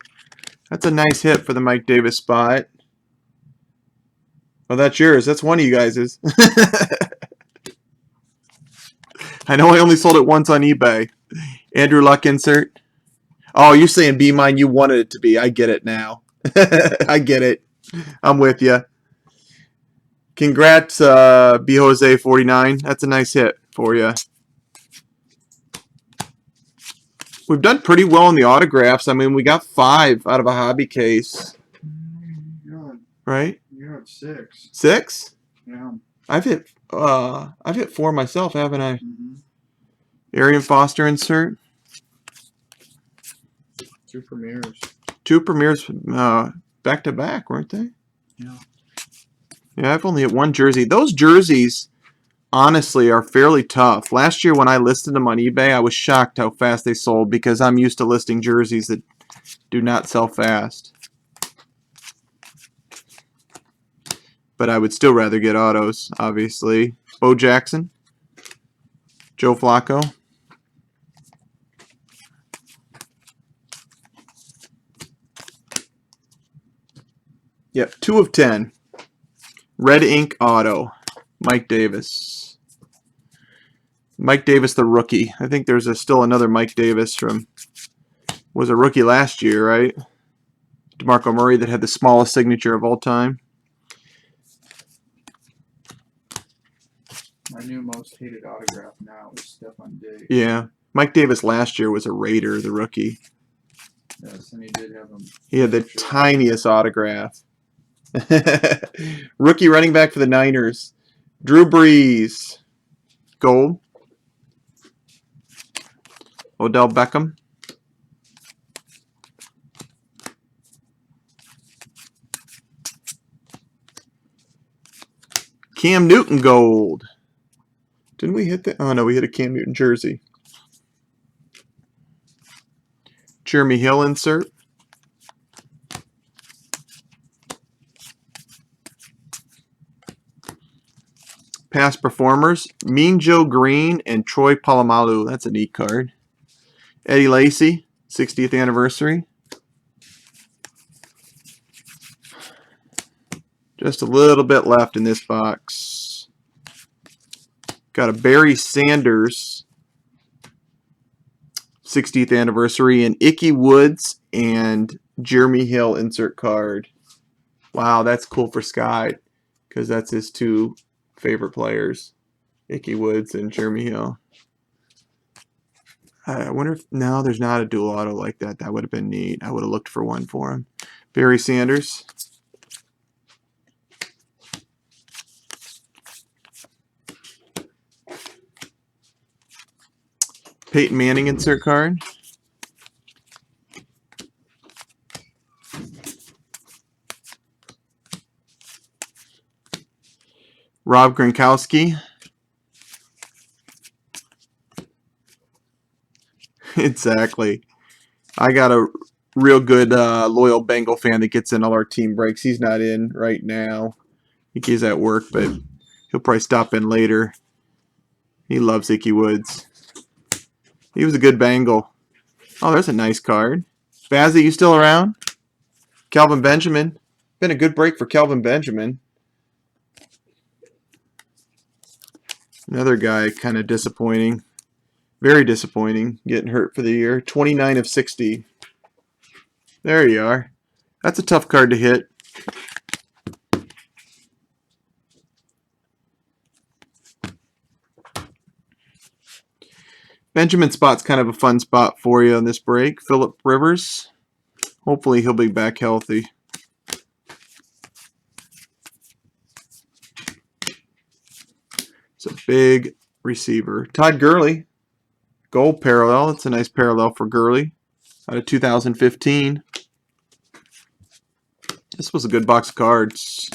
That's a nice hit for the Mike Davis spot. Oh, that's yours. That's one of you guys's. I know I only sold it once on eBay. Andrew Luck insert. Oh, you're saying be mine. You wanted it to be. I get it now. I get it. I'm with you. Congrats, B Jose 49. That's a nice hit for you. We've done pretty well in the autographs. I mean, we got 5 out of a hobby case. Right? You're at 6. 6? Yeah. I've hit 4 myself, haven't I? Arian Foster insert. 2 premieres. 2 premieres back to back, weren't they? Yeah. Yeah, I've only hit 1 jersey. Those jerseys, honestly, are fairly tough. Last year when I listed them on eBay, I was shocked how fast they sold because I'm used to listing jerseys that do not sell fast. But I would still rather get autos, obviously. Bo Jackson. Joe Flacco. Yep, 2 of 10. Red ink auto. Mike Davis. Mike Davis, the rookie. I think there's still another Mike Davis from, was a rookie last year, right? DeMarco Murray that had the smallest signature of all time. My new most hated autograph now is Stephon Diggs. Yeah. Mike Davis last year was a Raider, the rookie. Yes, and he did have him. He had the tiniest autograph. Rookie running back for the Niners. Drew Brees. Gold. Odell Beckham. Cam Newton gold. Didn't we hit that? Oh, no, we hit a Cam Newton jersey. Jeremy Hill insert. Past performers, Mean Joe Green and Troy Polamalu. That's a neat card. Eddie Lacy, 60th anniversary. Just a little bit left in this box. Got a Barry Sanders, 60th anniversary, and Ickey Woods and Jeremy Hill insert card. Wow, that's cool for Scott because that's his 2 favorite players, Ickey Woods and Jeremy Hill. I wonder if, no, there's not a dual auto like that. That would have been neat. I would have looked for one for him. Barry Sanders. Peyton Manning insert card. Rob Gronkowski. Exactly. I got a real good loyal Bengal fan that gets in all our team breaks. He's not in right now. I think he's at work, but he'll probably stop in later. He loves Icky Woods. He was a good Bengal. Oh, there's a nice card. Bazzi, you still around? Calvin Benjamin. Been a good break for Calvin Benjamin. Another guy kind of disappointing. Very disappointing. Getting hurt for the year. 29 of 60. There you are. That's a tough card to hit. Benjamin spot's kind of a fun spot for you on this break. Phillip Rivers. Hopefully he'll be back healthy. It's a big receiver. Todd Gurley. Gold parallel. That's a nice parallel for Gurley. Out of 2015. This was a good box of cards.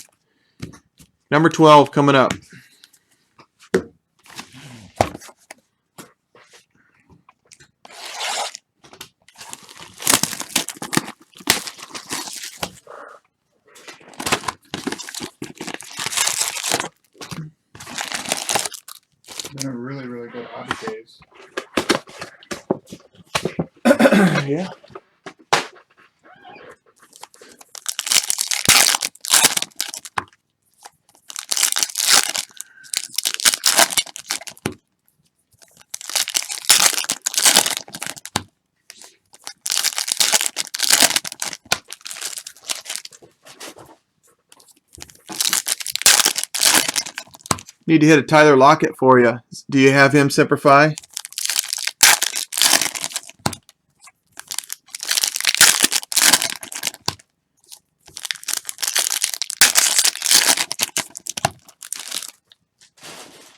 Number 12 coming up. Been a really, really good hobby case. Yeah. Need to hit a Tyler Lockett for you. Do you have him, Simplify?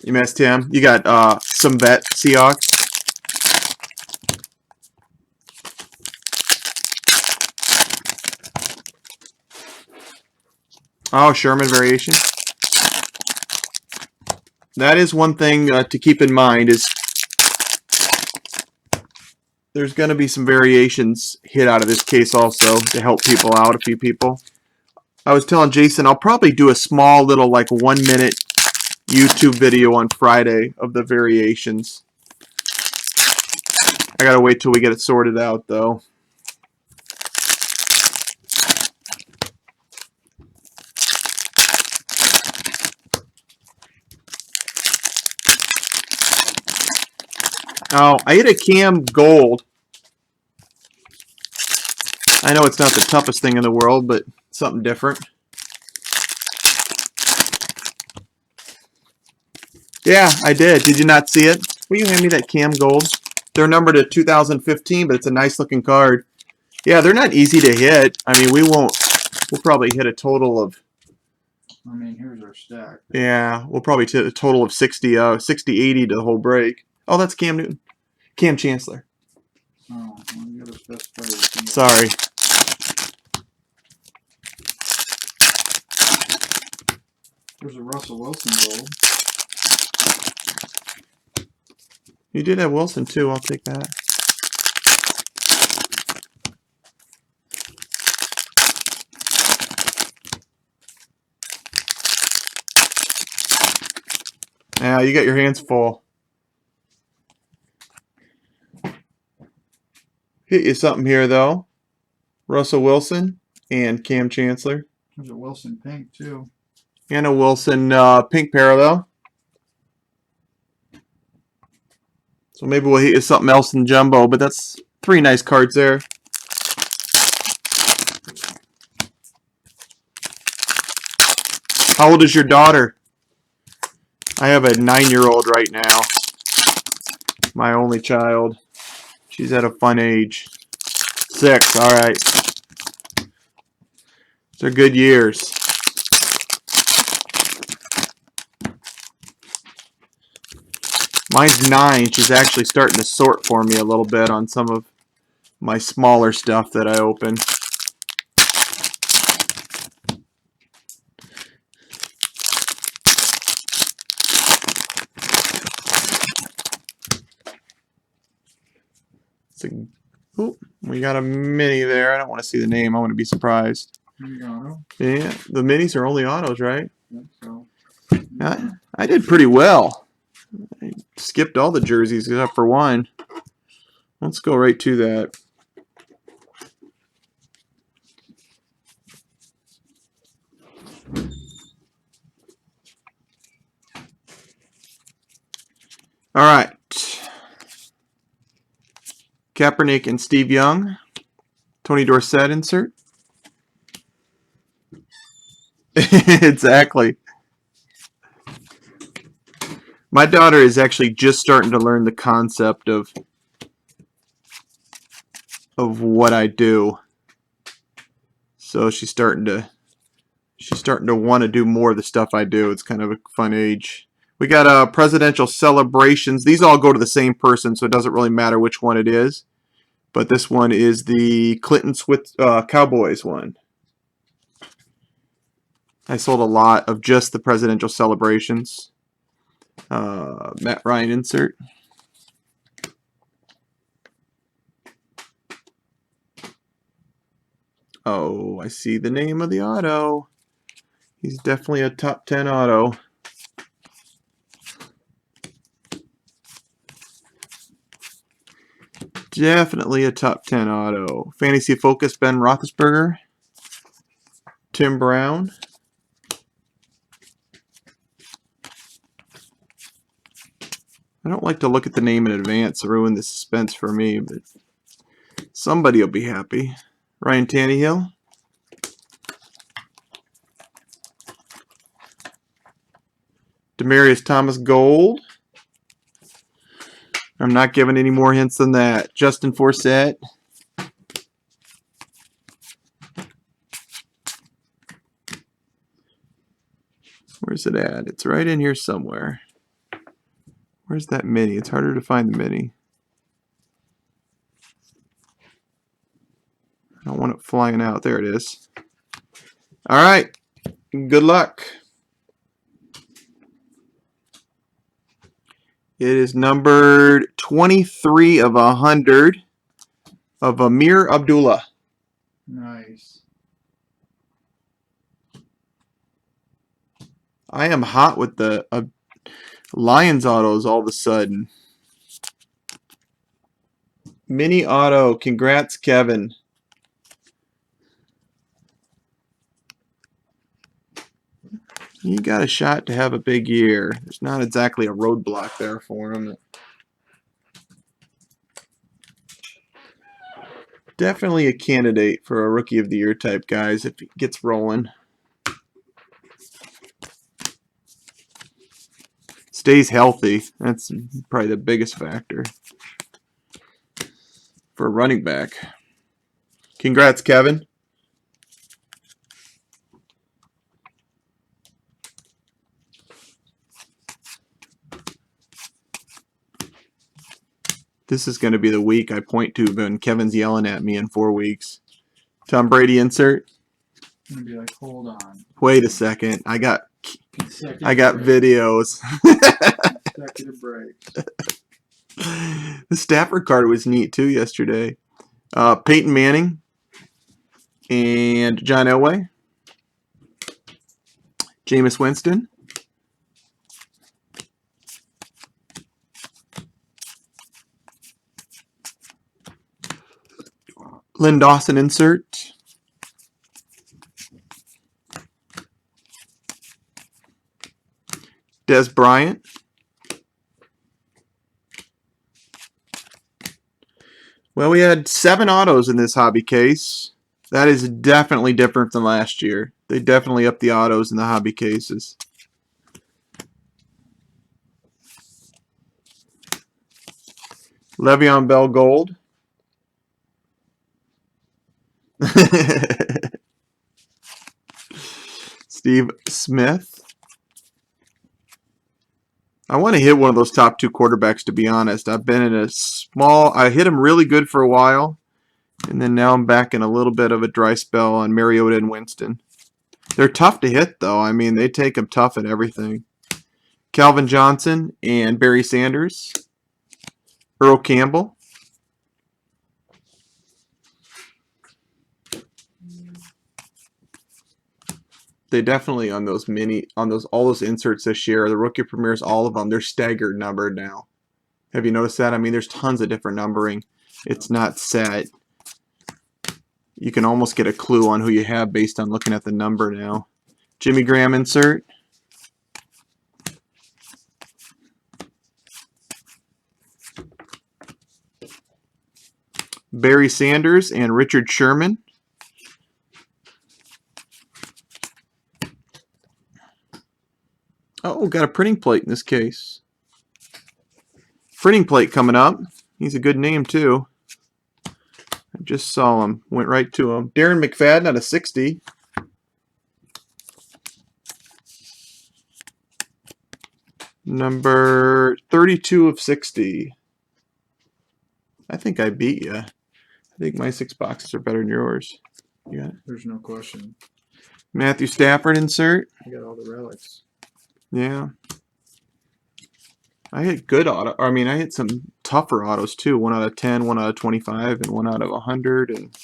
You missed him. You got some vet Seahawks. Oh, Sherman variation. That is one thing to keep in mind is there's going to be some variations hit out of this case also to help people out, a few people. I was telling Jason I'll probably do a small little like 1 minute YouTube video on Friday of the variations. I got to wait till we get it sorted out though. Oh, I hit a Cam Gold. I know it's not the toughest thing in the world, but something different. Yeah, I did. Did you not see it? Will you hand me that Cam Gold? They're numbered to 2015, but it's a nice looking card. Yeah, they're not easy to hit. I mean, we'll probably hit a total of... I mean, here's our stack. Yeah, we'll probably hit a total of 60, 80 to the whole break. Oh, that's Cam Newton. Cam Chancellor. Oh, well, you gotta specify the team. Sorry. There's a Russell Wilson gold. You did have Wilson too. I'll take that. Yeah, you got your hands full. Hit you something here though. Russell Wilson and Cam Chancellor. There's a Wilson pink too. And a Wilson pink parallel. So maybe we'll hit you something else in jumbo, but that's 3 nice cards there. How old is your daughter? I have a 9-year-old right now. My only child. She's at a fun age. 6, all right. They're good years. Mine's 9. She's actually starting to sort for me a little bit on some of my smaller stuff that I open. Ooh, we got a mini there. I don't want to see the name. I want to be surprised. Auto. Yeah, the minis are only autos, right? So. I did pretty well. I skipped all the jerseys except for one. Let's go right to that. All right. Kaepernick and Steve Young. Tony Dorsett insert. Exactly. My daughter is actually just starting to learn the concept of what I do. So she's starting to want to do more of the stuff I do. It's kind of a fun age. We got presidential celebrations. These all go to the same person, so it doesn't really matter which one it is. But this one is the Clinton Cowboys one. I sold a lot of just the presidential celebrations. Matt Ryan insert. Oh, I see the name of the auto. He's definitely a top 10 auto. Definitely a top 10 auto. Fantasy Focus Ben Roethlisberger. Tim Brown. I don't like to look at the name in advance to ruin the suspense for me, but somebody will be happy. Ryan Tannehill. Demaryius Thomas Gold. I'm not giving any more hints than that. Justin Forsett. Where's it at? It's right in here somewhere. Where's that mini? It's harder to find the mini. I don't want it flying out. There it is. All right. Good luck. It is numbered 23 of 100 of Amir Abdullah. Nice. I am hot with the Lions autos all of a sudden. Mini auto. Congrats, Kevin. You got a shot to have a big year. There's not exactly a roadblock there for him. Definitely a candidate for a Rookie of the Year type guys if he gets rolling. Stays healthy. That's probably the biggest factor for a running back. Congrats, Kevin. This is going to be the week I point to when Kevin's yelling at me in 4 weeks. Tom Brady insert. I'm gonna be like, hold on. Wait a second. I got Consecutive videos. Consecutive break. The Stafford card was neat too yesterday. Peyton Manning and John Elway. Jameis Winston. Lynn Dawson insert. Des Bryant. Well, we had 7 autos in this hobby case. That is definitely different than last year. They definitely upped the autos in the hobby cases. Le'Veon Bell Gold. Steve Smith. I want to hit one of those top 2 quarterbacks, to be honest. I've been in a small... I hit him really good for a while, and then now I'm back in a little bit of a dry spell on Mariota and Winston. They're tough to hit, though. I mean, they take them tough at everything. Calvin Johnson and Barry Sanders. Earl Campbell. They definitely on those all those inserts this year, the rookie premieres, all of them, they're staggered numbered now. Have you noticed that? I mean, there's tons of different numbering. It's not set. You can almost get a clue on who you have based on looking at the number now. Jimmy Graham insert. Barry Sanders and Richard Sherman. Oh, got a printing plate in this case. Printing plate coming up. He's a good name, too. I just saw him. Went right to him. Darren McFadden at a 60. Number 32 of 60. I think I beat you. I think my 6 boxes are better than yours. You got it? There's no question. Matthew Stafford insert. I got all the relics. Yeah. I hit good auto. I mean, I hit some tougher autos too. 1 out of 10, 1 out of 25, and 1 out of 100. And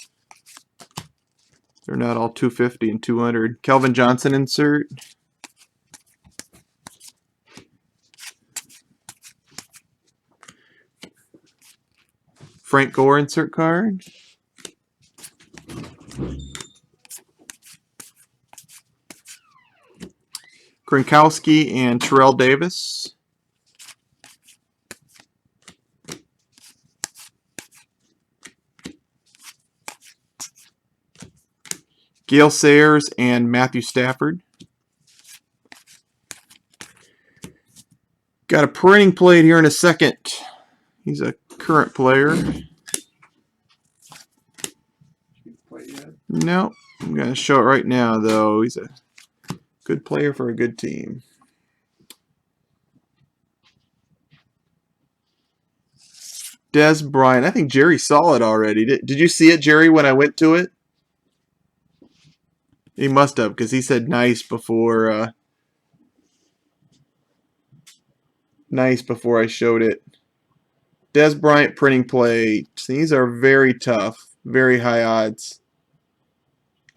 they're not all 250 and 200. Calvin Johnson insert. Frank Gore insert card. Gronkowski and Terrell Davis. Gale Sayers and Matthew Stafford. Got a printing plate here in a second. He's a current player. No, I'm going to show it right now, though. He's a good player for a good team. Dez Bryant. I think Jerry saw it already. Did you see it, Jerry, when I went to it? He must have, because he said nice before I showed it. Dez Bryant printing plates. These are very tough. Very high odds.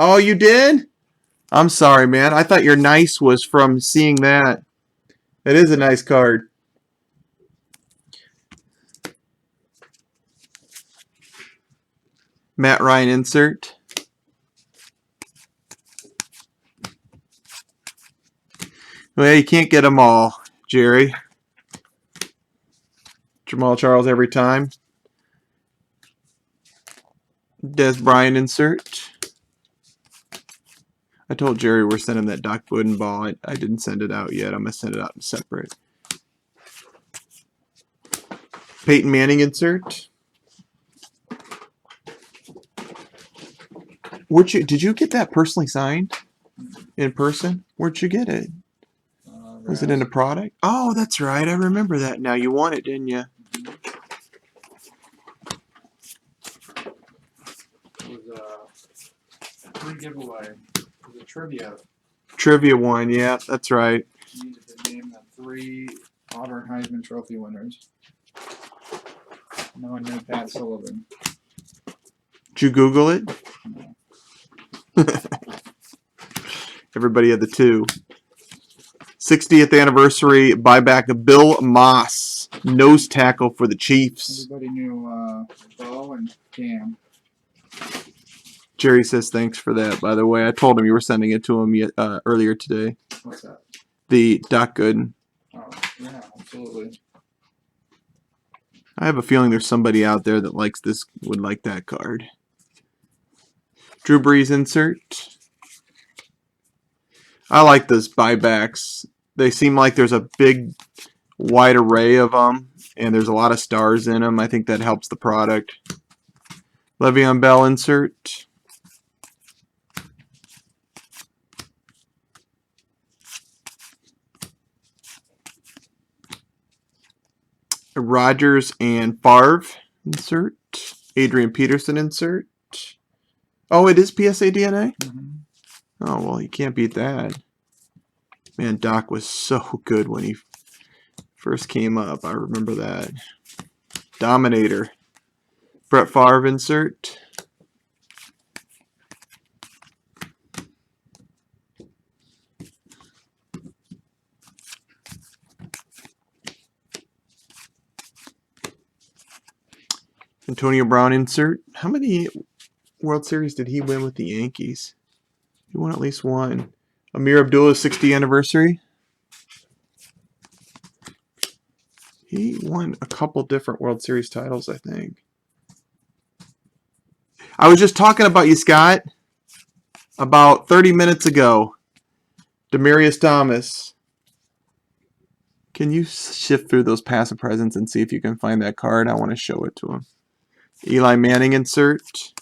Oh, you did? I'm sorry, man. I thought your nice was from seeing that. It is a nice card. Matt Ryan insert. Well, you can't get them all, Jerry. Jamal Charles every time. Dez Bryant insert. I told Jerry we're sending that Doc Wooden ball. I didn't send it out yet. I'm going to send it out separate. Peyton Manning insert. Did you get that personally signed? In person? Where'd you get it? Was it in a product? Oh, that's right. I remember that now. You won it, didn't you? It was a free giveaway. It was a trivia. Trivia one, yeah, that's right. You needed to name the 3 Auburn Heisman Trophy winners. No one knew Pat Sullivan. Did you Google it? No. Everybody had the 2. 60th anniversary buyback of Bill Moss, nose tackle for the Chiefs. Everybody knew Bo and Cam. Jerry says thanks for that, by the way. I told him you were sending it to him earlier today. What's that? The Doc Gooden. Oh, yeah, absolutely. I have a feeling there's somebody out there that likes this, would like that card. Drew Brees insert. I like those buybacks. They seem like there's a big, wide array of them, and there's a lot of stars in them. I think that helps the product. Le'Veon Bell insert. Rogers and Favre insert. Adrian Peterson insert. Oh, it is PSA DNA? Oh, well, you can't beat that. Man, Doc was so good when he first came up. I remember that. Dominator. Brett Favre insert. Antonio Brown insert. How many World Series did he win with the Yankees? He won at least one. Amir Abdullah's 60th anniversary. He won a couple different World Series titles, I think. I was just talking about you, Scott, about 30 minutes ago. Demaryius Thomas. Can you shift through those passive presents and see if you can find that card? I want to show it to him. Eli Manning insert.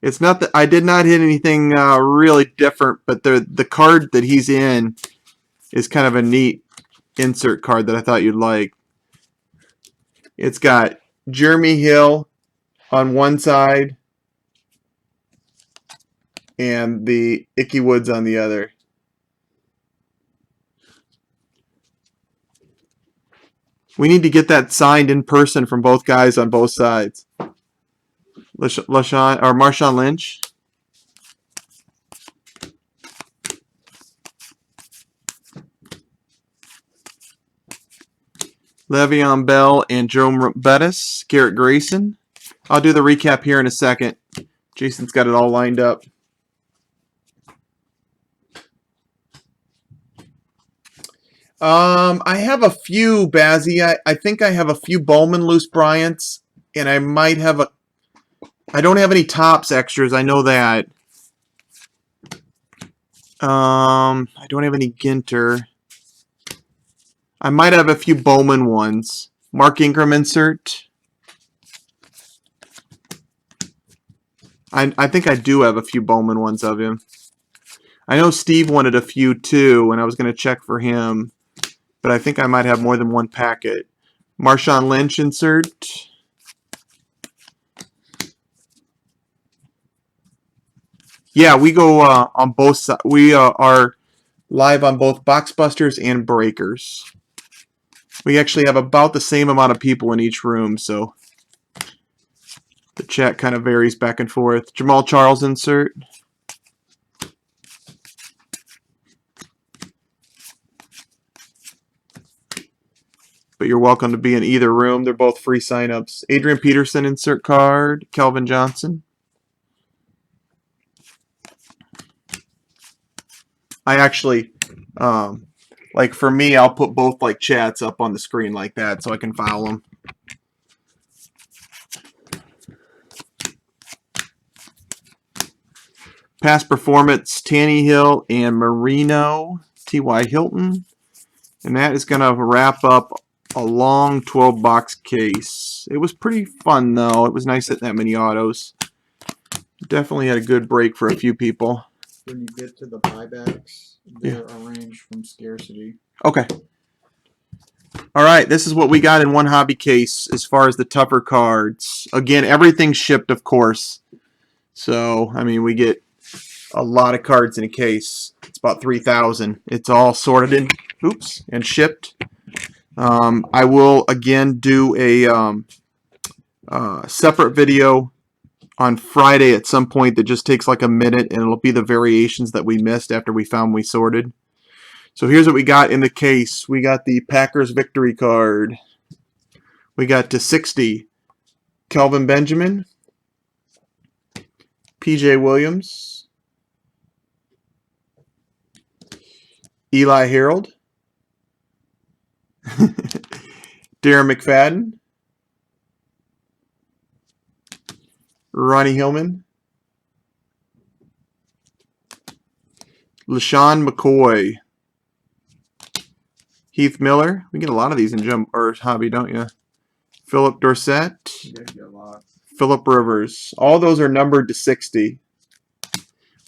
It's not that I did not hit anything really different, but the card that he's in is kind of a neat insert card that I thought you'd like. It's got Jeremy Hill on one side and the Ickey Woods on the other. We need to get that signed in person from both guys on both sides. LaShawn or Marshawn Lynch. Le'Veon Bell and Jerome Bettis. Garrett Grayson. I'll do the recap here in a second. Jason's got it all lined up. I have a few, Bazzy. I think I have a few Bowman Loose Bryants, and I might have a... I don't have any Topps extras, I know that. I don't have any Ginter. I might have a few Bowman ones. Mark Ingram insert. I think I do have a few Bowman ones of him. I know Steve wanted a few too, and I was going to check for him. But I think I might have more than one packet. Marshawn Lynch insert. Yeah, we go on both sides. We are live on both Boxbusters and Breakers. We actually have about the same amount of people in each room, so the chat kind of varies back and forth. Jamal Charles insert. But you're welcome to be in either room. They're both free signups. Adrian Peterson insert card. Calvin Johnson. I actually, like for me, I'll put both like chats up on the screen like that so I can follow them. Past performance, Tannehill and Marino, T.Y. Hilton. And that is going to wrap up a long 12-box case. It was pretty fun, though. It was nice hitting that many autos. Definitely had a good break for a few people. When you get to the buybacks, they're arranged from scarcity. Okay. All right, this is what we got in one hobby case as far as the tougher cards. Again, everything's shipped, of course. So, I mean, we get a lot of cards in a case. It's about 3,000. It's all sorted in, and shipped. I will, again, do a separate video on Friday at some point that just takes like a minute, and it'll be the variations that we missed after we found we sorted. So here's what we got in the case. We got the Packers victory card. We got to 60, Kelvin Benjamin, P.J. Williams, Eli Harold, Darren McFadden, Ronnie Hillman, LaShawn McCoy, Heath Miller. We get a lot of these in Jump or Hobby, don't you? Philip Dorsett, Philip Rivers. All those are numbered to 60.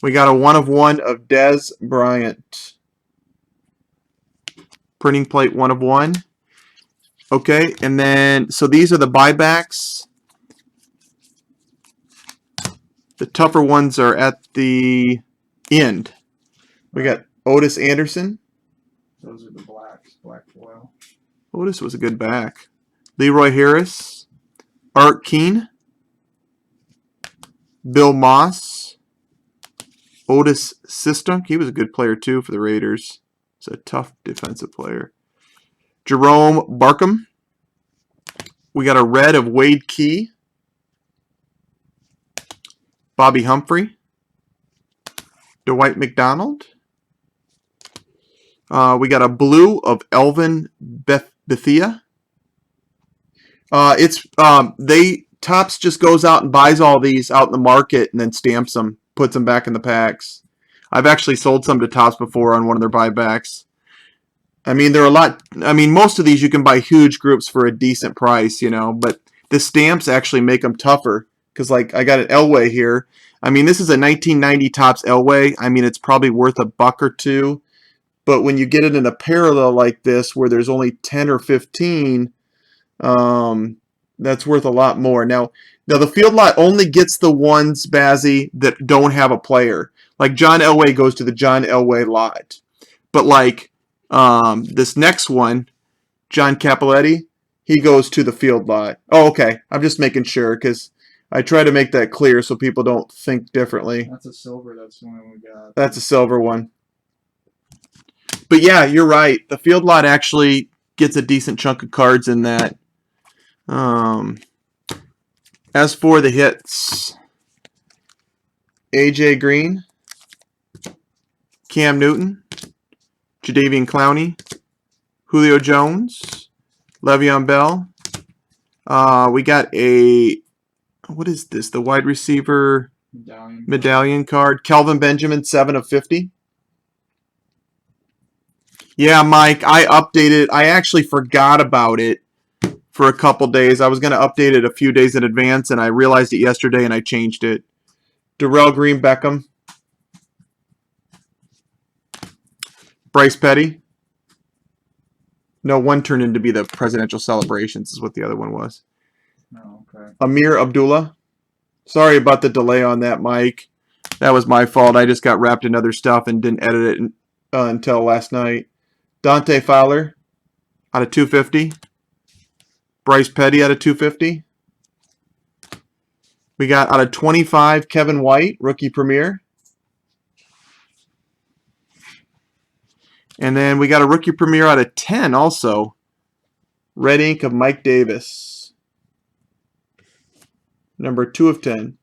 We got a 1/1 of Dez Bryant. Printing plate 1/1. Okay, and then, so these are the buybacks. The tougher ones are at the end. We got Otis Anderson. Those are the blacks, black foil. Otis was a good back. Leroy Harris. Art Keene. Bill Moss. Otis Sistunk. He was a good player, too, for the Raiders. He's a tough defensive player. Jerome Barkham. We got a red of Wade Key. Bobby Humphrey. Dwight McDonald. We got a blue of Elvin Bethea. Topps just goes out and buys all these out in the market and then stamps them, puts them back in the packs. I've actually sold some to Topps before on one of their buybacks. I mean, most of these you can buy huge groups for a decent price, you know, but the stamps actually make them tougher. Because, like, I got an Elway here. I mean, this is a 1990 Topps Elway. I mean, it's probably worth $1 or $2. But when you get it in a parallel like this, where there's only 10 or 15, that's worth a lot more. Now the field lot only gets the ones, Bazzy, that don't have a player. Like John Elway goes to the John Elway lot. But like this next one, John Cappelletti, he goes to the field lot. Oh, okay. I'm just making sure because I try to make that clear so people don't think differently. That's a silver. That's the one we got. That's a silver one. But yeah, you're right. The field lot actually gets a decent chunk of cards in that. As for the hits, AJ Green, Cam Newton, Jadeveon Clowney, Julio Jones, Le'Veon Bell. We got what is this? The wide receiver medallion card. Kelvin Benjamin, 7 of 50. Yeah, Mike, I updated. I actually forgot about it for a couple days. I was going to update it a few days in advance, and I realized it yesterday, and I changed it. Darrell Green Beckham. Bryce Petty. No, one turned into be the presidential celebrations is what the other one was. Oh, okay. Amir Abdullah. Sorry about the delay on that, Mike. That was my fault. I just got wrapped in other stuff and didn't edit it until last night. Dante Fowler out of 250. Bryce Petty out of 250. We got out of 25, Kevin White, rookie premier. And then we got a rookie premier out of 10 also. Red ink of Mike Davis. Number 2 of 10.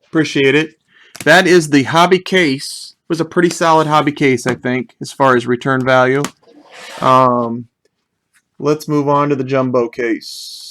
Appreciate it. That is the hobby case. It was a pretty solid hobby case, I think, as far as return value. Let's move on to the jumbo case.